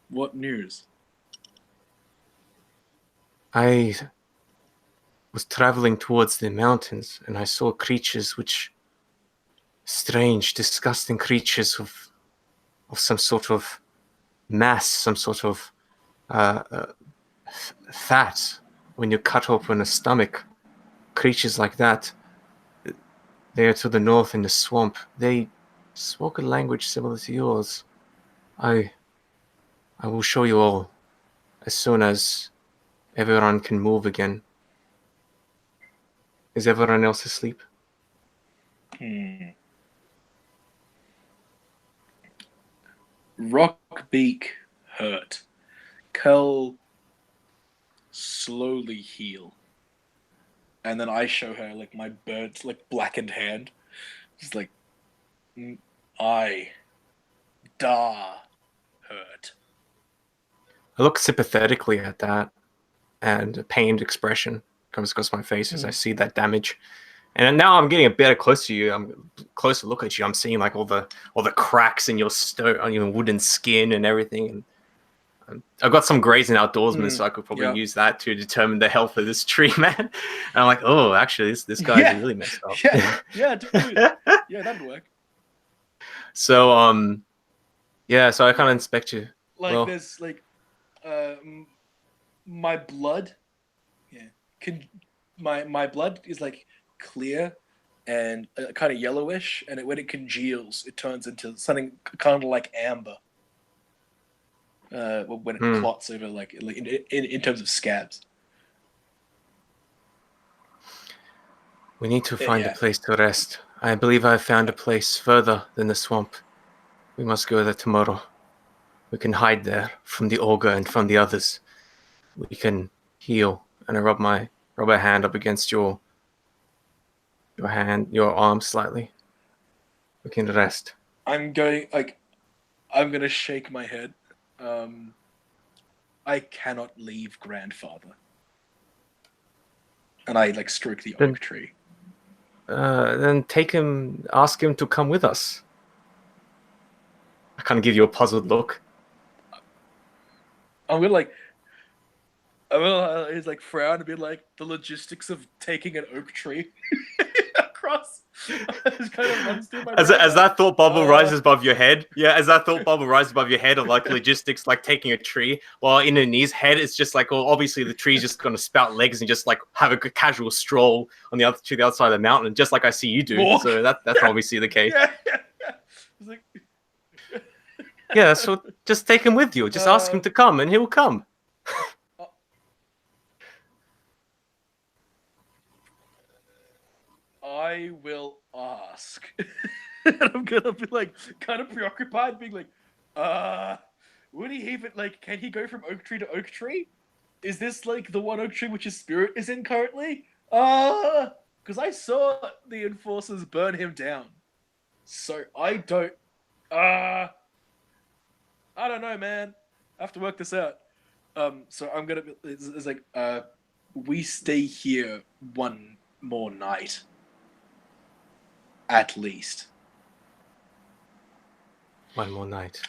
what news? I was traveling towards the mountains, and I saw creatures strange, disgusting creatures of some sort of mass, some sort of fat. When you cut open a stomach, creatures like that, they are to the north in the swamp. They spoke a language similar to yours. I will show you all as soon as everyone can move again. Is everyone else asleep? Rockbeak hurt. Kel slowly heal. And then I show her like my bird's like blackened hand. It's like I hurt. I look sympathetically at that, and a pained expression comes across my face as I see that damage. And now I'm getting a better close to you. I'm closer look at you. I'm seeing like all the cracks in your on your wooden skin and everything. And I've got some grazing outdoorsman, so I could probably use that to determine the health of this tree, man. And I'm like, oh, actually, this guy's really messed up. Yeah, dude. Yeah, that'd work. So so I kind of inspect you. Like there's like my blood. Yeah, my blood is like clear and kind of yellowish, and when it congeals, it turns into something kind of like amber. When it clots over, like in terms of scabs. We need to find a place to rest. I believe I found a place further than the swamp. We must go there tomorrow. We can hide there from the ogre and from the others. We can heal, and I rub a hand up against your arm slightly. We can rest. I'm gonna shake my head. I cannot leave grandfather. And I like stroke the oak tree. Then ask him to come with us. I kind of give you a puzzled look. I'm gonna like frown and be like, the logistics of taking an oak tree across. Kind of runs through my as that thought bubble rises above your head, as that thought bubble rises above your head of like logistics, like taking a tree, while in Ani's head it's just like, well, obviously the tree's just gonna spout legs and just like have a casual stroll to the other side of the mountain, just like I see you do. Walk. So that's obviously the case. It's like, yeah, so just take him with you. Just ask him to come, and he will come. I will ask. And I'm gonna be like kind of preoccupied, being like, would he even like, can he go from oak tree to oak tree? is this like the one oak tree which his spirit is in currently? Because I saw the enforcers burn him down. So I don't. I don't know, man. I have to work this out. So I'm gonna. It's like we stay here one more night, at least. One more night.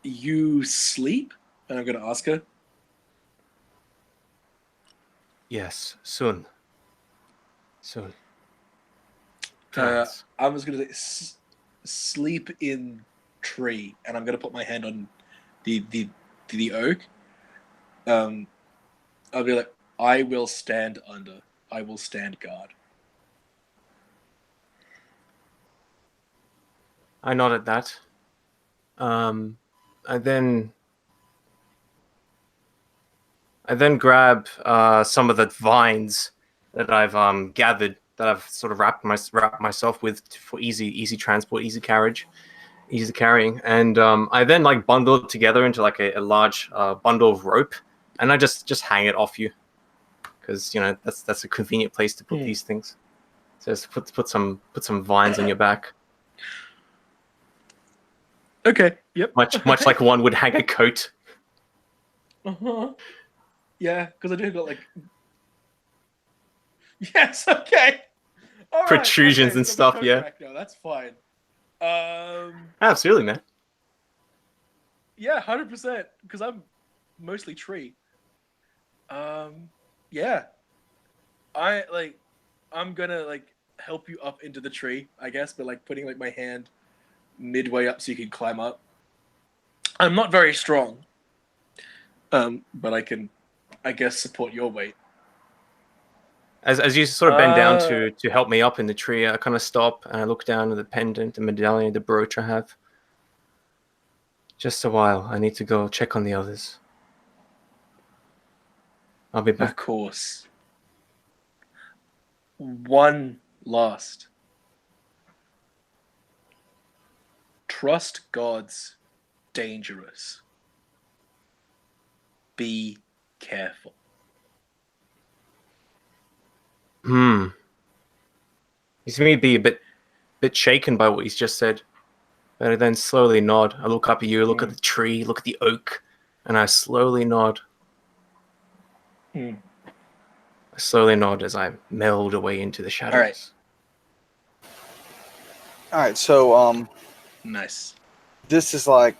You sleep, and I'm gonna ask her. Yes, soon. Soon. I'm just gonna say sleep in tree, and I'm gonna put my hand on the oak. I'll be like, I will stand under. I will stand guard. I nod at that. I then grab some of the vines that I've gathered, that I've sort of wrapped myself with for easy transport, easy carriage, easy carrying, and I then like bundle it together into like a large bundle of rope, and I just hang it off you, because that's a convenient place to put these things. So just put some vines on your back. Okay. Yep. Much like one would hang a coat. Yeah, because I do got like. Yes. Okay. All right, Protrusions okay, and so stuff. the coat Yeah. rack now, that's fine. Absolutely, man. Yeah, 100%. Because I'm mostly tree. Yeah. I'm gonna like help you up into the tree, I guess, but like putting like my hand midway up so you can climb up. I'm not very strong, but I can, I guess, support your weight. As you sort of bend down to help me up in the tree, I kind of stop and I look down at the pendant, the medallion, the brooch I have. Just a while. I need to go check on the others. I'll be Of back. course. One last. Trust gods dangerous. Be careful. You see me be a bit shaken by what he's just said, but I then slowly nod. I look up at you, look at the tree, look at the oak, and I slowly nod. I slowly nod as I meld away into the shadows. All right, so Nice. this is like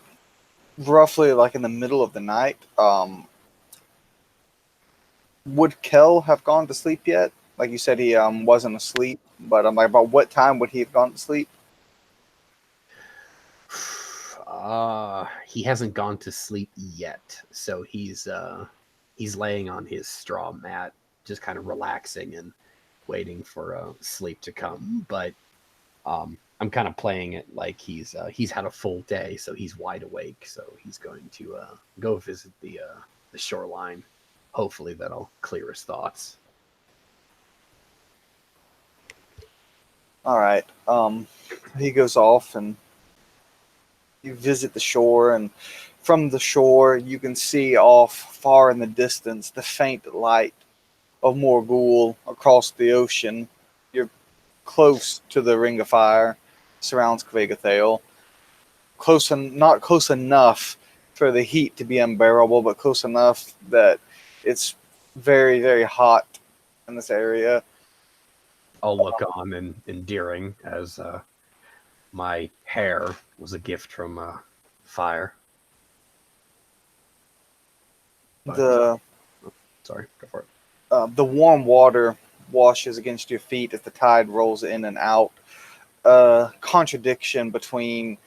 roughly like in the middle of the night. Would Kel have gone to sleep yet? Like you said, he wasn't asleep, but I'm like, about what time would he have gone to sleep? He hasn't gone to sleep yet, so he's laying on his straw mat, just kind of relaxing and waiting for sleep to come. But I'm kind of playing it like he's had a full day, so he's wide awake. So he's going to go visit the shoreline. Hopefully that'll clear his thoughts. All right. He goes off and you visit the shore, and from the shore you can see off far in the distance the faint light of Morgul across the ocean. You're close to the ring of fire surrounds Kvegathale. Not close enough for the heat to be unbearable, but close enough that it's very, very hot in this area. I'll look on and endearing as my hair was a gift from fire. But, sorry, go for it. The warm water washes against your feet as the tide rolls in and out. Contradiction between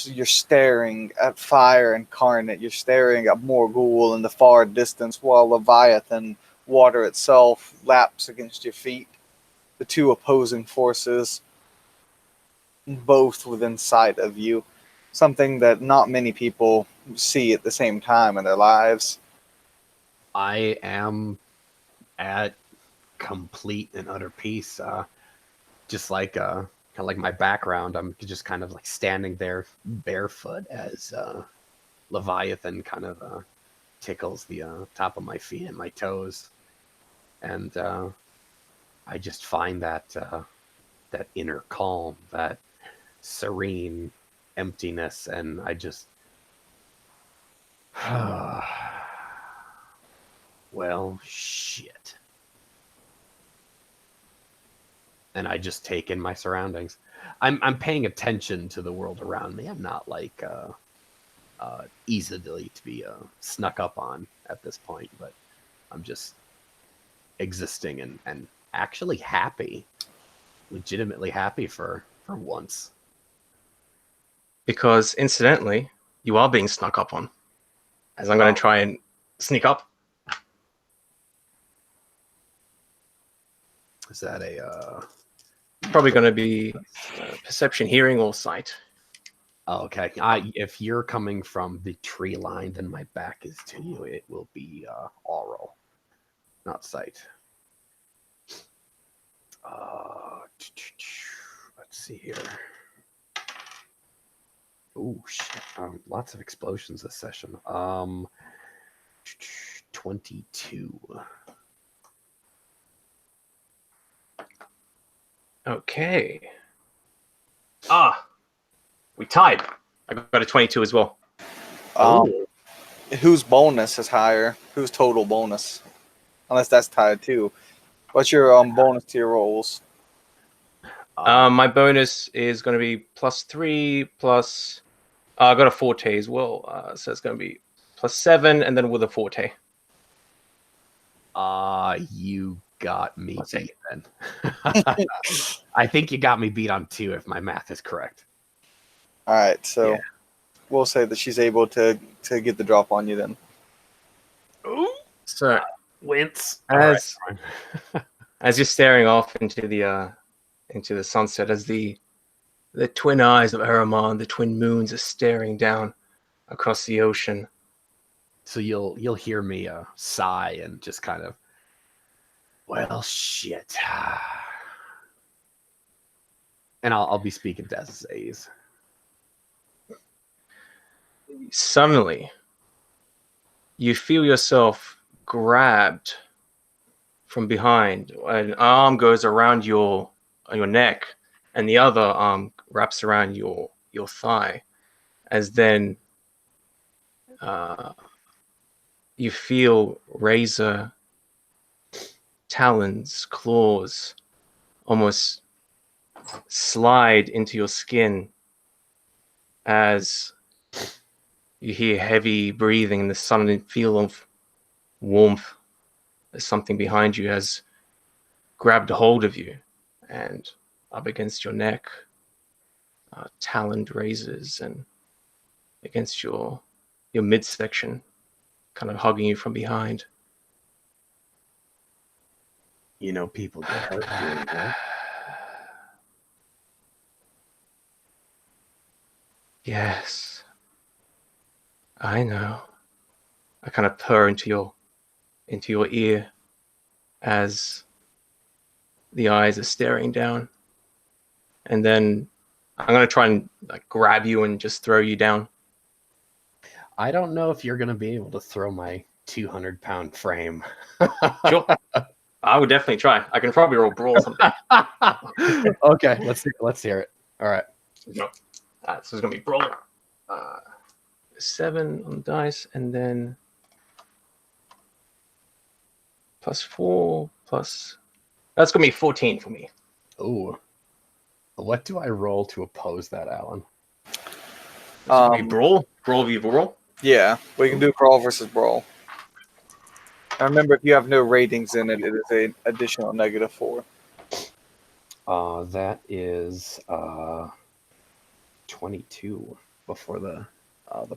you're staring at fire incarnate, you're staring at Morgul in the far distance, while Leviathan water itself laps against your feet. The two opposing forces, both within sight of you. Something that not many people see at the same time in their lives. I am at complete and utter peace. Just like kind of like my background, I'm just kind of like standing there barefoot as Leviathan kind of tickles the top of my feet and my toes, and I just find that that inner calm, that serene emptiness, and I just well, shit. And I just take in my surroundings. I'm paying attention to the world around me. I'm not like easily to be snuck up on at this point, but I'm just existing and actually happy, legitimately happy for once. Because incidentally, you are being snuck up on. As I'm going to try and sneak up. Is that a Probably going to be perception, hearing, or sight. oh, okay. If you're coming from the tree line, then my back is to you. It will be oral, not sight. Let's see here. Oh shit! Lots of explosions this session. 22. Okay. We tied. I got a 22 as well. Whose bonus is higher? Whose total bonus? Unless that's tied too. What's your bonus to your rolls? My bonus is going to be +3 plus. I got a forte as well, so it's going to be +7, and then with a forte. You got me Let's see. beat then. I think you got me beat on 2 if my math is correct. All right, so Yeah. we'll say that she's able to get the drop on you then. So Wince. as you're staring off into the sunset, as the twin eyes of Ahriman, the twin moons, are staring down across the ocean. So you'll hear me sigh and just kind of, well, shit. And I'll be speaking to A's. Suddenly, you feel yourself grabbed from behind. An arm goes around your neck, and the other arm wraps around your thigh. As then you feel razor talons, claws, almost slide into your skin as you hear heavy breathing and the sudden feel of warmth as something behind you has grabbed a hold of you and up against your neck, taloned razors, and against your midsection, kind of hugging you from behind. You know, people get hurt doing that. Yes, I know. I kind of purr into your ear as the eyes are staring down, and then I'm gonna try and like grab you and just throw you down. I don't know if you're going to be able to throw my 200-pound frame. Sure, I would definitely try. I can probably roll brawl something. Okay, let's hear it. All right. So it's gonna be brawl. 7 on the dice, and then +4 plus. That's gonna be 14 for me. Ooh. What do I roll to oppose that, Alan? It's gonna be brawl. Brawl v brawl. Yeah, we can do crawl versus brawl. And remember, if you have no ratings in it, it is an additional -4. That is 22 before the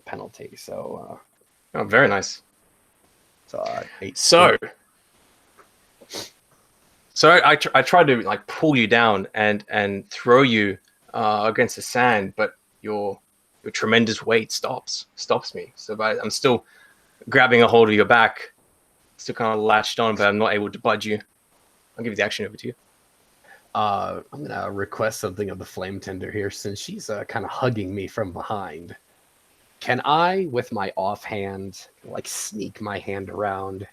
penalty. So Oh, very nice. 8. So I tried to like pull you down and throw you against the sand, but your tremendous weight stops me. So I'm still grabbing a hold of your back, still kind of latched on, but I'm not able to budge you. I'll give you the action over to you. I'm gonna request something of the flame tender here, since she's kind of hugging me from behind. Can I, with my offhand, like sneak my hand around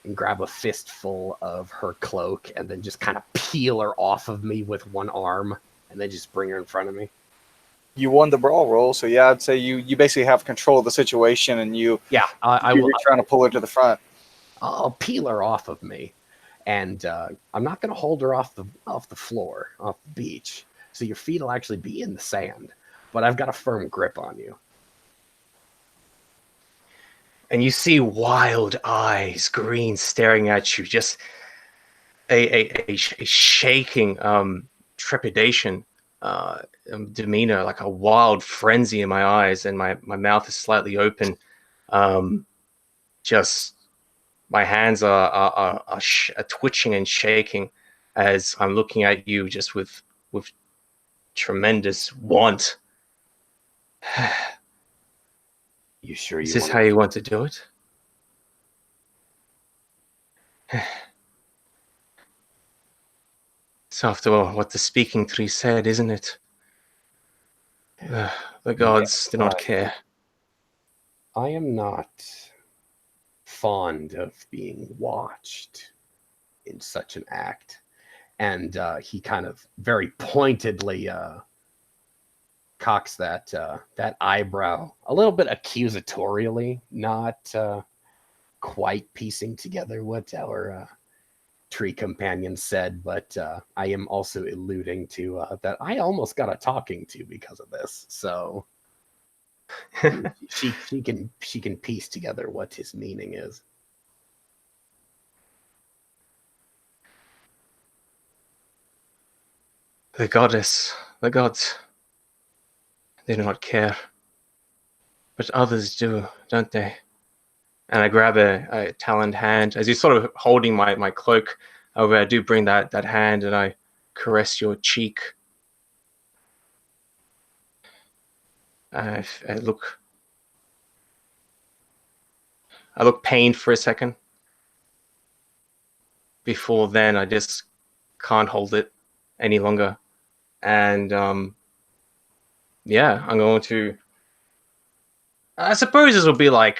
and grab a fistful of her cloak and then just kind of peel her off of me with one arm and then just bring her in front of me? You won the brawl roll, so yeah, I'd say you basically have control of the situation, and Yeah, I you're will. trying to pull her to the front. I'll peel her off of me, and I'm not going to hold her off the floor, off the beach. So your feet will actually be in the sand, but I've got a firm grip on you. And you see wild eyes, green, staring at you, just a shaking trepidation demeanor, like a wild frenzy in my eyes, and my mouth is slightly open. Just my hands are twitching and shaking as I'm looking at you, just with tremendous want. You sure Is you this want how you want to do it? It's after all what the speaking tree said, isn't it? The gods do not care. I am not fond of being watched in such an act. And he kind of very pointedly cocks that eyebrow a little bit accusatorially, not quite piecing together what our tree companion said, but I am also alluding to that I almost got a talking to because of this. So she can piece together what his meaning is. The gods, they do not care. But others do, don't they? And I grab a taloned hand. As you're sort of holding my cloak over, I do bring that hand and I caress your cheek. I look pained for a second. Before then, I just can't hold it any longer. And yeah, I'm going to. I suppose this will be like.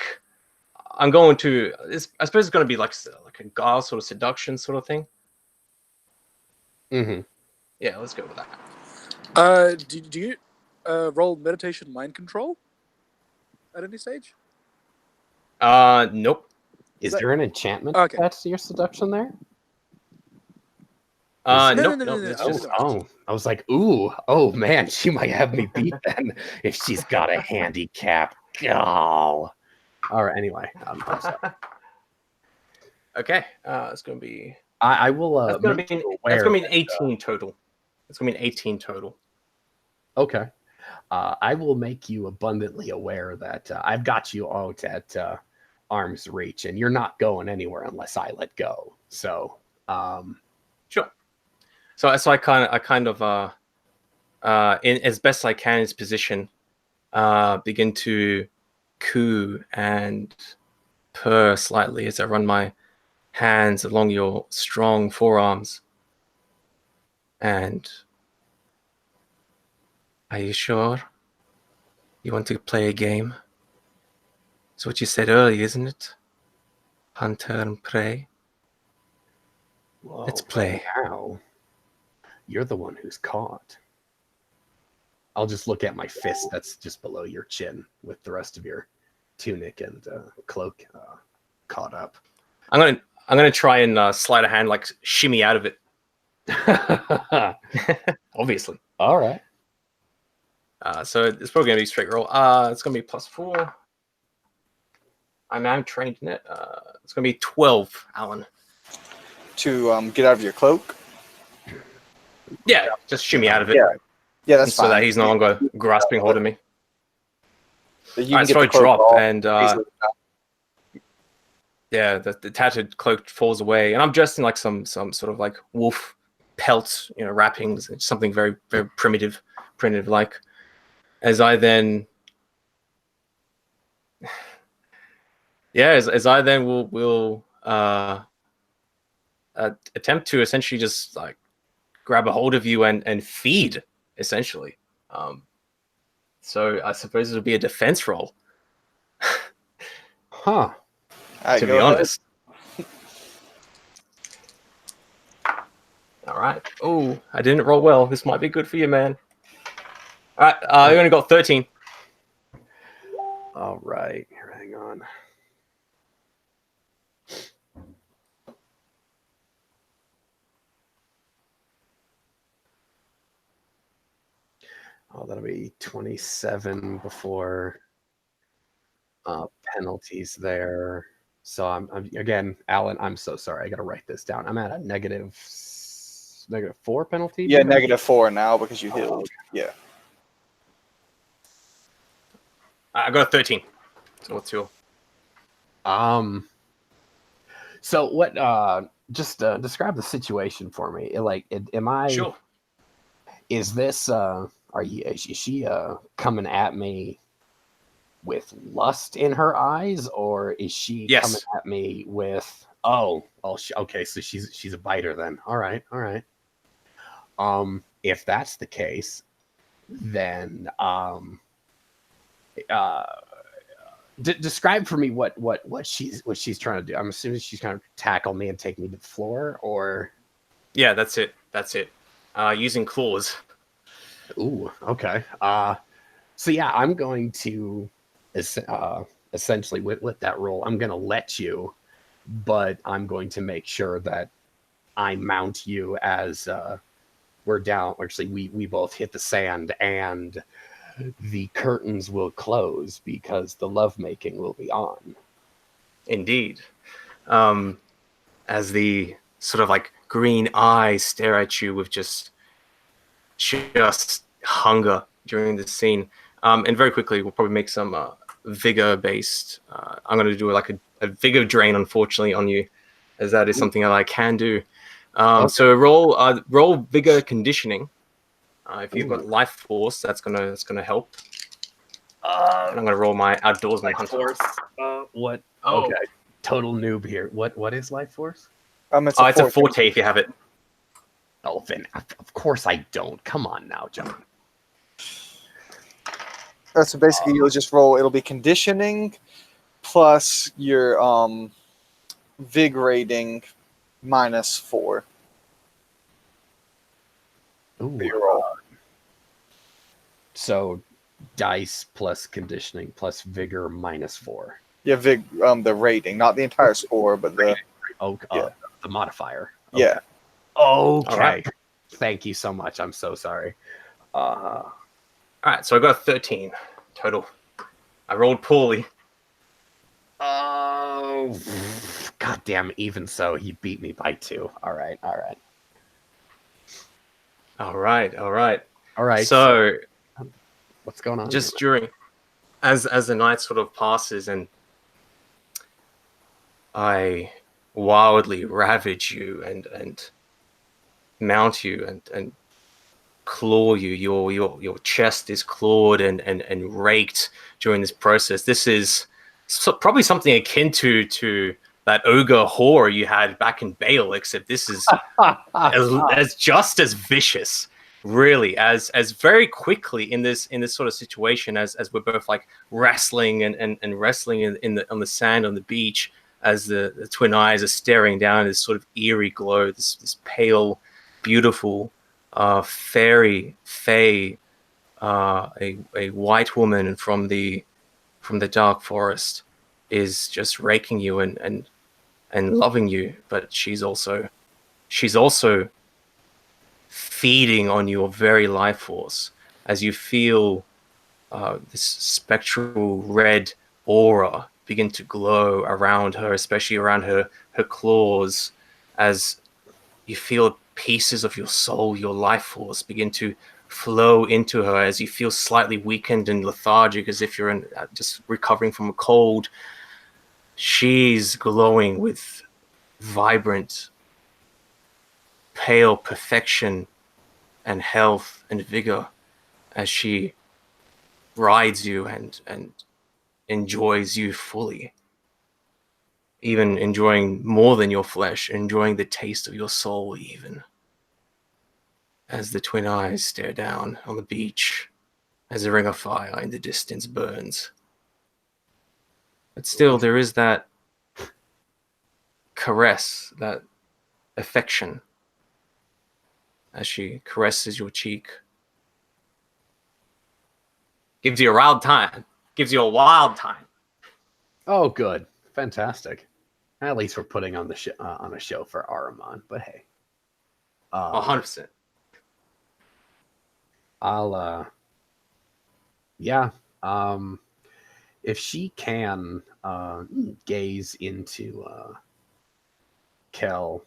I suppose it's going to be like a guile sort of seduction sort of thing. Mm-hmm. Yeah, let's go with that. Do you roll meditation mind control at any stage? Nope. Is that- there an enchantment Okay. that's your seduction there? No, Nope. no, Nope. no, It's no. just Oh, I was like, ooh, oh man, she might have me beat then if she's got a handicap. Oh. All right. Anyway, I'm sorry. okay. It's going to be. I will. That's going to make be. you That's aware going to be an that, 18 total. It's going to be an 18 total. Okay. I will make you abundantly aware that I've got you out at arm's reach, and you're not going anywhere unless I let go. So, Sure. So I kind of in as best I can, his position, begin to coo and purr slightly as I run my hands along your strong forearms. And are you sure you want to play a game? It's what you said earlier, isn't it? Hunter and prey. whoa, Let's play. Now, you're the one who's caught. I'll just look at my fist that's just below your chin with the rest of your tunic and cloak caught up. I'm gonna try and slide a hand, like shimmy out of it. Obviously. All right. So it's probably gonna be straight roll. It's gonna be +4. I'm trained in it. It's gonna be 12, Alan. To get out of your cloak. Yeah, just shimmy out of it. Yeah, that's so fine. that he's no longer grasping hold of me. You Alright, can so I get the cloak drop off and easily. yeah, the tattered cloak falls away, and I'm dressed in like some sort of like wolf pelt, wrappings, something very very primitive like. As I then, yeah, as I then will attempt to essentially just like grab a hold of you and feed essentially. So I suppose it'll be a defense roll Huh. All right, To go be ahead. honest. All right. Oh, I didn't roll well. This might be good for you, man. All right. I only got 13. All right. Hang on. Oh, that'll be 27 before penalties there. So I'm again, Alan. I'm so sorry. I got to write this down. I'm at a -4 penalty. Yeah, damage? -4 now because you healed. Yeah. I got a 13. So what's your? So what? Just describe the situation for me. Am I? Sure. Is this? Is she coming at me with lust in her eyes, or is she Yes. coming at me with? Okay. So she's a biter then. All right. If that's the case, then describe for me what she's trying to do. I'm assuming she's trying to tackle me and take me to the floor, or Yeah, that's it. Using claws. ooh, okay. So yeah, I'm going to essentially with that roll, I'm going to let you, but I'm going to make sure that I mount you as we're down. Actually, we both hit the sand and the curtains will close because the lovemaking will be on. Indeed. As the sort of like green eyes stare at you with just hunger during the scene. And very quickly, we'll probably make some vigor based. I'm going to do like a vigor drain, unfortunately, on you, as that is something that I can do. Okay. So roll vigor conditioning. If you've got Ooh. life force, that's gonna help. And I'm gonna roll my outdoorsman Life hunter. force. What? Oh. Okay. Total noob here. What is life force? It's It's a forte if you have it. Oh, then of course I don't. Come on now, John. So basically, you'll just roll. It'll be conditioning plus your vig rating -4 Ooh. for your roll. So dice plus conditioning plus vigor -4. Yeah, vig the rating, not the entire score, but the Yeah. The modifier. yeah. Okay. right. Thank you so much. I'm so sorry. All right, so I got a 13 total. I rolled poorly. Oh, goddamn! Even so, he beat me by 2. All right. All right. So So what's going on? just during, as the night sort of passes, and I wildly ravage you and mount you and claw you. Your chest is clawed and raked during this process. This is probably something akin to that ogre horror you had back in Bale, except this is as just as vicious, really, as very quickly in this sort of situation as we're both like wrestling and wrestling on the sand on the beach, as the twin eyes are staring down this sort of eerie glow, this pale, beautiful fairy fae, a white woman from the dark forest is just raking you and loving you, but she's also feeding on your very life force as you feel this spectral red aura begin to glow around her, especially around her claws, as you feel pieces of your soul, your life force begin to flow into her as you feel slightly weakened and lethargic, as if you're just recovering from a cold. She's glowing with vibrant, pale perfection and health and vigor as she rides you and enjoys you fully, even enjoying more than your flesh, enjoying the taste of your soul, even as the twin eyes stare down on the beach as a ring of fire in the distance burns. But still, there is that caress, that affection as she caresses your cheek. Gives you a wild time. Gives you a wild time. Oh, good, fantastic. At least we're putting on the on a show for Ahriman. But hey, 100%. I'll yeah. If she can gaze into Kel,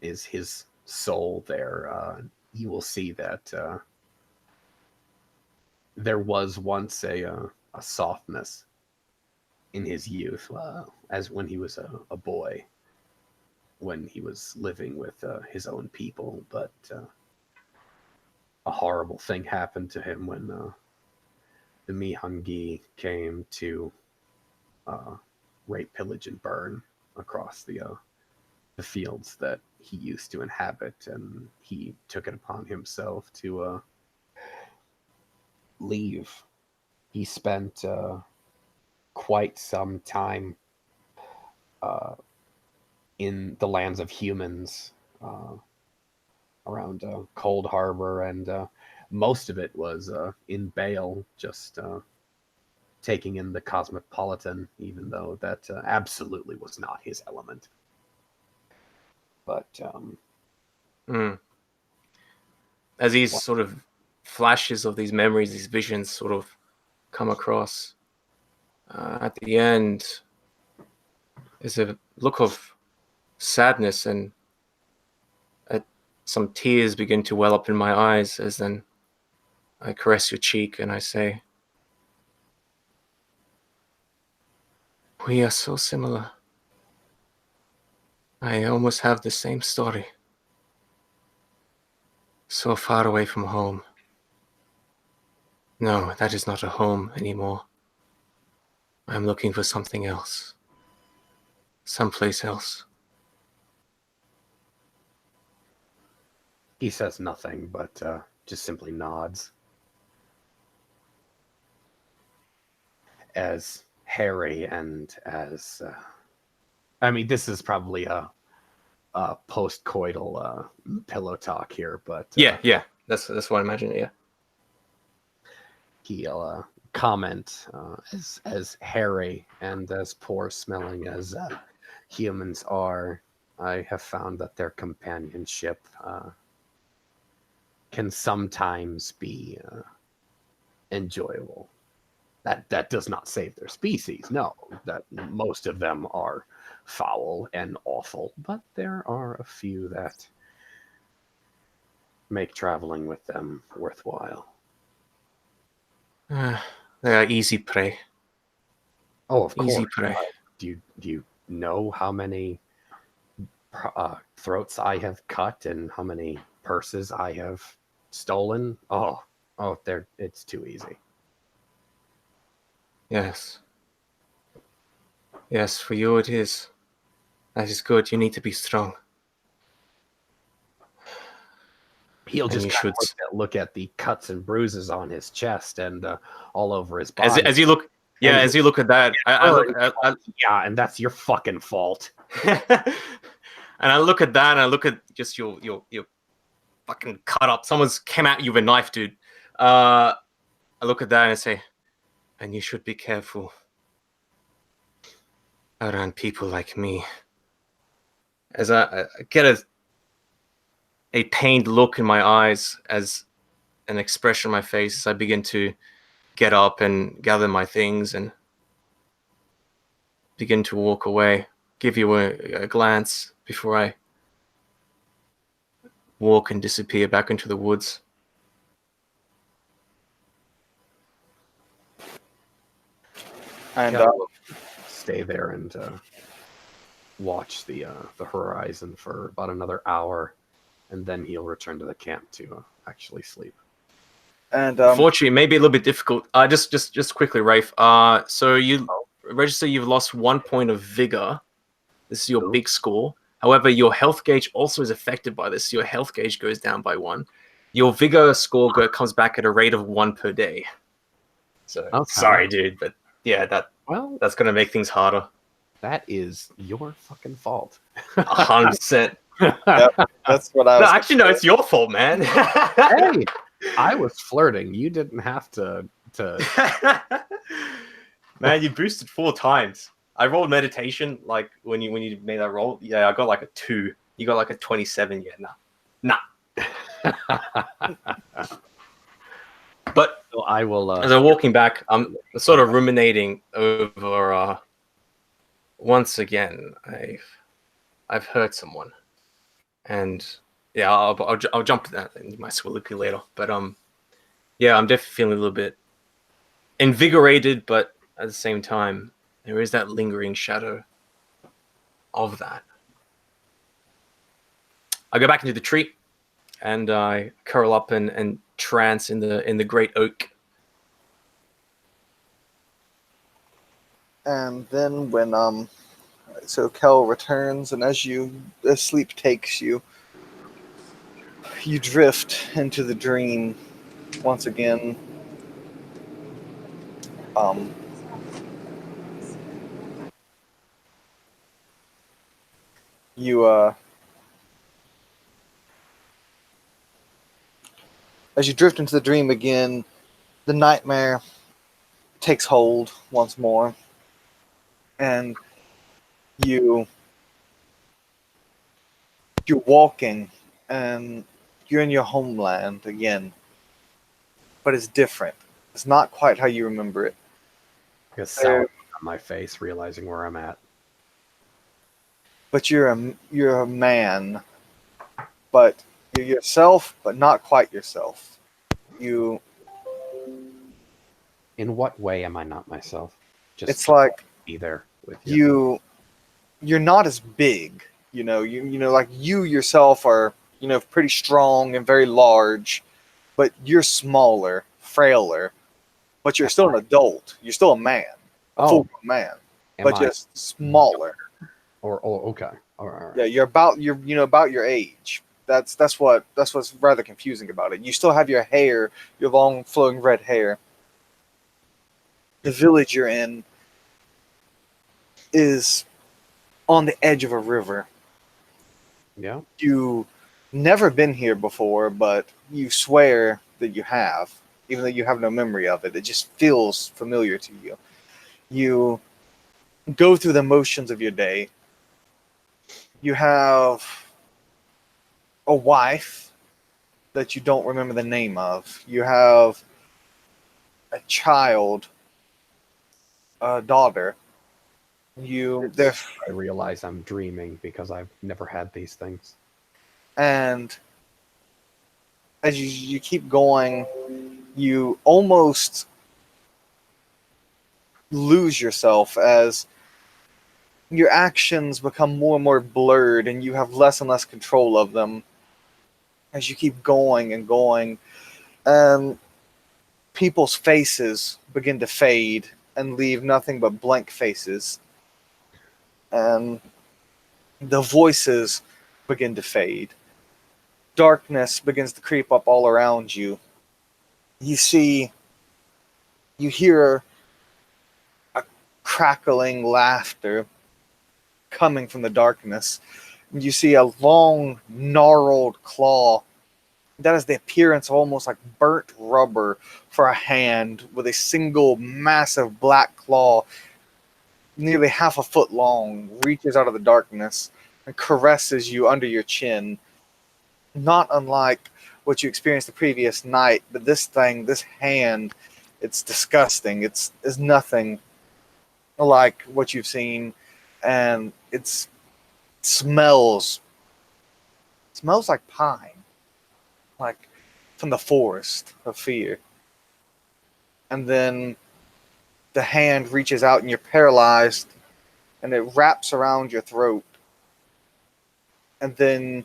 is his soul there, you will see that there was once a softness in his youth, as when he was a boy, when he was living with his own people. But a horrible thing happened to him when the Mihangi came to rape, pillage, and burn across the fields that he used to inhabit, and he took it upon himself to leave. He spent quite some time in the lands of humans, around Cold Harbor, and most of it was in Bale, just taking in the cosmopolitan, even though that absolutely was not his element. But as these sort of flashes of these memories, these visions sort of come across, at the end is a look of sadness, and some tears begin to well up in my eyes as then I caress your cheek and I say, we are so similar. I almost have the same story. So far away from home. No, that is not a home anymore. I'm looking for something else. Someplace else. he says nothing, but just simply nods. As Harry and as I mean, this is probably a post-coital pillow talk here, but Yeah, that's what I imagine. Yeah. he'll comment as hairy and as poor smelling as humans are. I have found that their companionship can sometimes be enjoyable. That does not save their species. No, that most of them are foul and awful, but there are a few that make traveling with them worthwhile. They are easy prey. Oh, of Easy course. prey. Do you know how many throats I have cut and how many purses I have stolen? Oh, it's too easy. Yes. Yes, for you it is. That is good. You need to be strong. He'll And just you kind of should- look at the cuts and bruises on his chest and all over his body. As you look, yeah, And as you look at that, I look at Yeah, and that's your fucking fault. and I look at that, and I look at just your fucking cut up. Someone's came at you with a knife, dude. I look at that and I say, and you should be careful around people like me. As I get a pained look in my eyes, as an expression on my face, as I begin to get up and gather my things and begin to walk away, give you a glance before I walk and disappear back into the woods. And Kel will stay there and watch the horizon for about another hour, and then he'll return to the camp to actually sleep. Unfortunately, it may be a little bit difficult. Just quickly, Rafe. So you register you've lost 1 point of vigor. This is your Cool. big score. However, your health gauge also is affected by this. Your health gauge goes down by 1. Your vigor score comes back at a rate of 1 per day. So Okay. sorry, dude, but yeah, Well, that's gonna make things harder. that is your fucking fault. 100%. That's what I No, was. actually, no, it's your fault, man. Hey, I was flirting. You didn't have to. Man, you boosted 4 times. I rolled meditation like when you made that roll. Yeah, I got like a 2. You got like a 27. Yeah, nah. But So I will. as I'm walking back, I'm sort of ruminating over. Once again, I've hurt someone, and yeah, I'll jump to that in my soliloquy later. But yeah, I'm definitely feeling a little bit invigorated, but at the same time, there is that lingering shadow of that. I go back into the tree, and I curl up and trance in the great oak. And then when so Kel returns, and as sleep takes you, you drift into the dream once again. Um, you as you drift into the dream again, the nightmare takes hold once more, and you you're walking, and you're in your homeland again, but it's different. It's not quite how you remember it. a sour look on my face, realizing where I'm at. But you're a man, but you're yourself, but not quite yourself. You In what way am I not myself? Just it's like be there with you. you're not as big, like you yourself are, pretty strong and very large, but you're smaller, frailer, but you're still an adult. You're still a man, a Oh. full man, Am but I? just smaller. Or okay. All right. Yeah, you're about about your age. That's what's rather confusing about it. You still have your hair, your long flowing red hair. The village you're in is on the edge of a river. Yeah. You never been here before, but you swear that you have, even though you have no memory of it. It just feels familiar to you. You go through the motions of your day. You have a wife that you don't remember the name of. You have a child, a daughter. They're I realize I'm dreaming because I've never had these things. and as you keep going, you almost lose yourself as your actions become more and more blurred and you have less and less control of them as you keep going and going, and people's faces begin to fade and leave nothing but blank faces, and the voices begin to fade. Darkness begins to creep up all around you. You hear a crackling laughter coming from the darkness. You see a long, gnarled claw that has the appearance of almost like burnt rubber for a hand, with a single massive black claw, nearly half a foot long, reaches out of the darkness and caresses you under your chin. Not unlike what you experienced the previous night, but this hand, it's disgusting. It's nothing like what you've seen, and it smells like pine, like from the forest of fear. And then the hand reaches out and you're paralyzed, and it wraps around your throat. And then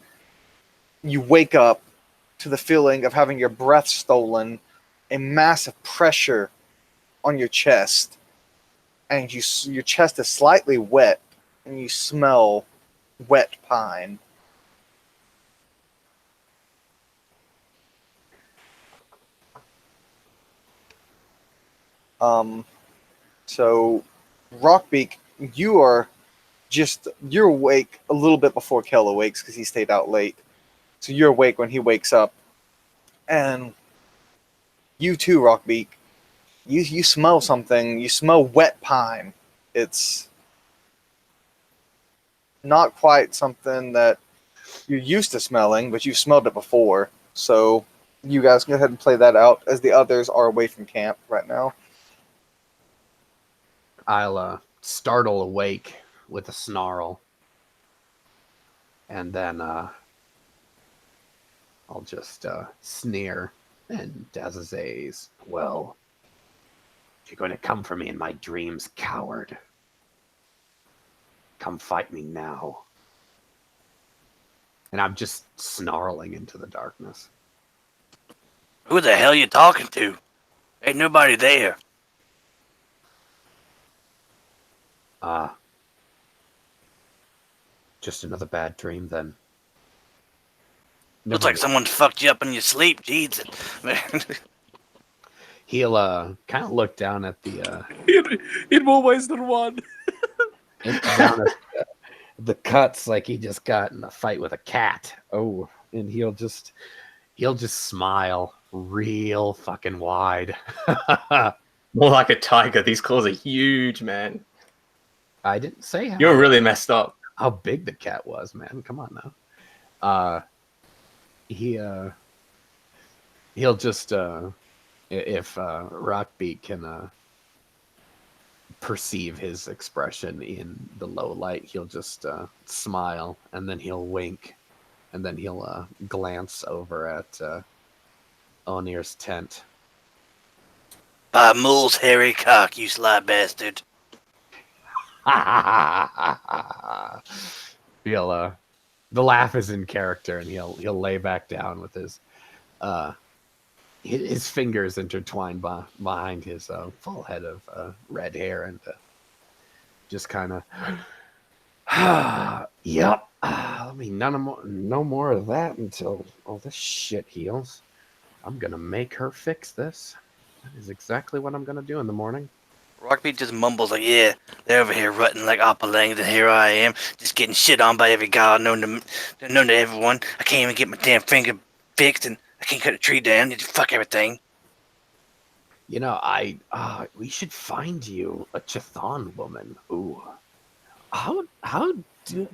you wake up to the feeling of having your breath stolen, a massive pressure on your chest, and your chest is slightly wet, and you smell wet pine. So, Rockbeak, you're awake a little bit before Kel awakes because he stayed out late. So you're awake when he wakes up, and you too, Rockbeak. You smell something. You smell wet pine. It's not quite something that you're used to smelling, but you've smelled it before. So you guys go ahead and play that out as the others are away from camp right now. I'll startle awake with a snarl, and then I'll just sneer. And Dazazays, well, if you're going to come for me in my dreams, coward, come fight me now. And I'm just snarling into the darkness. Who the hell you talking to? Ain't nobody there. Just another bad dream then. Looks Never like mind. someone fucked you up in your sleep. Jesus, man. He'll kind of look down at the In more ways than one. down at the cuts like he just got in a fight with a cat. Oh, and he'll just smile real fucking wide. More like a tiger. These claws are huge, man. I didn't say You're really messed up. how big the cat was, man. Come on now. He'll just if Rockbeak can perceive his expression in the low light, he'll just smile, and then he'll wink, and then he'll glance over at Onir's tent. By Mole's hairy cock, you sly bastard. He'll the laugh is in character, and he'll lay back down with his fingers intertwined behind his full head of red hair, and just kind of, yep. I mean, no more of that until all this shit heals. I'm gonna make her fix this. That is exactly what I'm gonna do in the morning. Rockbeat just mumbles like, yeah, they're over here rutting like Oppalang, and here I am, just getting shit on by every god known to everyone. I can't even get my damn finger fixed, and I can't cut a tree down. You just fuck everything. You know, we should find you a Chthon woman. Ooh, how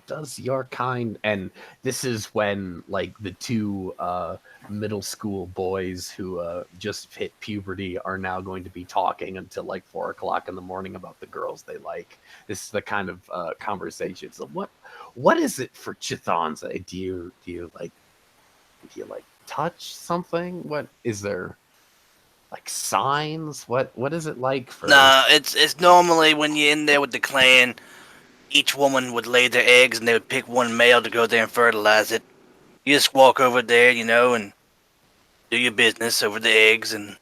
does your kind? And this is when like the two middle school boys who just hit puberty are now going to be talking until like 4 o'clock in the morning about the girls they like. This is the kind of conversations. So what is it for Chthons? Do you like touch something? What is there? Like signs? What is it like for? Nah, it's normally when you're in there with the clan, each woman would lay their eggs and they would pick one male to go there and fertilize it. You just walk over there, and do your business over the eggs and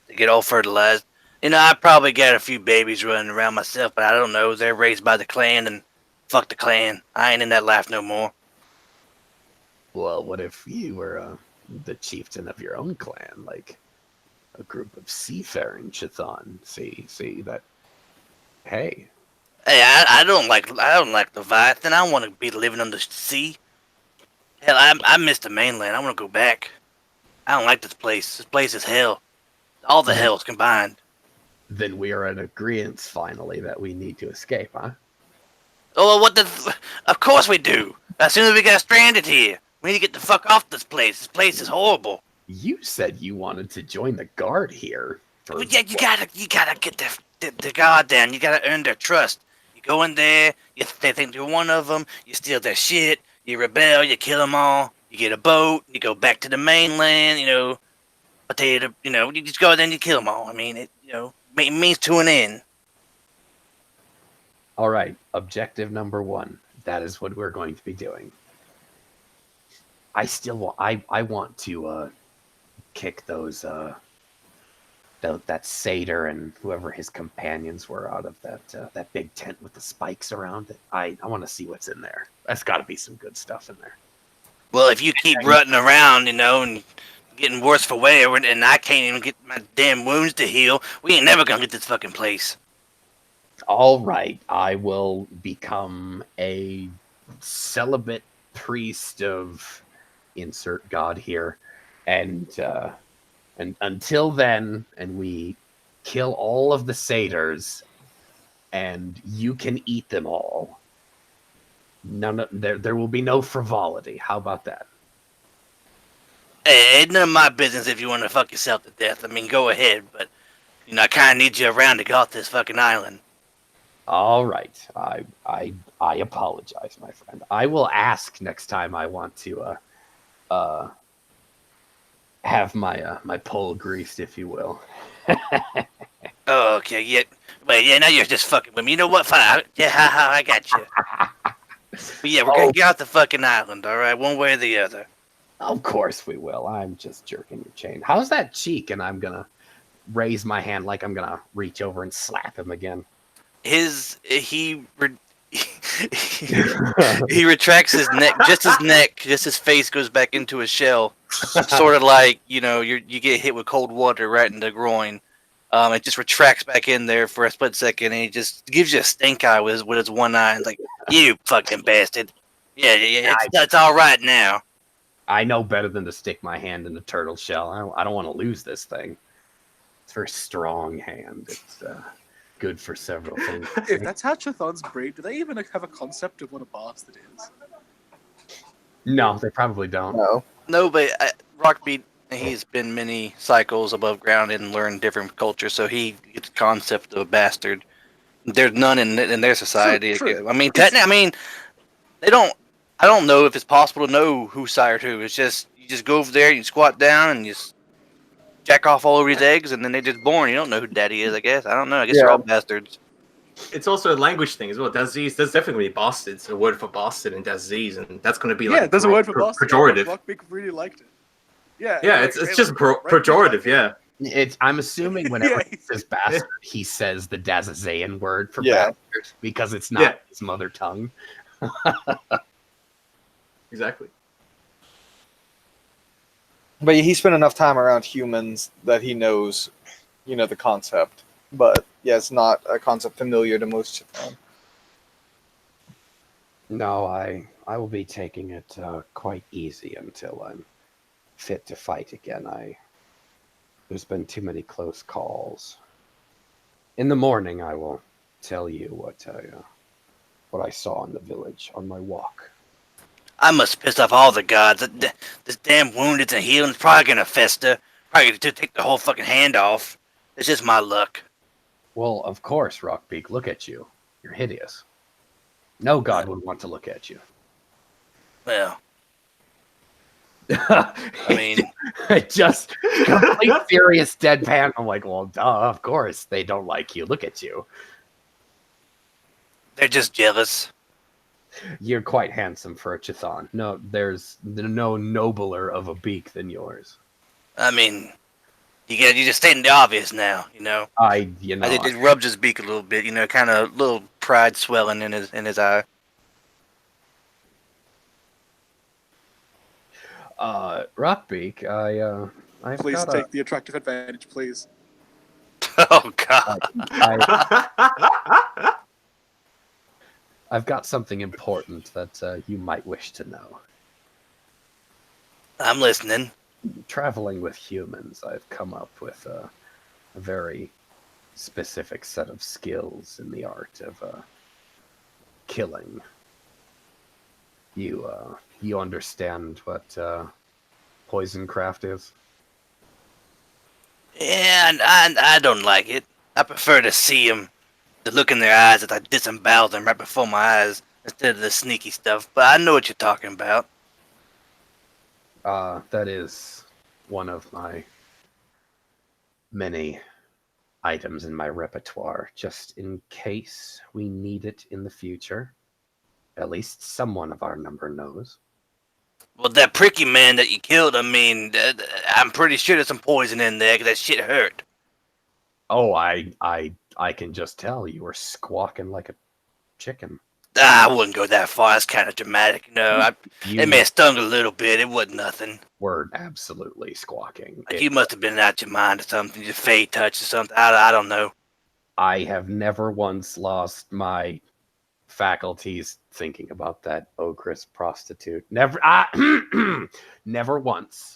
they get all fertilized. I probably got a few babies running around myself, but I don't know. They're raised by the clan and fuck the clan. I ain't in that life no more. Well, what if you were the chieftain of your own clan, like a group of seafaring Chthon? See that? Hey, Hey, I don't like Leviathan. I want to be living on the sea. Hell, I miss the mainland. I want to go back. I don't like this place. This place is hell. All the hells combined. then we are in agreement finally that we need to escape, huh? Oh, what the? Of course we do. As soon as we got stranded here, we need to get the fuck off this place. This place is horrible. You said you wanted to join the guard here. Well, yeah, you gotta get the guard down. You gotta earn their trust. You go in there, they think you're one of them. You steal their shit. You rebel. You kill them all. You get a boat. You go back to the mainland. Potato. You just go there and you kill them all. I mean, it means to an end. All right, objective number 1. That is what we're going to be doing. I still want. I want to kick those that satyr and whoever his companions were out of that big tent with the spikes around it. I want to see what's in there. That's got to be some good stuff in there. Well, if you keep rutting around, and getting worse for wear, and I can't even get my damn wounds to heal, we ain't never gonna get this fucking place. All right, I will become a celibate priest of insert god here, and until then, and we kill all of the satyrs, and you can eat them all. There will be no frivolity. How about that? Hey, ain't none of my business if you want to fuck yourself to death. I mean, go ahead, but I kind of need you around to get off this fucking island. All right, I apologize, my friend. I will ask next time I want to have my pole greased, if you will. Oh, okay, yeah. Wait, yeah, now you're just fucking with me. You know what? Fine. Yeah, haha, I got you. But yeah, we're gonna get off the fucking island, all right? One way or the other. Of course we will. I'm just jerking your chain. How's that cheek? And I'm gonna raise my hand like I'm gonna reach over and slap him again. He retracts his neck, just his face goes back into his shell, sort of like you get hit with cold water right in the groin. It just retracts back in there for a split second, and he just gives you a stink eye with his one eye. It's like, you fucking bastard. Yeah, it's all right now. I know better than to stick my hand in the turtle shell. I don't want to lose this thing. It's a very strong hand. It's good for several things. If that's how Chthons breed, do they even have a concept of what a bastard is? No, they probably don't. No. But Rockbeat, he's been many cycles above ground and learned different cultures, so he gets the concept of a bastard. There's none in their society. True. I mean, they don't. I don't know if it's possible to know who sired who. It's just you just go over there, you squat down, and you just jack off all over his eggs, and then they're just born. You don't know who daddy is. I guess I don't know. I guess they're all bastards. It's also a language thing as well. Daziz, there's definitely going to be bastards, a word for bastard in Daziz, and that's going to be like there's a word for bastard. pejorative. Rockbeak really liked it. Yeah, it's just pejorative, yeah. I'm assuming whenever he says bastard, he says the Dazazayan word for bastard because it's not his mother tongue. Exactly. But he spent enough time around humans that he knows, the concept. But yeah, it's not a concept familiar to most Chthon. No, I will be taking it quite easy until I'm fit to fight again. There's been too many close calls. In the morning, I will tell you what I saw in the village on my walk. I must piss off all the gods. This damn wound isn't healing. It's probably gonna fester. Probably gonna take the whole fucking hand off. It's just my luck. Well, of course, Rockbeak. Look at you. You're hideous. No god would want to look at you. Well, I mean, just complete serious deadpan. I'm like, well, duh, of course they don't like you. Look at you. they're just jealous. You're quite handsome for a Chthon. No, there's no nobler of a beak than yours. I mean, you just stating the obvious now, I it rubs his beak a little bit, kind of little pride swelling in his eye. Rockbeak, I've Please got take the attractive advantage, please. Oh God! I've got something important that you might wish to know. I'm listening. Traveling with humans, I've come up with a very specific set of skills in the art of killing. You understand what poison craft is? Yeah, and I don't like it. I prefer to see them, the look in their eyes as I disembowel them right before my eyes, instead of the sneaky stuff. But I know what you're talking about. That is one of my many items in my repertoire, just in case we need it in the future. At least someone of our number knows. Well, that pricky man that you killed, I mean, I'm pretty sure there's some poison in there, 'cause that shit hurt. Oh, I can just tell you were squawking like a chicken. I wouldn't go that far. It's kind of dramatic, It may have stung a little bit. It wasn't nothing. Were absolutely squawking. You must have been out your mind or something. Your fey touch or something. I don't know. I have never once lost my faculties thinking about that ogress prostitute. Never, never once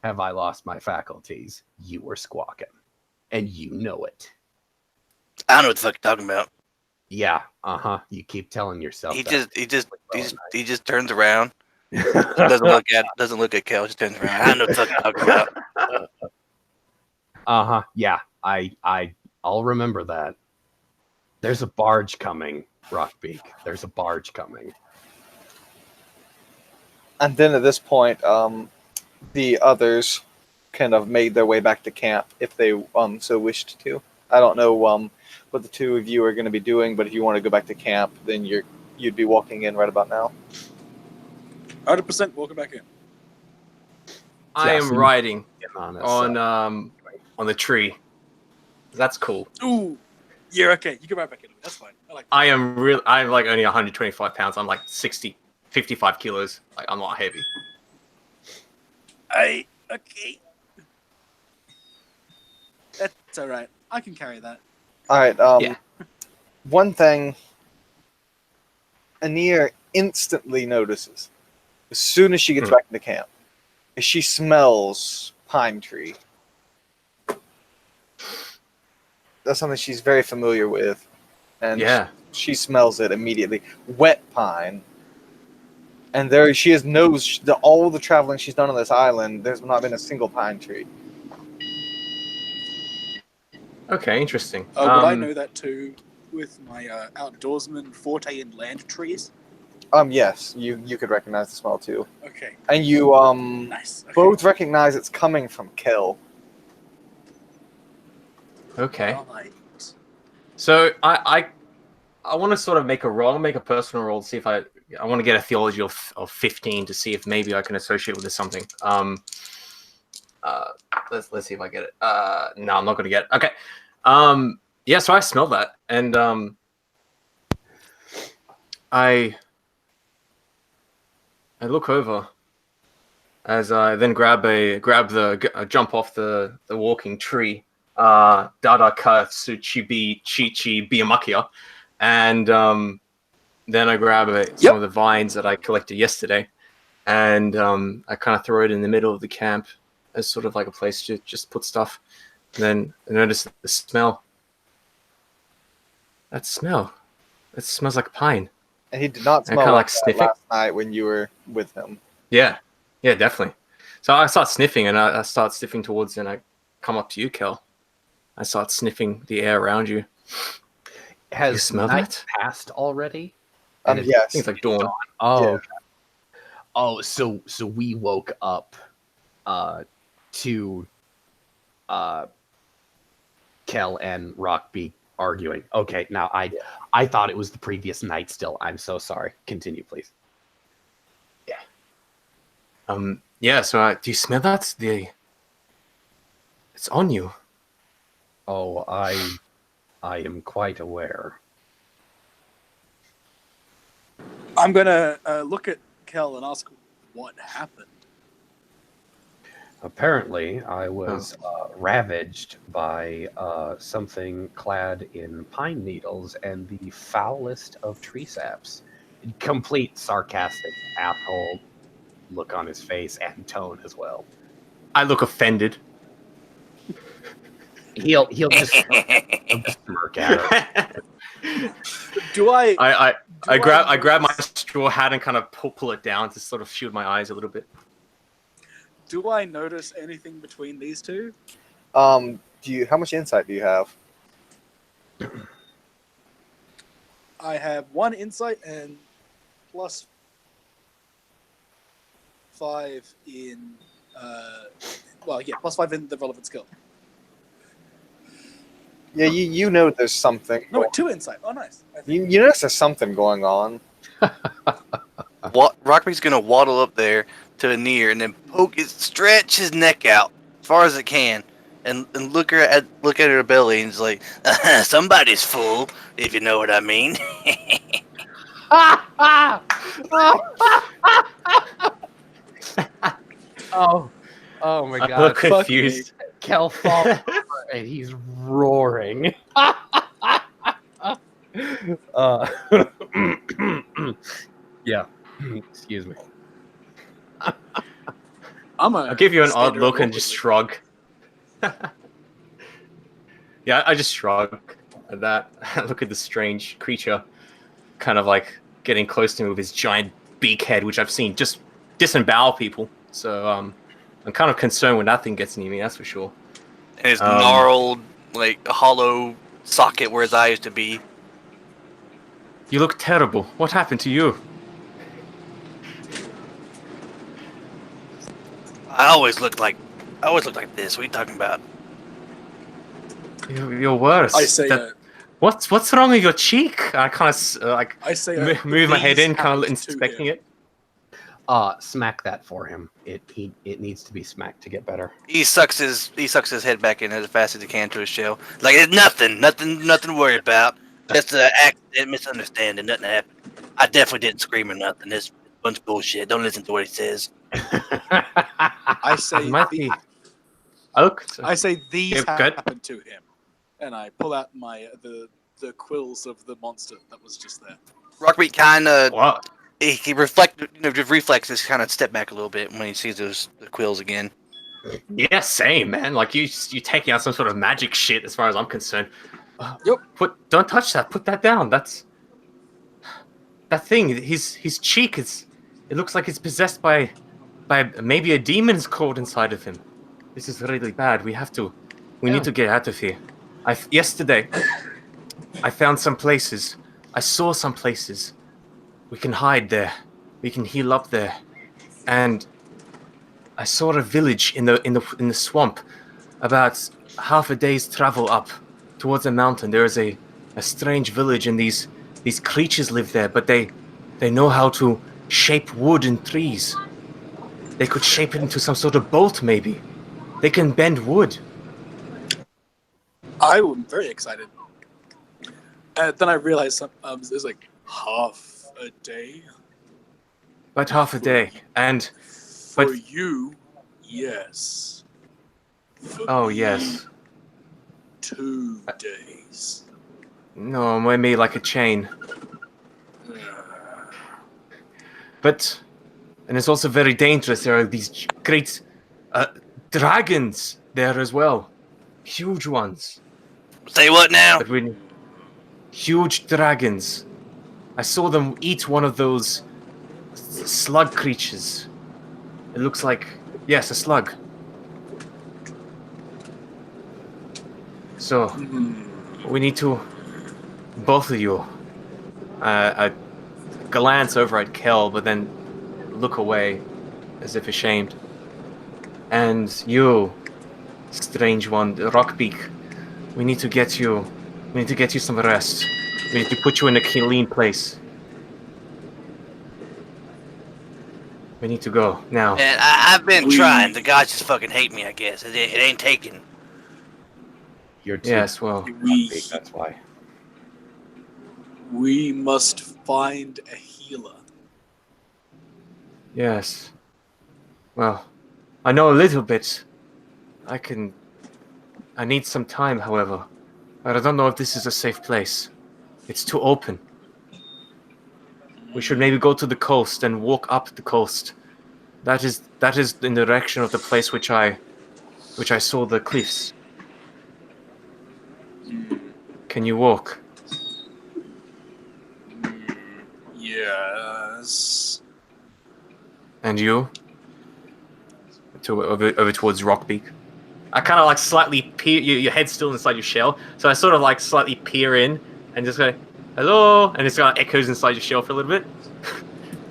have I lost my faculties. You were squawking, and you know it. I don't know what the fuck you're talking about. Yeah, You keep telling yourself that. He just turns around, doesn't look at Kel, just turns around. I don't know what the fuck you're talking about. Yeah, I'll remember that. There's a barge coming, Rockbeak. There's a barge coming. And then at this point, the others kind of made their way back to camp if they so wished to. I don't know what the two of you are going to be doing, but if you want to go back to camp, then you'd be walking in right about now. 100% walking back in. I am riding On the tree. That's cool. Ooh, yeah, okay, you can ride back in. That's fine. I like that. I'm like only 125 pounds. I'm like 55 kilos. Like I'm not heavy. Okay. That's all right. I can carry that. All right. Yeah. One thing Anir instantly notices as soon as she gets back into camp is she smells pine tree. That's something she's very familiar with, and she smells it immediately. Wet pine. And she knows all the traveling she's done on this island, there's not been a single pine tree. Okay, interesting. Would I know that too with my outdoorsman forte in land trees? Yes, you could recognize the smell too. Okay. And you Nice. Okay. both recognize it's coming from Kel. Okay. Right. So I want to sort of make a personal roll to see if I want to get a theology of 15 to see if maybe I can associate with this something. Let's see if I get it. No, I'm not going to get it. Okay. Yeah, so I smell that, and I look over as I then jump off the walking tree. Dada Katsuchibi Chichi Biamakia, and then I grab some of the vines that I collected yesterday, and I kind of throw it in the middle of the camp as sort of like a place to just put stuff. And then I notice the smell. That smell. It smells like pine. And he did not smell kinda like like that sniffing. last night when you were with him. Yeah, definitely. So I start sniffing, and I start sniffing towards you, and I come up to you, Kel. I start sniffing the air around you. Has You smell night that? passed already? Yes. I think it's like dawn. Oh, Yeah. okay. Oh, so we woke up to Kel and Rockbeak arguing. Okay, now I thought it was the previous night still. I'm so sorry. Continue, please. Yeah, so do you smell that? It's on you. Oh, I am quite aware. I'm gonna look at Kel and ask what happened. Apparently, I was ravaged by something clad in pine needles and the foulest of tree saps. Complete sarcastic asshole look on his face and tone as well. I look offended. He'll just smirk at it. Do I? I grab my straw hat and kind of pull it down to sort of shield my eyes a little bit. Do I notice anything between these two? How much insight do you have? I have 1 insight and +5 in +5 in the relevant skill. Yeah, you know there's something. No, wait, 2 insight. Oh, nice. You notice there's something going on. Rockbeak's gonna waddle up there to Anir and then stretch his neck out as far as it can, and look at her belly, and he's like, "Somebody's full, if you know what I mean." Oh my I god. look confused. Kel falls over and he's roaring. uh, yeah. Excuse me. I'll give you an odd stand look here and just awkwardly. shrug. Yeah, I just shrug at that. Look at the strange creature, kind of like getting close to me with his giant beak head, which I've seen just disembowel people. So I'm kind of concerned when that thing gets near me. That's for sure. And his Um, gnarled, like hollow socket where his eye used to be. You look terrible. What happened to you? I always look like this. What are you talking about? You're worse. I say, What's wrong with your cheek? I kind of like I say, move my head these in, kind of happened to inspecting him. it. Smack that for him. It needs to be smacked to get better. He sucks his head back in as fast as he can to his shell. Like it's nothing to worry about. Just an accident, misunderstanding, nothing happened. I definitely didn't scream or nothing. It's a bunch of bullshit. Don't listen to what he says. I say, It might be. Oak. I say these Yeah, good. happened to him, and I pull out my the quills of the monster that was just there. Rockbeat kind of What? he reflected, just reflexes kind of step back a little bit when he sees the quills again. Yeah, same man. Like you taking out some sort of magic shit, as far as I'm concerned. Yep. Don't touch that. Put that down. That thing. His cheek is. It looks like it's possessed by maybe a demon's caught inside of him. This is really bad. We need to get out of here. Yesterday, I found some places. I saw some places. We can hide there. We can heal up there. And I saw a village in the swamp, about half a day's travel up towards a mountain. There is a strange village, and these creatures live there. But they know how to shape wood and trees. They could shape it into some sort of bolt, maybe. They can bend wood. I am very excited. And then I realized it was like half a day. About half a day, and For But- you, yes. For oh me, yes, 2 days. no, maybe like a chain. But, and it's also very dangerous. There are these great dragons there as well, huge ones. Say what now? But we huge dragons. I saw them eat one of those slug creatures. It looks like, yes, a slug. So we need to, both of you. I glance over at Kel, but then look away, as if ashamed. And you, strange one, Rockbeak. We need to get you. We need to get you some rest. We need to put you in a clean place. We need to go now. And I've been trying. The gods just fucking hate me, I guess. It ain't taken. You're too Yes, well, We big, that's why. we must find a healer. yes. Well, I know a little bit. I need some time, however. But I don't know if this is a safe place. It's too open. We should maybe go to the coast and walk up the coast. That is in the direction of the place which I saw the cliffs. Can you walk? Yes. And you? Over towards Rockbeak. I kind of like slightly peer. Your head's still inside your shell, so I sort of like slightly peer in and just go, "Hello," and it's kind of echoes inside your shell for a little bit.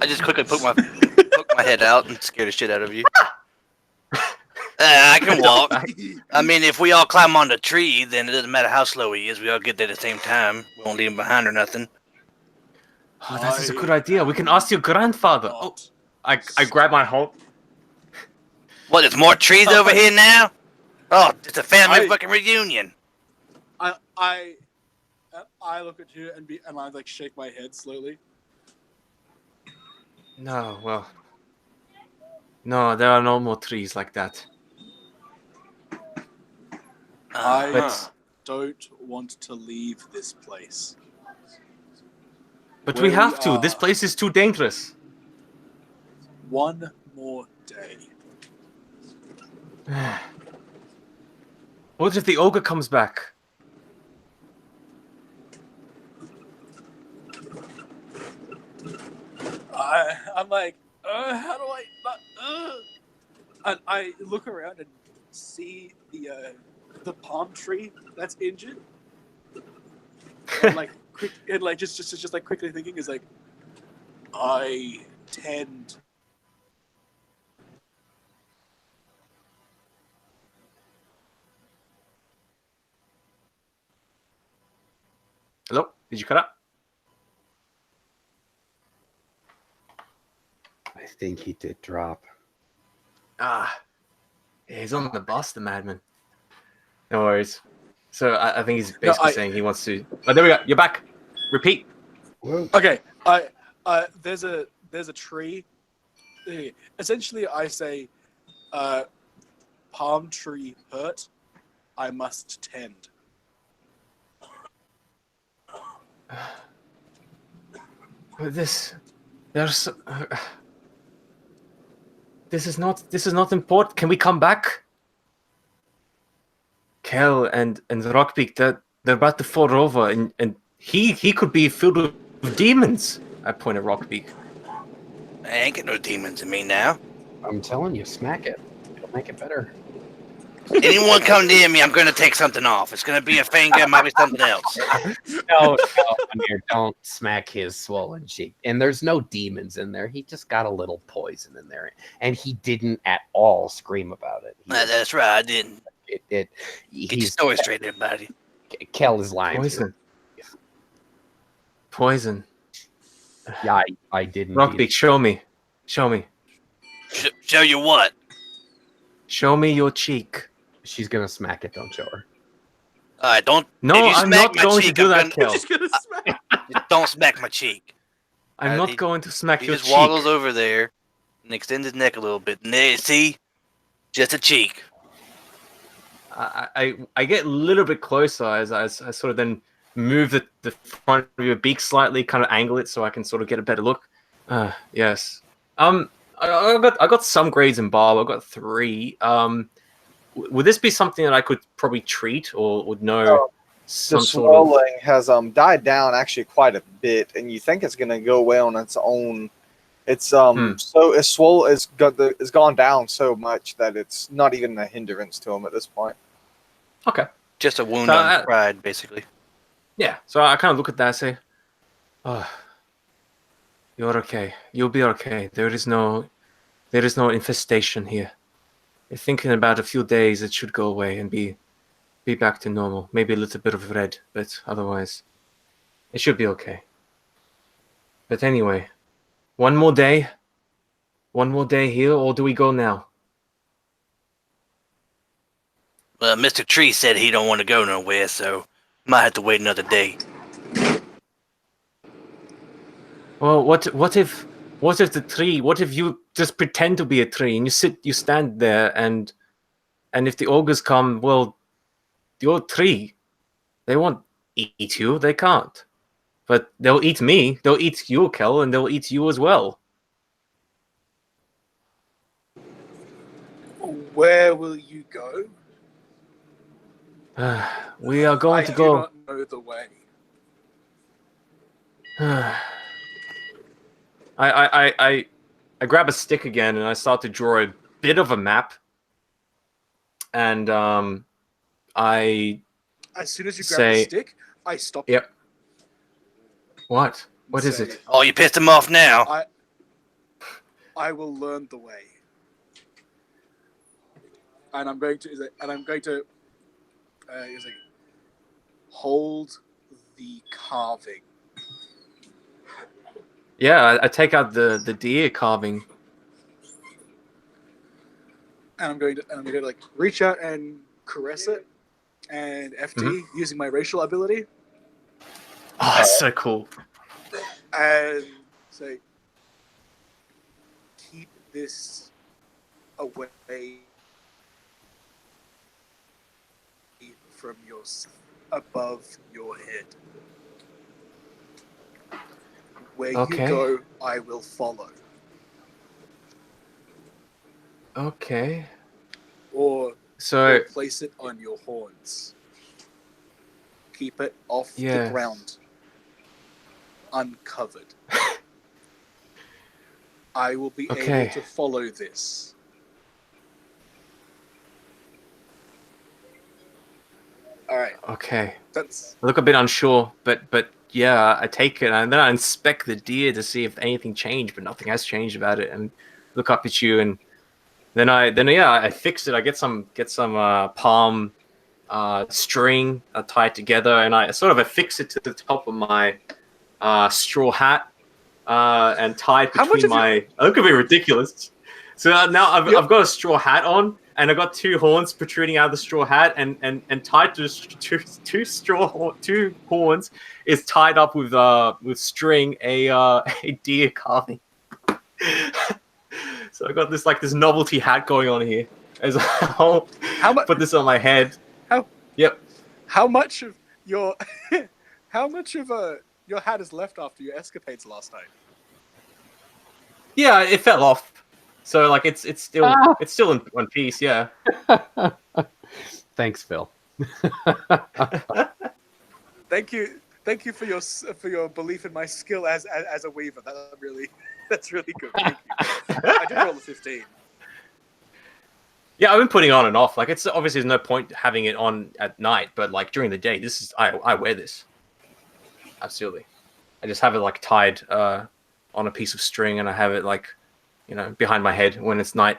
I just quickly poke my head out and scare the shit out of you. I can walk. I mean, if we all climb on the tree, then it doesn't matter how slow he is. We all get there at the same time. We won't leave him behind or nothing. Oh, that is a good idea. We can ask your grandfather. Oh, I grab my hope. What? There's more trees over here now? Oh, it's a family I- fucking reunion. I look at you and I like shake my head slowly. No, well, no, there are no more trees like that. I But don't want to leave this place. But Where we we have to. This are. place is too dangerous. One more day. What if the ogre comes back? I'm like, how do I not? And I look around and see the palm tree that's injured. And like quick, and like just like quickly thinking is like, I tend. Hello? Did you cut out? I think he did drop. Ah. Yeah, he's on the bus, the madman. No worries. So I think he's basically saying he wants to. Oh, there we go. You're back. Repeat. Whoa. Okay, there's a tree. Essentially, I say, palm tree hurt. I must tend. This is not important. Can we come back? Kel and Rockbeak, they're about to fall over, and he could be filled with demons. I point at Rockbeak. I ain't got no demons in me now. I'm telling you, smack it. It'll make it better. Anyone come near me, I'm gonna take something off. It's gonna be a finger, it might be something else. No, Amir, don't smack his swollen cheek. And there's no demons in there. He just got a little poison in there, and he didn't at all scream about it. That's right, I didn't. Get your He's story straight there, buddy. Kel is lying. Poison. Poison. Yeah, I didn't. Rockbeak, show me. Show me. Show you what? Show me your cheek. She's gonna smack it. Don't show her. Alright, don't. No, if you I'm smack not my going to cheek, do I'm that, gonna- Kel. Just gonna smack. Don't smack my cheek. I'm not he- going to smack He your just cheek. waddles over there and extends his neck a little bit. And there, see? Just a cheek. I get a little bit closer as I sort of then move the front of your beak slightly, kind of angle it so I can sort of get a better look. Yes. I got some grades in Bob. I got 3. Would this be something that I could probably treat or would know some The sort of? swelling has died down actually quite a bit, and you think it's gonna go away on its own. It's so it's swollen. It's gone down so much that it's not even a hindrance to him at this point. Okay. Just a wound So, on pride, basically. Yeah. So I kind of look at that and say, "Oh, you're okay. You'll be okay. There is no infestation here. I think in about a few days it should go away and be back to normal. Maybe a little bit of red, but otherwise, it should be okay. But anyway, one more day here, or do we go now? Well, Mr. Tree said he don't want to go nowhere, so might have to wait another day. Well, what if the tree? What if you just pretend to be a tree and you stand there and if the ogres come, well, your tree, they won't eat you. They can't, but they'll eat me. They'll eat you, Kel, and they'll eat you as well. Where will you go? We are going to I go. do not know the way. I grab a stick again and I start to draw a bit of a map. And I As soon as you grab say, the stick, I stop. Yep. What? What is Say, it? Oh, you pissed him off now. I will learn the way. And I'm going to. He's like, hold the carving. Yeah, I take out the deer carving. And I'm going to like reach out and caress it, and FT using my racial ability, Oh, that's so cool. and say, keep this away from above your head. Where Okay. you go, I will follow. Okay. Or So place it on your horns. Keep it off the Yes. ground. Uncovered. I will be Okay. able to follow this. Alright, okay. that's... I look a bit unsure, but yeah, I take it and then I inspect the deer to see if anything changed, but nothing has changed about it. And look up at you, and then I fix it. I get some palm string tied together, and I sort of affix it to the top of my straw hat and tied How much between of your- my. I look a bit ridiculous. So now I've got a straw hat on, and I've got two horns protruding out of the straw hat, and tied to two horns is tied up with string a deer carving. So I got this novelty hat going on here. As I'll How much? put this on my head. How? Yep. How much of your how much of your hat is left after your escapades last night? Yeah, it fell off. So it's still in one piece. Yeah. Thanks, Phil. Thank you for your belief in my skill as a weaver. That's really good. Thank you. I did roll a 15. Yeah, I've been putting on and off. It's obviously there's no point having it on at night, but during the day, this is I wear this. Absolutely. I just have it tied on a piece of string, and I have it behind my head when it's night.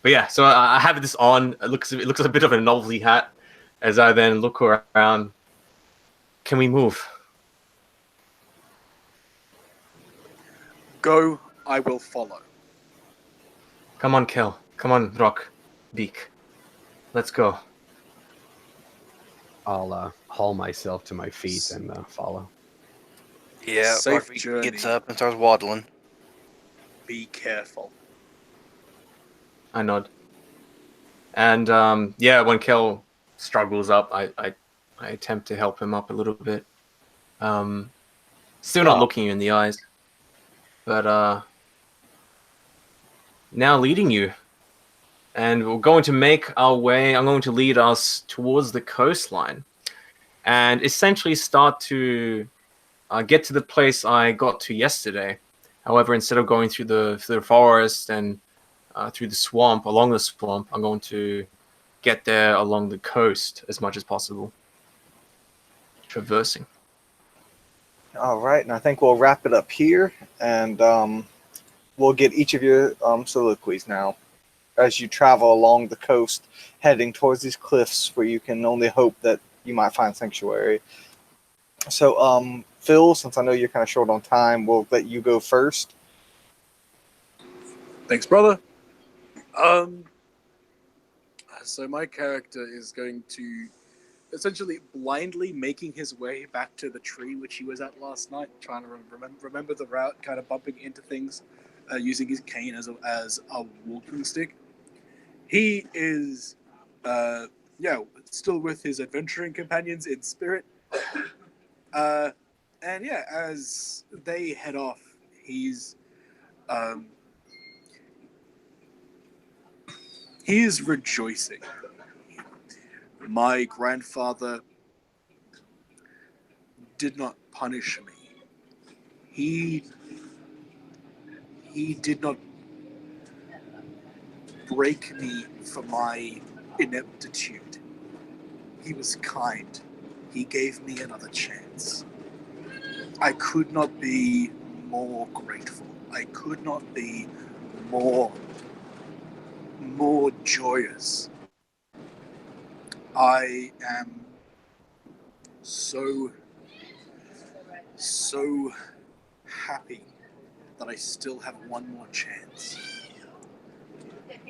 But yeah, so I have this on. It looks like a bit of a novelty hat. As I then look around, can we move? Go, I will follow. Come on, Kel. Come on, Rock, Beak. Let's go. I'll haul myself to my feet and follow. Yeah, Safe Mark journey. gets up and starts waddling. Be careful. I nod. And when Kel struggles up, I attempt to help him up a little bit. Still not looking you in the eyes, but now leading you. And we're going to make our way. I'm going to lead us towards the coastline, and essentially start to get to the place I got to yesterday. However, instead of going through the forest and through the swamp, along the swamp, I'm going to get there along the coast as much as possible, traversing. All right, and I think we'll wrap it up here, and we'll get each of your soliloquies now as you travel along the coast, heading towards these cliffs where you can only hope that you might find sanctuary. So, Phil, since I know you're kind of short on time, we'll let you go first. Thanks, brother. So my character is going to essentially blindly making his way back to the tree which he was at last night, trying to remember the route, kind of bumping into things, using his cane as a walking stick. He is, still with his adventuring companions in spirit. And yeah, as they head off, he is rejoicing. My grandfather did not punish me. He did not break me for my ineptitude. He was kind. He gave me another chance. I could not be more grateful. I could not be more joyous. I am so happy that I still have one more chance.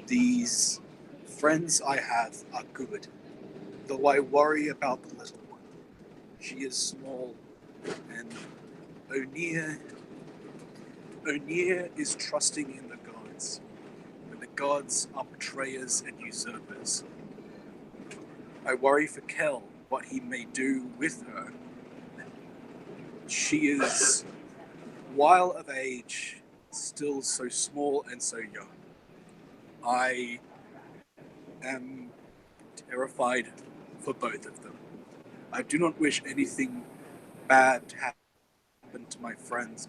These friends I have are good, though I worry about the little one. She is small, and O'Neill is trusting in the gods, when the gods are betrayers and usurpers. I worry for Kel, what he may do with her. She is, while of age, still so small and so young. I am terrified for both of them. I do not wish anything bad to happen to my friends,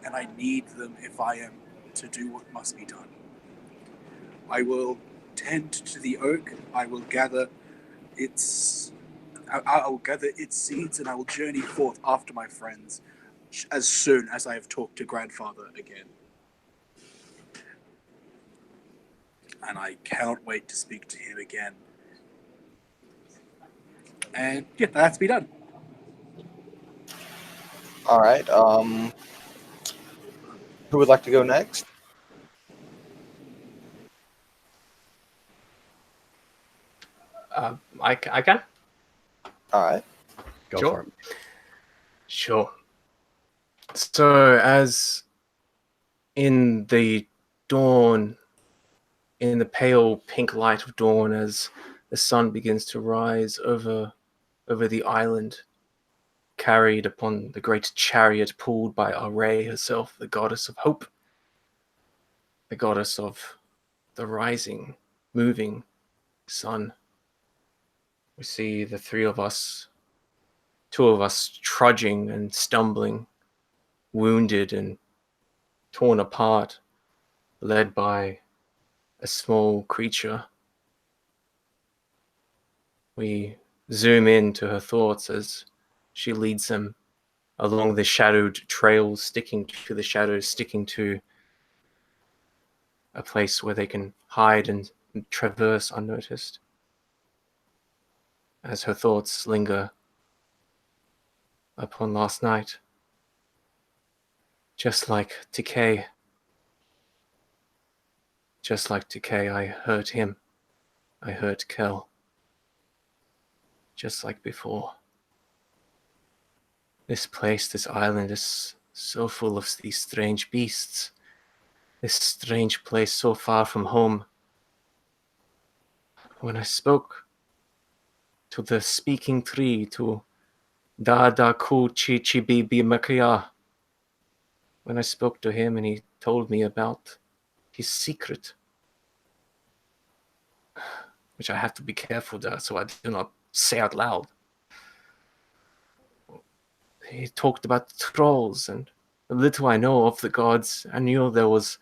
and I need them if I am to do what must be done. I will tend to the oak. I will gather I'll gather its seeds, and I will journey forth after my friends as soon as I have talked to grandfather again. And I cannot wait to speak to him again. And yeah, that has to be done. All right. Who would like to go next? I can. All right. Go Sure. for it. Sure. So, as in the dawn, in the pale pink light of dawn, as the sun begins to rise over the island, carried upon the great chariot pulled by Array herself, the goddess of hope, the goddess of the rising, moving sun. We see the three of us, two of us trudging and stumbling, wounded and torn apart, led by a small creature. We zoom in to her thoughts as she leads them along the shadowed trails, sticking to the shadows, sticking to a place where they can hide and traverse unnoticed. As her thoughts linger upon last night, just like Decay, I hurt him. I hurt Kel. Just like before. This place, this island is so full of these strange beasts. This strange place so far from home. When I spoke to the speaking tree, to Dada Ku Chi Chi Bibi Makia, when I spoke to him and he told me about his secret, which I have to be careful that so I do not say out loud. He talked about the trolls, and the little I know of the gods, I knew there was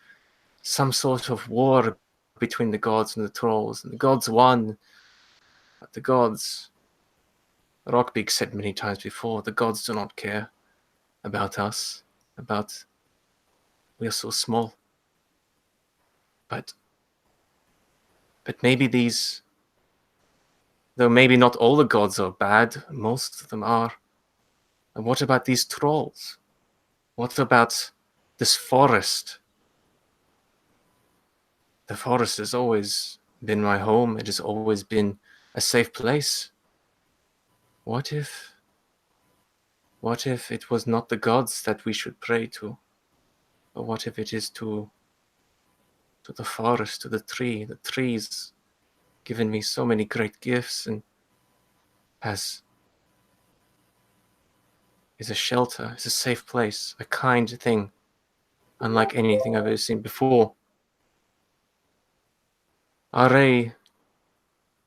some sort of war between the gods and the trolls, and the gods won. But the gods, Rockbeak said many times before, the gods do not care about us, we are so small. But maybe these, though maybe not all the gods are bad, most of them are. And what about these trolls? What about this forest? The forest has always been my home. It has always been a safe place. What if it was not the gods that we should pray to? Or what if it is to the forest, to the tree? The tree's given me so many great gifts and is a shelter, is a safe place, a kind thing, unlike anything I've ever seen before. Array,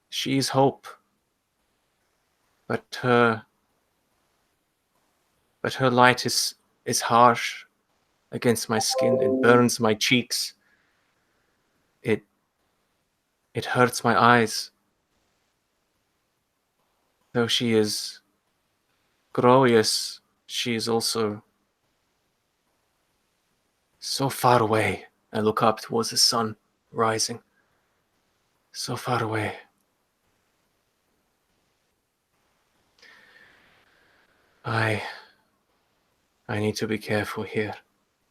she is hope, but her light is harsh against my skin. It burns my cheeks. It hurts my eyes. Though she is glorious, she is also so far away. I look up towards the sun rising. So far away. I need to be careful here.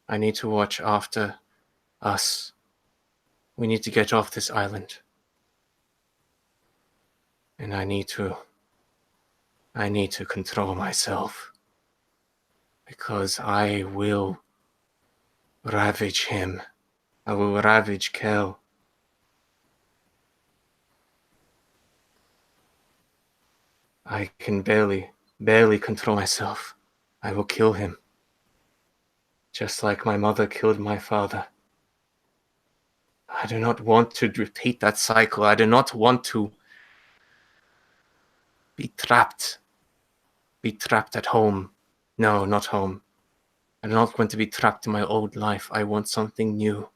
I need to watch after us. We need to get off this island. And I need to control myself. Because I will ravage him. I will ravage Kel. I can barely control myself. I will kill him. Just like my mother killed my father. I do not want to repeat that cycle. I do not want to be trapped. Be trapped at home. No, not home. I do not want to be trapped in my old life. I want something new.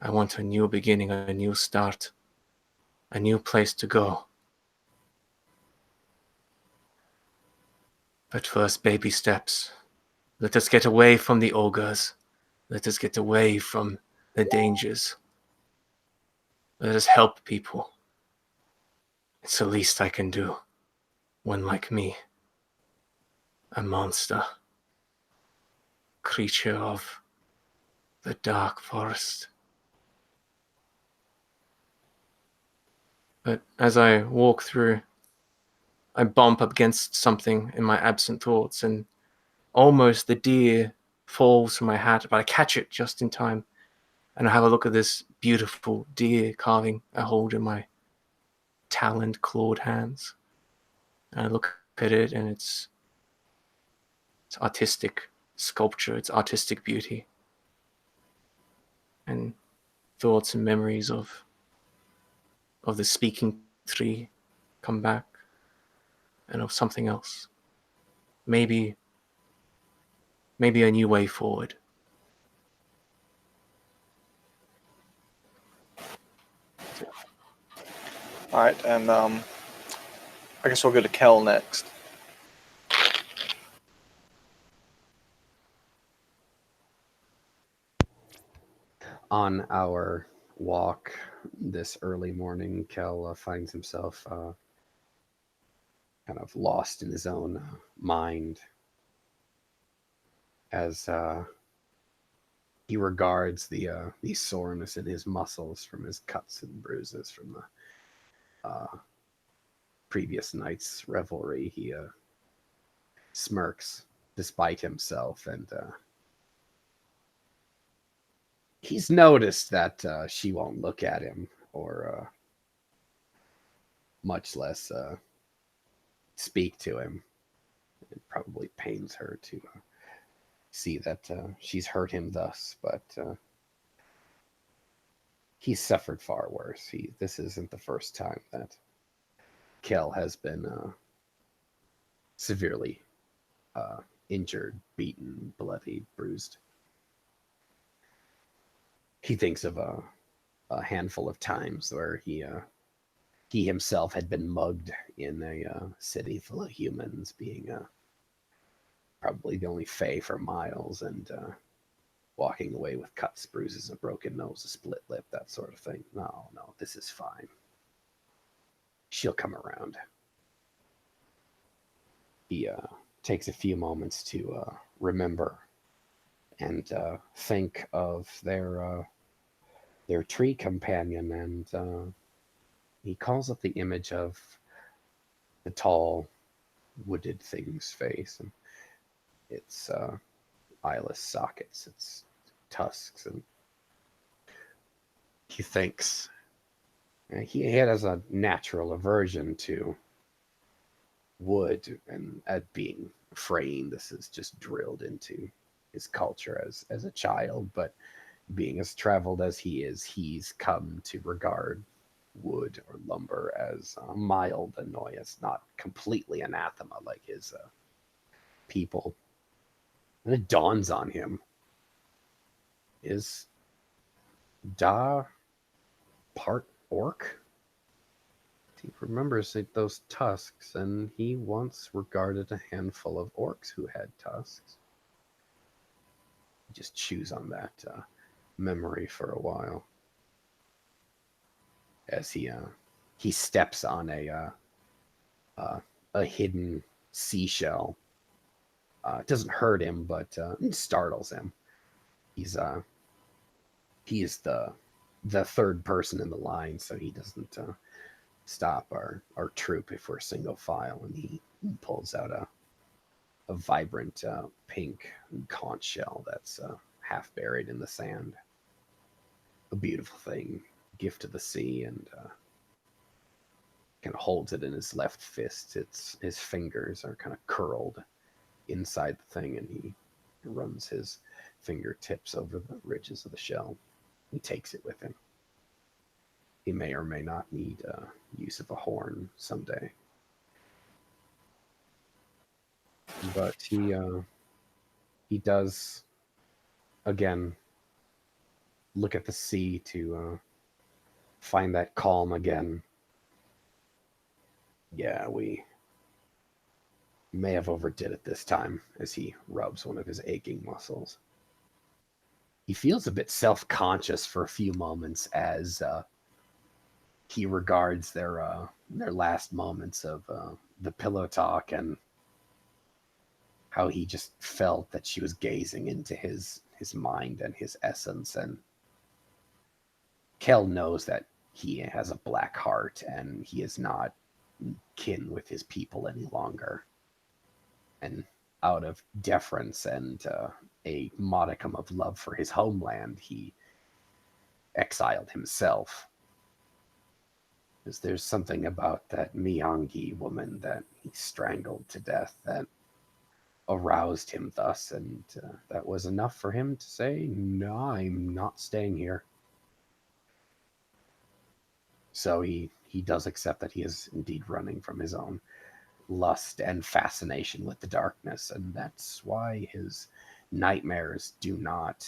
I want a new beginning, a new start, a new place to go. But first, baby steps. Let us get away from the ogres. Let us get away from the dangers. Let us help people. It's the least I can do. One like me. A monster. Creature of the dark forest. But as I walk through, I bump up against something in my absent thoughts, and almost the deer falls from my hat, but I catch it just in time. And I have a look at this beautiful deer carving I hold in my taloned, clawed hands. And I look at it, and it's artistic sculpture, it's artistic beauty. And thoughts and memories of the speaking tree come back, and of something else. Maybe a new way forward. All right, and I guess we'll go to Kel next. On our walk this early morning, Kel finds himself kind of lost in his own mind as he regards the soreness in his muscles from his cuts and bruises from the previous night's revelry. He smirks despite himself, and he's noticed that she won't look at him, or much less speak to him. It probably pains her to see that she's hurt him thus, but he's suffered far worse. This isn't the first time that Kel has been severely injured, beaten, bloodied, bruised. He thinks of a handful of times where he himself had been mugged in a city full of humans, being probably the only Fae for miles, and walking away with cuts, bruises, a broken nose, a split lip, that sort of thing. No, this is fine. She'll come around. He takes a few moments to remember and think of their tree companion, and he calls up the image of the tall, wooded thing's face, and its eyeless sockets, its tusks, and he thinks he has a natural aversion to wood, and at being fraying, this is just drilled into his culture as a child, but being as traveled as he is, he's come to regard wood or lumber as a mild annoyance, not completely anathema like his people. And it dawns on him. Is Da part orc? He remembers those tusks, and he once regarded a handful of orcs who had tusks. He just chews on that memory for a while as he steps on a hidden seashell. It doesn't hurt him, but it startles him. He is the third person in the line, so he doesn't stop our troop if we're single file, and he pulls out a vibrant pink conch shell that's half buried in the sand. A beautiful thing, gift of the sea, and kind of holds it in his left fist. His fingers are kind of curled inside the thing, and he runs his fingertips over the ridges of the shell. He takes it with him. He may or may not need use of a horn someday. But he does, again, look at the sea to find that calm again. Yeah, we may have overdid it this time, as he rubs one of his aching muscles. He feels a bit self-conscious for a few moments as he regards their last moments of the pillow talk, and how he just felt that she was gazing into his mind and his essence. And Kel knows that he has a black heart and he is not kin with his people any longer. And out of deference and a modicum of love for his homeland, he exiled himself. Because there's something about that Miyangi woman that he strangled to death that aroused him thus, and that was enough for him to say, no, I'm not staying here. So he does accept that he is indeed running from his own lust and fascination with the darkness, and that's why his nightmares do not,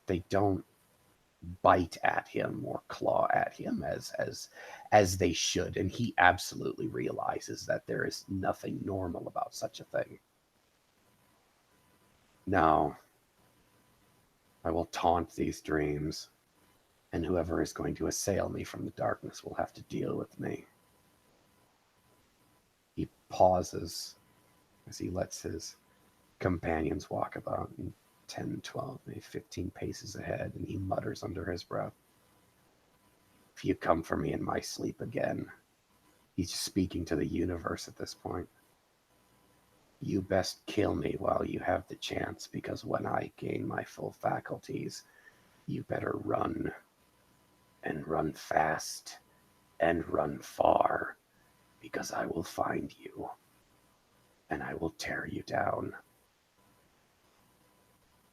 they don't bite at him or claw at him as they should, and he absolutely realizes that there is nothing normal about such a thing. Now, I will taunt these dreams, and whoever is going to assail me from the darkness will have to deal with me. He pauses as he lets his companions walk about 10, 12, maybe 15 paces ahead, and he mutters under his breath, if you come for me in my sleep again, he's just speaking to the universe at this point, you best kill me while you have the chance, because when I gain my full faculties, you better run, and run fast, and run far, because I will find you, and I will tear you down.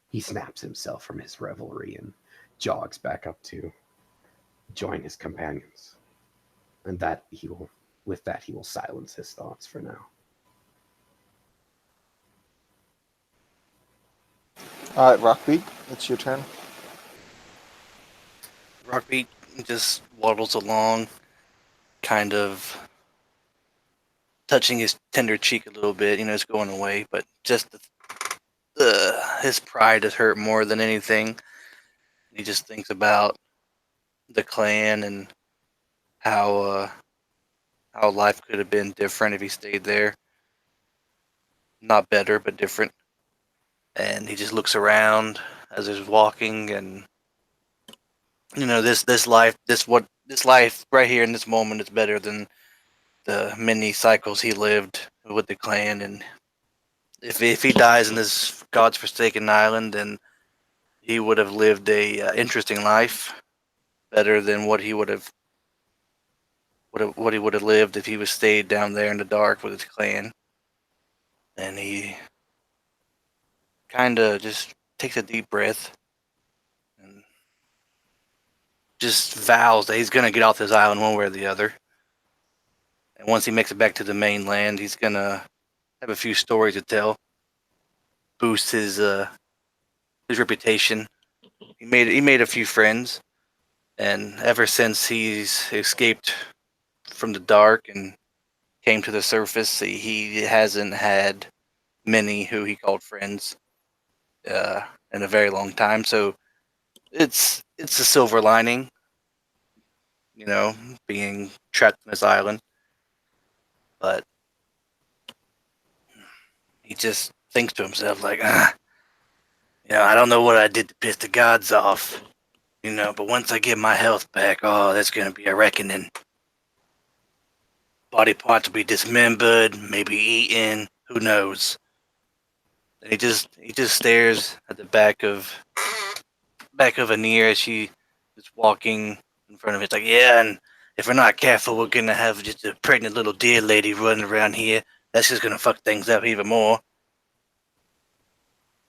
He snaps himself from his revelry and jogs back up to join his companions. And with that he will silence his thoughts for now. All right, Rockbeat, it's your turn. Rockbeat just waddles along, kind of touching his tender cheek a little bit. It's going away, but just his pride is hurt more than anything. He just thinks about the clan and how life could have been different if he stayed there. Not better, but different. And he just looks around as he's walking, and this life right here in this moment is better than the many cycles he lived with the clan. And if he dies in this God's forsaken island, then he would have lived a interesting life, better than what he would have lived if he was stayed down there in the dark with his clan. And he kind of just takes a deep breath and just vows that he's gonna get off this island one way or the other. And once he makes it back to the mainland, he's gonna have a few stories to tell, boost his reputation. He made a few friends, and ever since he's escaped from the dark and came to the surface, he hasn't had many who he called friends in a very long time. So it's a silver lining, being trapped on this island. But he just thinks to himself like, I don't know what I did to piss the gods off, but once I get my health back, oh, that's gonna be a reckoning. Body parts will be dismembered, maybe eaten, who knows? And he just stares at the back of Anir as she is walking in front of him. It's like, yeah, and if we're not careful, we're gonna have just a pregnant little deer lady running around here That's just gonna fuck things up even more.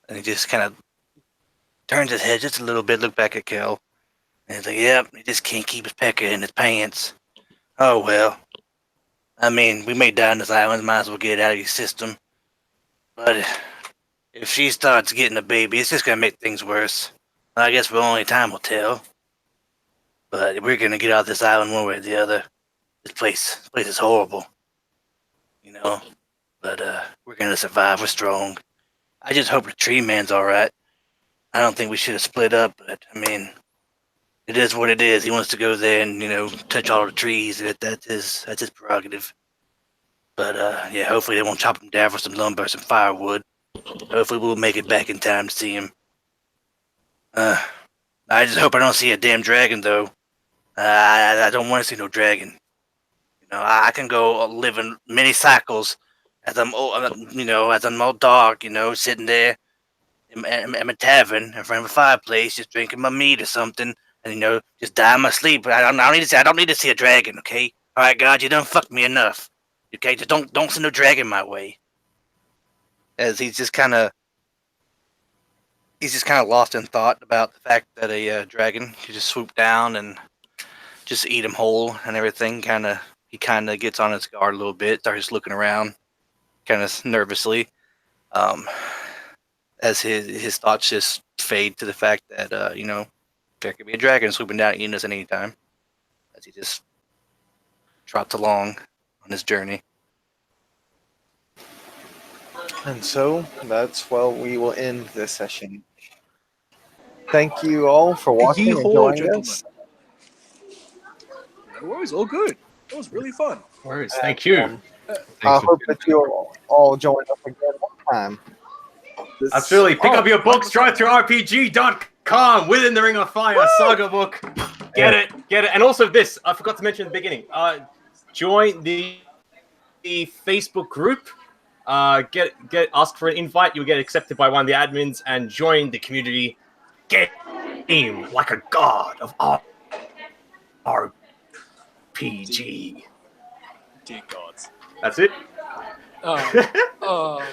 And he just kind of turns his head just a little bit, look back at Kel, and he's like, "Yep, he just can't keep his pecker in his pants. Oh well. I mean, we may die on this island, might as well get it out of your system. But if she starts getting a baby, it's just gonna make things worse. I guess only time will tell. But we're gonna get out of this island one way or the other. This place is horrible, you know. But we're gonna survive. We're strong. I just hope the tree man's all right. I don't think we should have split up, but I mean, it is what it is. He wants to go there and touch all the trees. That's his prerogative. But yeah, hopefully they won't chop him down for some lumber, some firewood. Hopefully we'll make it back in time to see him. I just hope I don't see a damn dragon though. I don't want to see no dragon. I can go live in many cycles as I'm old, as I'm all dark, sitting there in a tavern in front of a fireplace, just drinking my meat or something, and just die in my sleep. I don't need to see a dragon, okay? All right, God, you done fucked me enough. Okay, just don't send no dragon my way. As he's just kind of lost in thought about the fact that a dragon could just swoop down and just eat him whole and everything. He kind of gets on his guard a little bit, starts looking around, kind of nervously, as his thoughts just fade to the fact that there could be a dragon swooping down at you at any time, as he just trots along on his journey. And so that's we will end this session. Thank you all for watching and Yeehaw, joining gentlemen. us. It was all good. It was really fun. Words. Thank you. I Thanks for hope that you all join us again next time. Absolutely. Pick up your books, drive-through-rpg.com, Within the Ring of Fire Saga book. Get it. And also this, I forgot to mention at the beginning. Join the Facebook group. Ask for an invite. You'll get accepted by one of the admins and join the community. Game like a god of RPG. Dear gods. That's it. Oh.